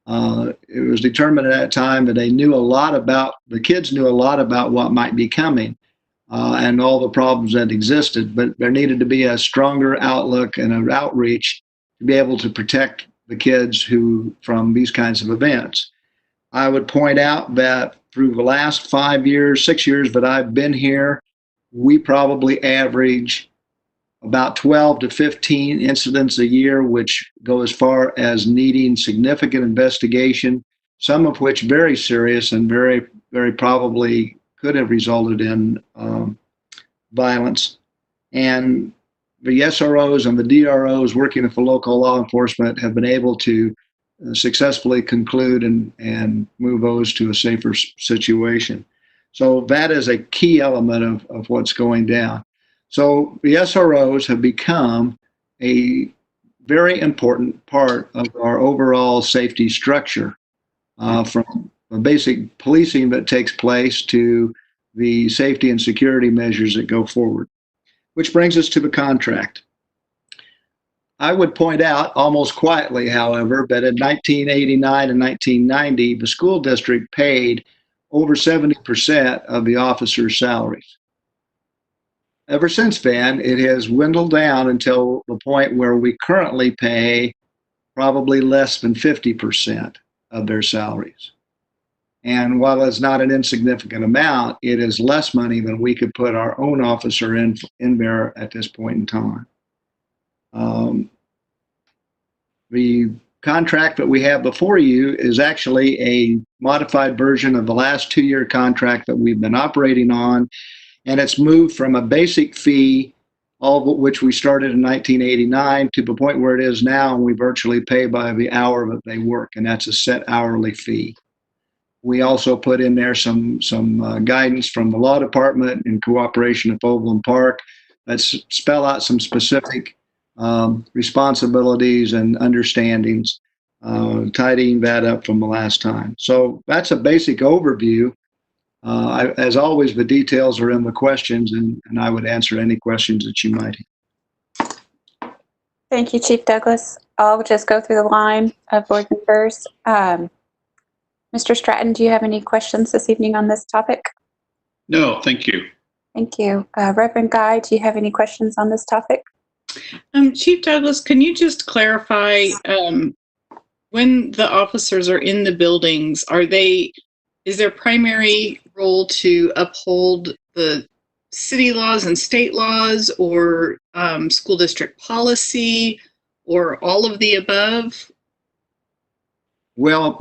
It was determined at that time that the kids knew a lot about what might be coming. And all the problems that existed, but there needed to be a stronger outlook and an outreach to be able to protect the kids from these kinds of events. I would point out that through the last 6 years that I've been here, we probably average about 12 to 15 incidents a year, which go as far as needing significant investigation, some of which very serious and very, very probably could have resulted in violence. And the SROs and the DROs working with the local law enforcement have been able to successfully conclude and move those to a safer situation. So that is a key element of what's going down. So the SROs have become a very important part of our overall safety structure, from the basic policing that takes place to the safety and security measures that go forward. Which brings us to the contract. I would point out, almost quietly, however, that in 1989 and 1990, the school district paid over 70% of the officers' salaries. Ever since then, it has dwindled down until the point where we currently pay probably less than 50% of their salaries. And while it's not an insignificant amount, it is less money than we could put our own officer in there at this point in time. The contract that we have before you is actually a modified version of the last 2-year contract that we've been operating on, and it's moved from a basic fee, all of which we started in 1989, to the point where it is now, and we virtually pay by the hour that they work, and that's a set hourly fee. We also put in there some guidance from the law department in cooperation with Overland Park that spell out some specific responsibilities and understandings, tidying that up from the last time. So that's a basic overview. As always, the details are in the questions, and I would answer any questions that you might have. Thank you, Chief Douglas. I'll just go through the line of board members. Mr. Stratton, do you have any questions this evening on this topic? No, thank you. Thank you. Reverend Guy, do you have any questions on this topic? Chief Douglas, can you just clarify, when the officers are in the buildings, is their primary role to uphold the city laws and state laws, or school district policy, or all of the above? Well,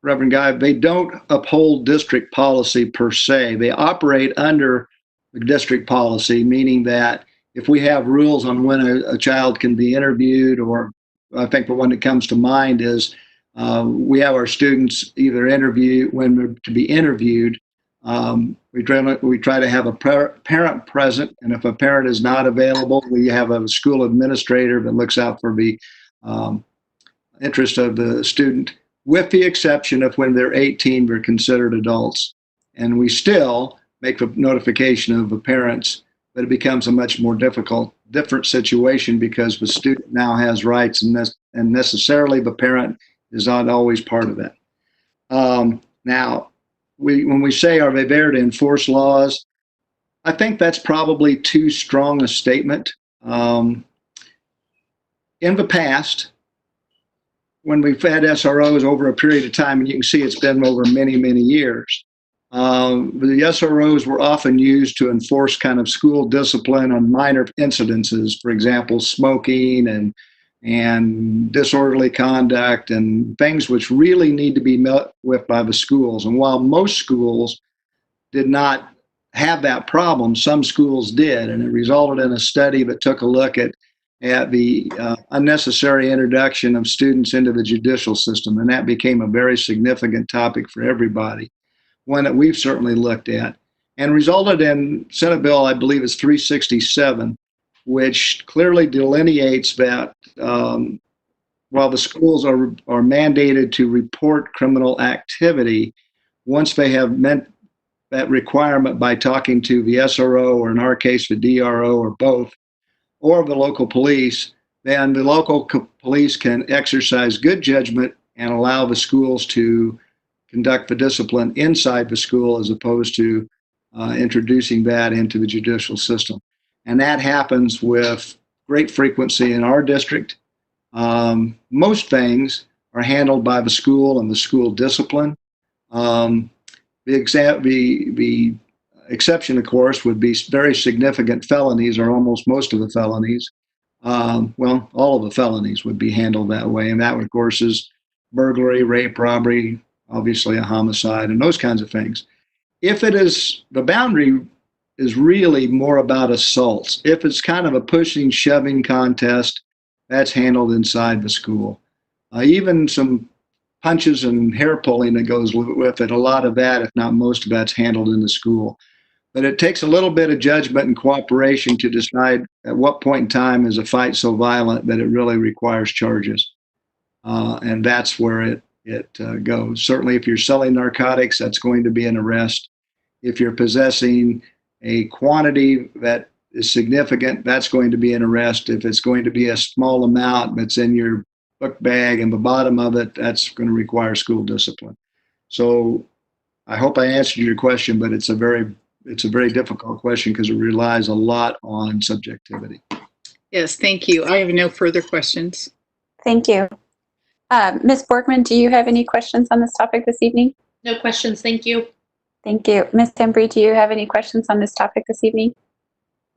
Reverend Guy, they don't uphold district policy per se. They operate under the district policy, meaning that if we have rules on when a child can be interviewed, or I think the one that comes to mind is we have our students either when they're to be interviewed. We try to have a parent present, and if a parent is not available, we have a school administrator that looks out for the interest of the student, with the exception of when they're 18, they're considered adults. And we still make the notification of the parents, but it becomes a much more different situation because the student now has rights, and necessarily the parent is not always part of that. Now, when we say, are they there to enforce laws? I think that's probably too strong a statement. In the past, when we've had SROs over a period of time, and you can see it's been over many, many years, the SROs were often used to enforce kind of school discipline on minor incidences, for example, smoking and disorderly conduct and things which really need to be met with by the schools. And while most schools did not have that problem, some schools did, and it resulted in a study that took a look at the unnecessary introduction of students into the judicial system, and that became a very significant topic for everybody, one that we've certainly looked at, and resulted in Senate Bill, I believe it's 367, which clearly delineates that while the schools are mandated to report criminal activity, once they have met that requirement by talking to the SRO, or in our case, the DRO, or both, or the local police, then the local police can exercise good judgment and allow the schools to conduct the discipline inside the school, as opposed to introducing that into the judicial system. And that happens with great frequency in our district. Most things are handled by the school and the school discipline. The exception, of course, would be very significant felonies, or almost most of the felonies. Well, all of the felonies would be handled that way. And that, of course, is burglary, rape, robbery, obviously a homicide, and those kinds of things. If it is, the boundary is really more about assaults. If it's kind of a pushing, shoving contest, that's handled inside the school. Even some punches and hair pulling that goes with it, a lot of that, if not most of that's handled in the school. But it takes a little bit of judgment and cooperation to decide at what point in time is a fight so violent that it really requires charges. And that's where it goes. Certainly, if you're selling narcotics, that's going to be an arrest. If you're possessing a quantity that is significant, that's going to be an arrest. If it's going to be a small amount that's in your book bag and the bottom of it, that's going to require school discipline. So I hope I answered your question, but it's a very difficult question because it relies a lot on subjectivity. Yes, thank you. I have no further questions. Thank you. Ms. Borgman, do you have any questions on this topic this evening? No questions. Thank you. Thank you. Ms. Embry, do you have any questions on this topic this evening?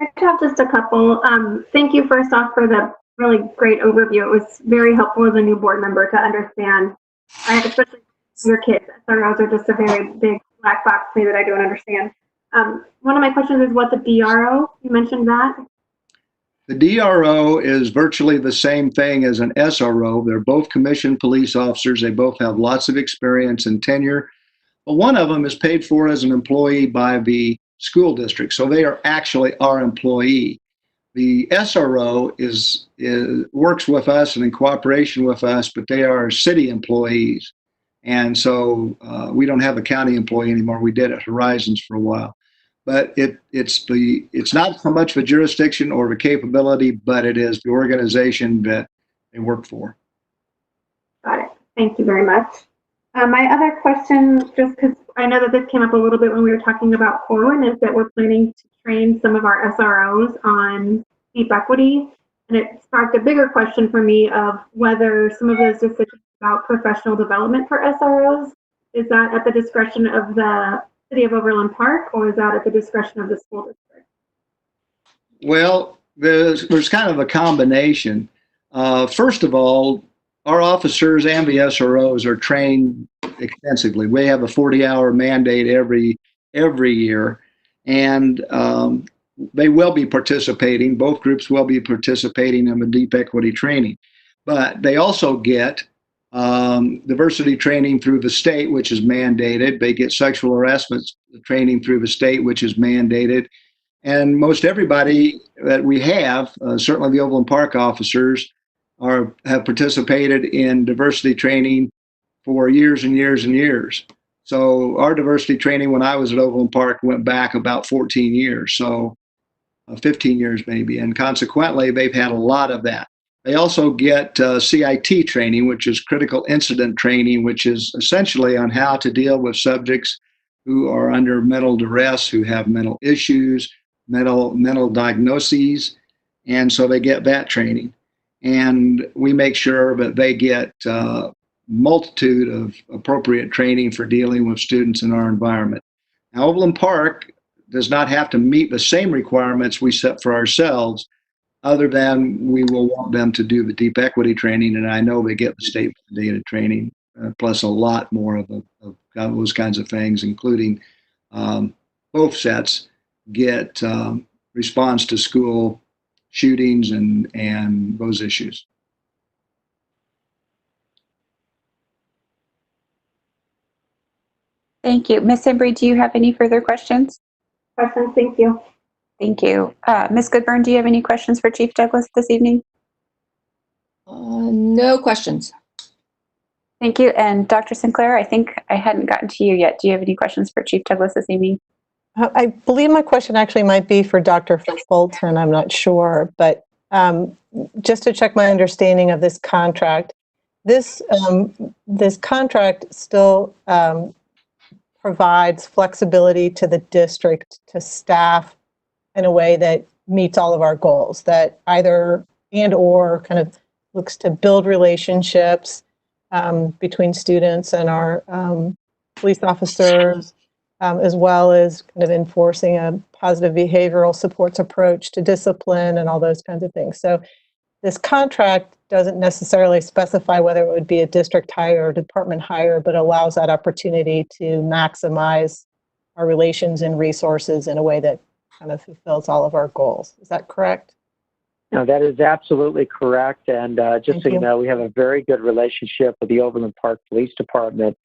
I have just a couple. Thank you first off for the really great overview. It was very helpful as a new board member to understand, especially your kids. SROs are just a very big black box to me that I don't understand. One of my questions is what the DRO, you mentioned that. The DRO is virtually the same thing as an SRO. They're both commissioned police officers. They both have lots of experience and tenure. But one of them is paid for as an employee by the school district. So they are actually our employee. The SRO works with us and in cooperation with us, but they are city employees. And so we don't have a county employee anymore. We did at Horizons for a while. But it's not so much of a jurisdiction or a capability, but it is the organization that they work for. Got it. Thank you very much. My other question, just because I know that this came up a little bit when we were talking about Corwin, is that we're planning to train some of our SROs on deep equity. And it sparked a bigger question for me of whether some of those decisions about professional development for SROs, is that at the discretion of the City of Overland Park, or is that at the discretion of the school district? Well, there's kind of a combination. First of all, our officers and the SROs are trained extensively. We have a 40-hour mandate every year, and they will be participating. Both groups will be participating in the deep equity training, but they also get diversity training through the state, which is mandated. They get sexual harassment training through the state, which is mandated. And most everybody that we have, certainly the Overland Park officers, have participated in diversity training for years and years and years. So our diversity training when I was at Overland Park went back about 14 years, so 15 years maybe. And consequently, they've had a lot of that. They also get CIT training, which is critical incident training, which is essentially on how to deal with subjects who are under mental duress, who have mental issues, mental diagnoses. And so they get that training. And we make sure that they get a multitude of appropriate training for dealing with students in our environment. Now, Overland Park does not have to meet the same requirements we set for ourselves, other than we will want them to do the deep equity training, and I know they get the state data training, plus a lot more of those kinds of things, including both sets get response to school shootings and those issues. Thank you. Ms. Embry, do you have any further questions? Questions, thank you. Thank you. Ms. Goodburn, do you have any questions for Chief Douglas this evening? No questions. Thank you. And Dr. Sinclair, I think I hadn't gotten to you yet. Do you have any questions for Chief Douglas this evening? I believe my question actually might be for Dr. Fulton. I'm not sure, but just to check my understanding of this contract, this contract still provides flexibility to the district to staff in a way that meets all of our goals, that either and or kind of looks to build relationships between students and our police officers, as well as kind of enforcing a positive behavioral supports approach to discipline and all those kinds of things. So this contract doesn't necessarily specify whether it would be a district hire or department hire, but allows that opportunity to maximize our relations and resources in a way that kind of fulfills all of our goals. Is that correct? No, that is absolutely correct. And just so you know, we have a very good relationship with the Overland Park Police Department.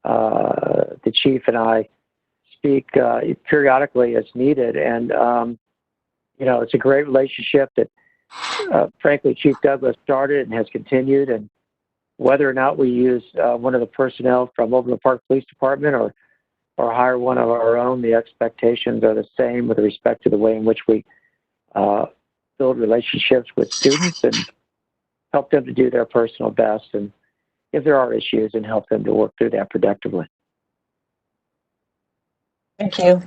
The chief and I speak periodically as needed. And, you know, it's a great relationship that, frankly, Chief Douglas started and has continued. And whether or not we use one of the personnel from Overland Park Police Department or hire one of our own, the expectations are the same with respect to the way in which we build relationships with students and help them to do their personal best, and if there are issues, and help them to work through that productively. Thank you.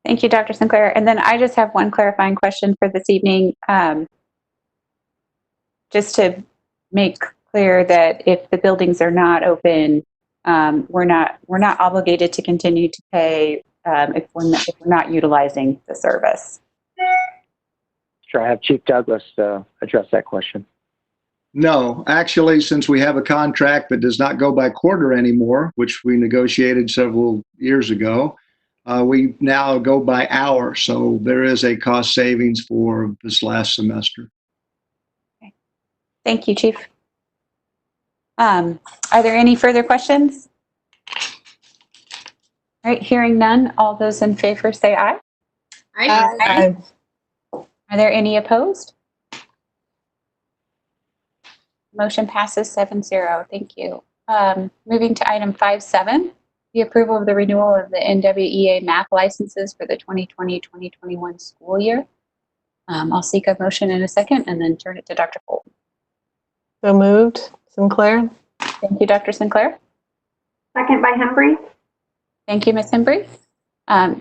Thank you, Dr. Sinclair. And then I just have one clarifying question for this evening. Just to make clear that if the buildings are not open, we're not obligated to continue to pay if we're not utilizing the service. Sure, I have Chief Douglas address that question. No, actually, since we have a contract that does not go by quarter anymore, which we negotiated several years ago, we now go by hour. So there is a cost savings for this last semester. Okay. Thank you, Chief. Are there any further questions? All right, hearing none, all those in favor say aye. Aye. Aye. Are there any opposed? Motion passes 7-0. Thank you. Moving to item 5.7, the approval of the renewal of the NWEA math licenses for the 2020-2021 school year. I'll seek a motion in a second and then turn it to Dr. Fulton. So moved. Sinclair? Thank you, Dr. Sinclair. Second by Hembry. Thank you, Ms. Hembry.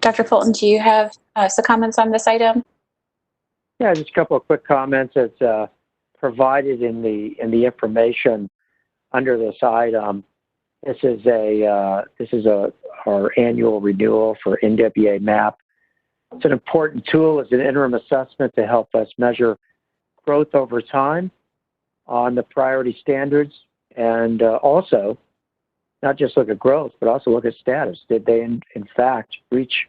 Dr. Fulton, do you have some comments on this item? Yeah, just a couple of quick comments. It's provided in the information under this item. This is our annual renewal for NWEA MAP. It's an important tool as an interim assessment to help us measure growth over time on the priority standards, and also not just look at growth, but also look at status. Did they in fact reach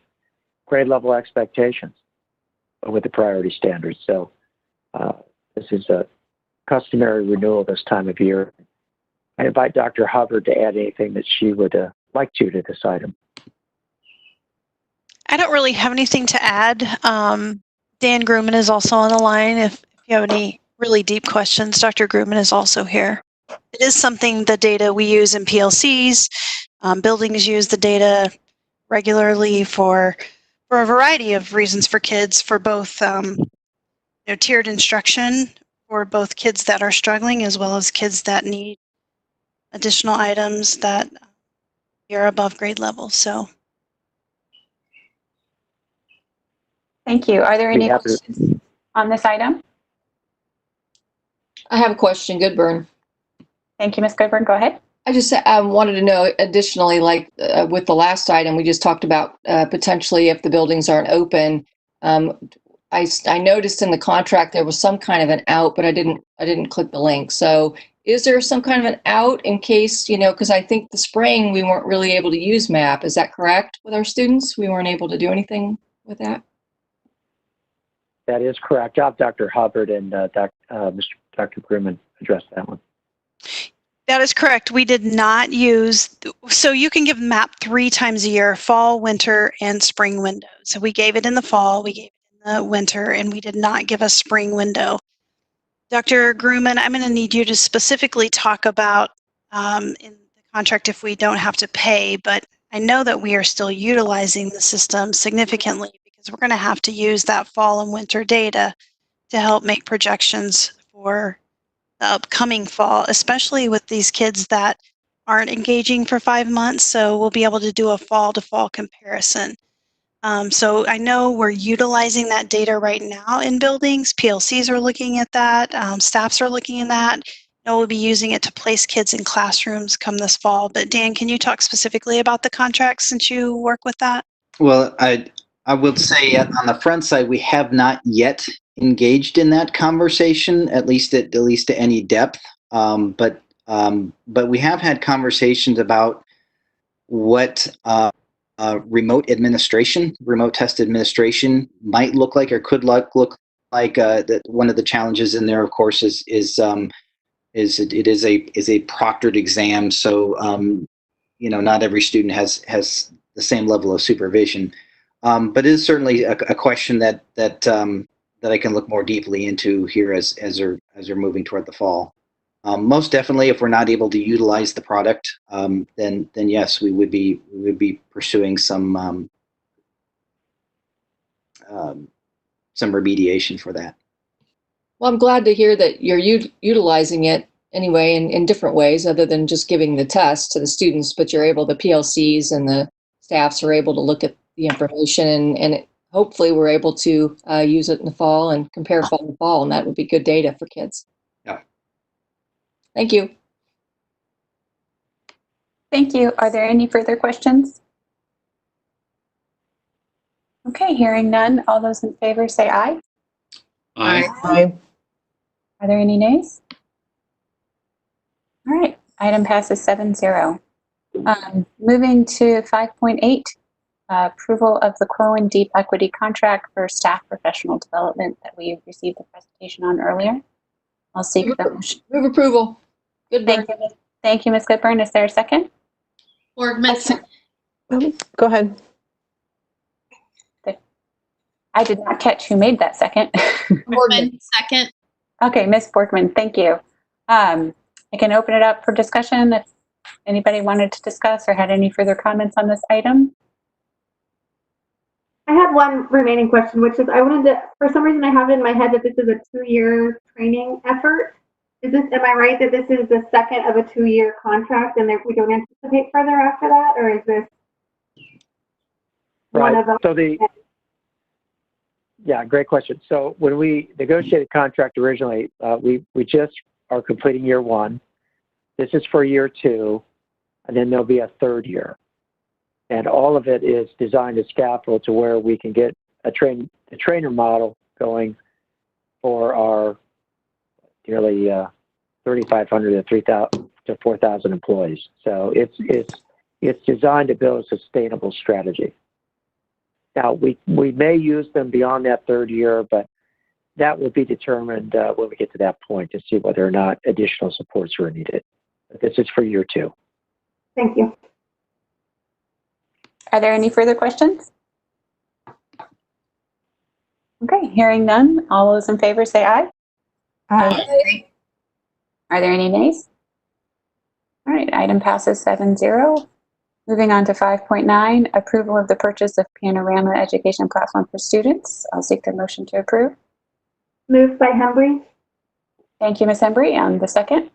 grade level expectations with the priority standards? So this is a customary renewal this time of year. I invite Dr. Hubbard to add anything that she would like to this item. I don't really have anything to add. Dan Grumman is also on the line. If you have any really deep questions, Dr. Grumman is also here. It is something, the data we use in PLCs. Buildings use the data regularly for a variety of reasons for kids, for both tiered instruction for both kids that are struggling as well as kids that need additional items that are above grade level. So. Thank you. Are there any questions on this item? I have a question. Goodburn. Thank you, Ms. Goodburn. Go ahead. I just wanted to know additionally, like with the last item, we just talked about potentially if the buildings aren't open. I noticed in the contract there was some kind of an out, but I didn't click the link. So is there some kind of an out in case, because I think the spring we weren't really able to use MAP. Is that correct with our students? We weren't able to do anything with that? That is correct. I'll have Dr. Hubbard and Dr. Grumman address that one. That is correct. We did not use, so you can give MAP 3 times a year, fall, winter, and spring windows. So we gave it in the fall, we gave it in the winter, and we did not give a spring window. Dr. Grumman, I'm going to need you to specifically talk about in the contract if we don't have to pay, but I know that we are still utilizing the system significantly because we're going to have to use that fall and winter data to help make projections for the upcoming fall, especially with these kids that aren't engaging for 5 months. So we'll be able to do a fall to fall comparison. So I know we're utilizing that data right now in buildings. PLCs are looking at that. Staffs are looking at that. know we'll be using it to place kids in classrooms come this fall. But Dan, can you talk specifically about the contract since you work with that? Well, I would say on the front side, we have not yet engaged in that conversation, at least to any depth. But we have had conversations about what remote test administration might look like, or could look like. That one of the challenges in there, of course, is it is a proctored exam, so not every student has the same level of supervision. But it is certainly a question that I can look more deeply into here as we're moving toward the fall. Most definitely, if we're not able to utilize the product, then yes, we would be pursuing some remediation for that. Well, I'm glad to hear that you're utilizing it anyway in different ways other than just giving the test to the students, but the PLCs and the staffs are able to look at the information and hopefully we're able to use it in the fall and compare fall and fall, and that would be good data for kids. Yeah. Thank you. Thank you. Are there any further questions? Okay, hearing none. All those in favor say aye. Aye. Aye. Are there any nays? All right, item passes 7-0. Moving to 5.8, approval of the Quoen Deep Equity Contract for staff professional development that we received the presentation on earlier. I'll seek the motion. Move approval. Good work. Thank you, Ms. Goodburn. Is there a second? Borgman. Go ahead. I did not catch who made that second. Borgman, second. Okay, Ms. Borgman, thank you. I can open it up for discussion if anybody wanted to discuss or had any further comments on this item. I have one remaining question, which is I wanted to, for some reason I have it in my head that this is a 2-year training effort. Am I right that this is the second of a 2-year contract and that we don't anticipate further after that, or is this one of them? So yeah, great question. So when we negotiated contract originally, we just are completing year 1. This is for year 2, and then there'll be a 3rd year. And all of it is designed as capital to where we can get a trainer model going for our nearly 3,500 to 4,000 employees. So it's designed to build a sustainable strategy. Now, we may use them beyond that 3rd year, but that will be determined when we get to that point to see whether or not additional supports are needed. But this is for year 2. Thank you. Are there any further questions? Okay, hearing none. All those in favor say aye. Aye. Are there any nays? All right, item passes 7-0. Moving on to 5.9, approval of the purchase of Panorama Education Platform for Students. I'll seek the motion to approve. Moved by Hembry. Thank you, Ms. Hembry. And the second?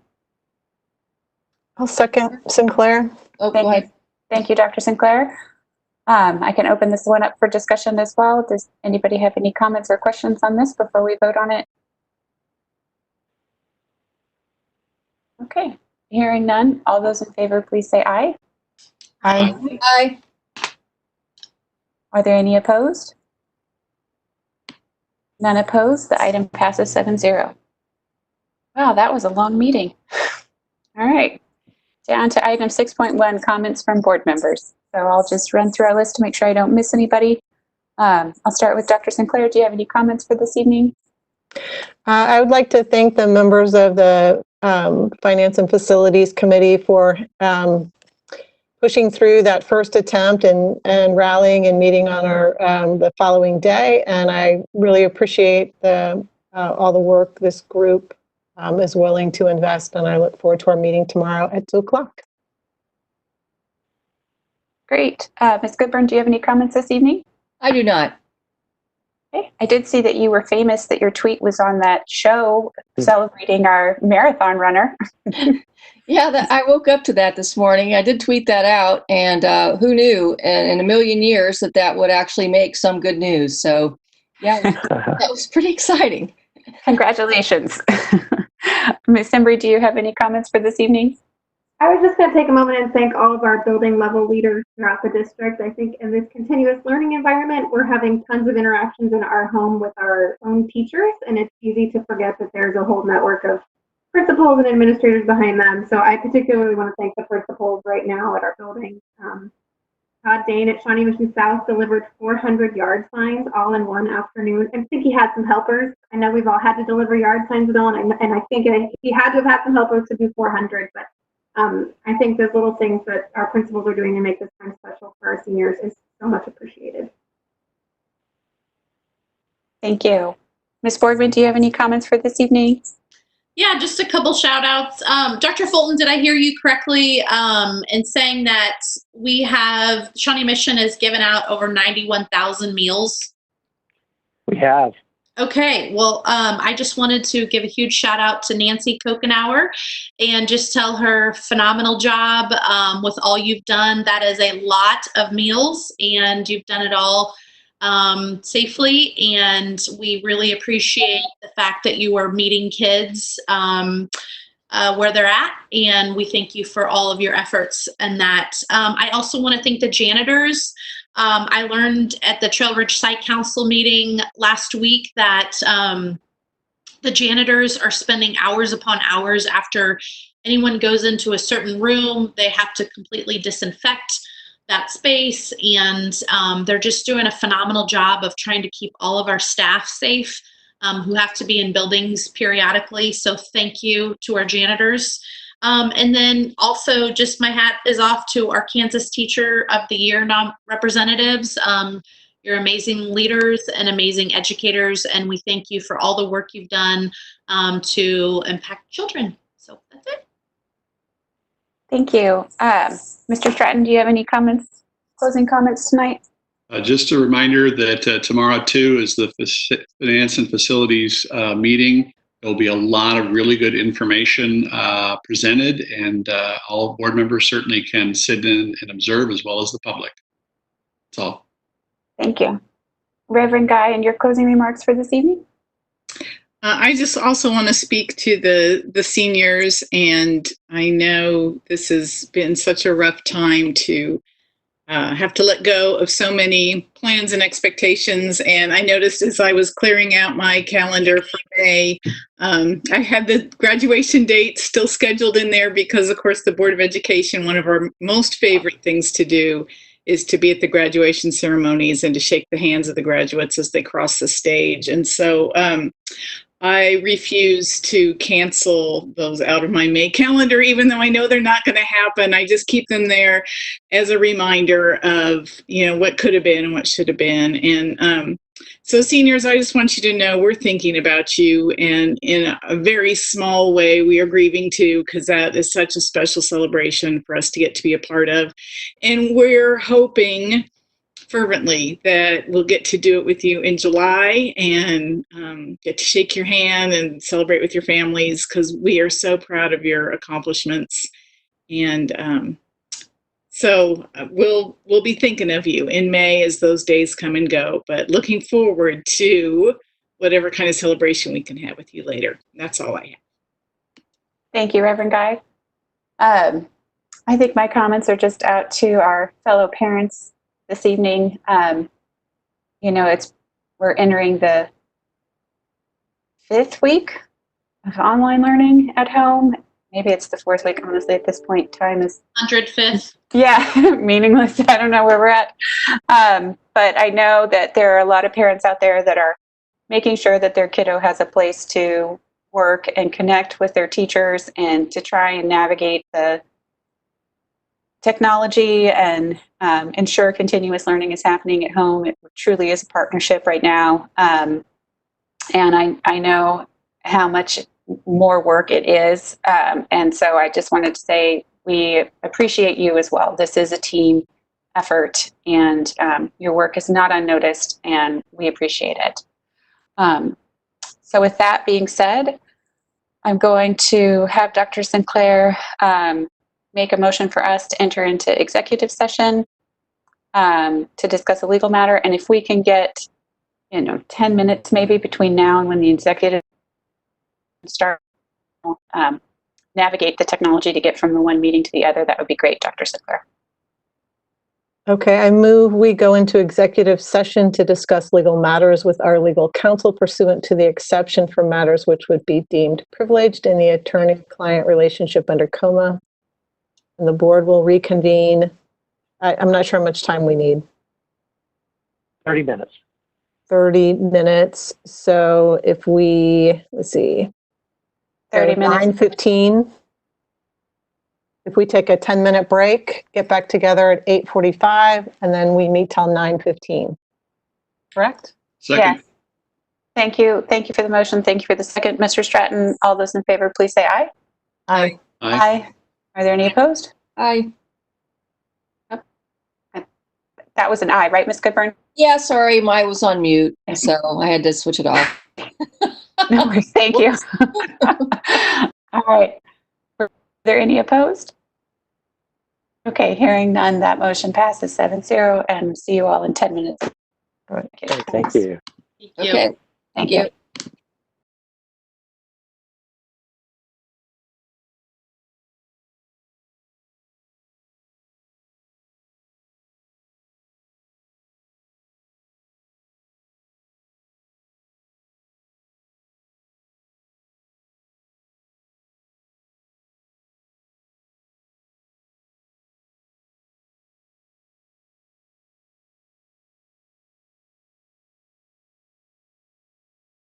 I'll second Sinclair. Oh, go ahead. Thank you, Dr. Sinclair. I can open this one up for discussion as well. Does anybody have any comments or questions on this before we vote on it? Okay, hearing none. All those in favor, please say aye. Aye. Aye. Are there any opposed? None opposed. The item passes 7-0. Wow, that was a long meeting. All right, down to item 6.1, comments from board members. So I'll just run through our list to make sure I don't miss anybody. I'll start with Dr. Sinclair. Do you have any comments for this evening? I would like to thank the members of the Finance and Facilities Committee for pushing through that first attempt and rallying and meeting on our the following day. And I really appreciate all the work this group is willing to invest. And I look forward to our meeting tomorrow at 2:00. Great. Ms. Goodburn, do you have any comments this evening? I do not. Okay. I did see that you were famous, that your tweet was on that show celebrating our marathon runner. Yeah, I woke up to that this morning. I did tweet that out, and who knew in a million years that would actually make some good news. So, yeah, that was pretty exciting. Congratulations. Ms. Embry, do you have any comments for this evening? I was just going to take a moment and thank all of our building level leaders throughout the district. I think in this continuous learning environment, we're having tons of interactions in our home with our own teachers, and it's easy to forget that there's a whole network of principals and administrators behind them. So I particularly want to thank the principals right now at our building. Todd Dane at Shawnee Mission South delivered 400 yard signs all in one afternoon. I think he had some helpers. I know we've all had to deliver yard signs and all, and I think he had to have had some helpers to do 400, but I think those little things that our principals are doing to make this time special for our seniors is so much appreciated. Thank you. Ms. Boardman, do you have any comments for this evening? Yeah, just a couple shout outs. Dr. Fulton, did I hear you correctly in saying that we have, Shawnee Mission has given out over 91,000 meals? We have. Okay, well, I just wanted to give a huge shout out to Nancy Kokenauer and just tell her phenomenal job with all you've done. That is a lot of meals, and you've done it all safely, and we really appreciate the fact that you are meeting kids where they're at, and we thank you for all of your efforts and that. I also want to thank the janitors. I learned at the Trail Ridge Site Council meeting last week that the janitors are spending hours upon hours after anyone goes into a certain room. They have to completely disinfect that space, and they're just doing a phenomenal job of trying to keep all of our staff safe who have to be in buildings periodically. So thank you to our janitors. And then also just my hat is off to our Kansas Teacher of the Year representatives. You're amazing leaders and amazing educators, and we thank you for all the work you've done to impact children. So that's it. Thank you. Mr. Stratton, do you have any comments, closing comments tonight? Just a reminder that tomorrow, too, is the Finance and Facilities meeting. There'll be a lot of really good information presented, and all board members certainly can sit in and observe, as well as the public. That's all. Thank you. Reverend Guy, and your closing remarks for this evening? I just also want to speak to the seniors, and I know this has been such a rough time to have to let go of so many plans and expectations. And I noticed as I was clearing out my calendar for May, I had the graduation date still scheduled in there because, of course, the Board of Education, one of our most favorite things to do is to be at the graduation ceremonies and to shake the hands of the graduates as they cross the stage. And so I refuse to cancel those out of my May calendar, even though I know they're not going to happen. I just keep them there as a reminder of, what could have been and what should have been. And so seniors, I just want you to know we're thinking about you, and in a very small way, we are grieving too, because that is such a special celebration for us to get to be a part of. And we're hoping fervently that we'll get to do it with you in July and get to shake your hand and celebrate with your families, because we are so proud of your accomplishments. And so we'll be thinking of you in May as those days come and go, but looking forward to whatever kind of celebration we can have with you later. That's all I have. Thank you, Reverend Guy. I think my comments are just out to our fellow parents this evening. We're entering the 5th week of online learning at home. Maybe it's the 4th week, honestly, at this point. Time is 105th. Yeah, meaningless. I don't know where we're at. But I know that there are a lot of parents out there that are making sure that their kiddo has a place to work and connect with their teachers and to try and navigate the technology and ensure continuous learning is happening at home. It truly is a partnership right now. And I know how much more work it is. And so I just wanted to say we appreciate you as well. This is a team effort, and your work is not unnoticed, and we appreciate it. So with that being said, I'm going to have Dr. Sinclair make a motion for us to enter into executive session to discuss a legal matter. And if we can get, 10 minutes maybe between now and when the executive starts, navigate the technology to get from the one meeting to the other, that would be great, Dr. Sickler. Okay, I move we go into executive session to discuss legal matters with our legal counsel pursuant to the exception for matters which would be deemed privileged in the attorney-client relationship under COMA. And the board will reconvene. I'm not sure how much time we need. 30 minutes. 30 minutes. So if we, let's see. 30 minutes. 9:15. If we take a 10-minute break, get back together at 8:45, and then we meet till 9:15. Correct? Second. Yes. Thank you. Thank you for the motion. Thank you for the second. Mr. Stratton, all those in favor, please say aye. Aye. Aye. Are there any opposed? Aye. That was an aye, right, Ms. Goodburn? Yeah, sorry, my was on mute, so I had to switch it off. No worries. Thank you. All right. Are there any opposed? Okay, hearing none, that motion passes 7-0, and see you all in 10 minutes. All right. Thank you. Thank you. Okay. Thank you.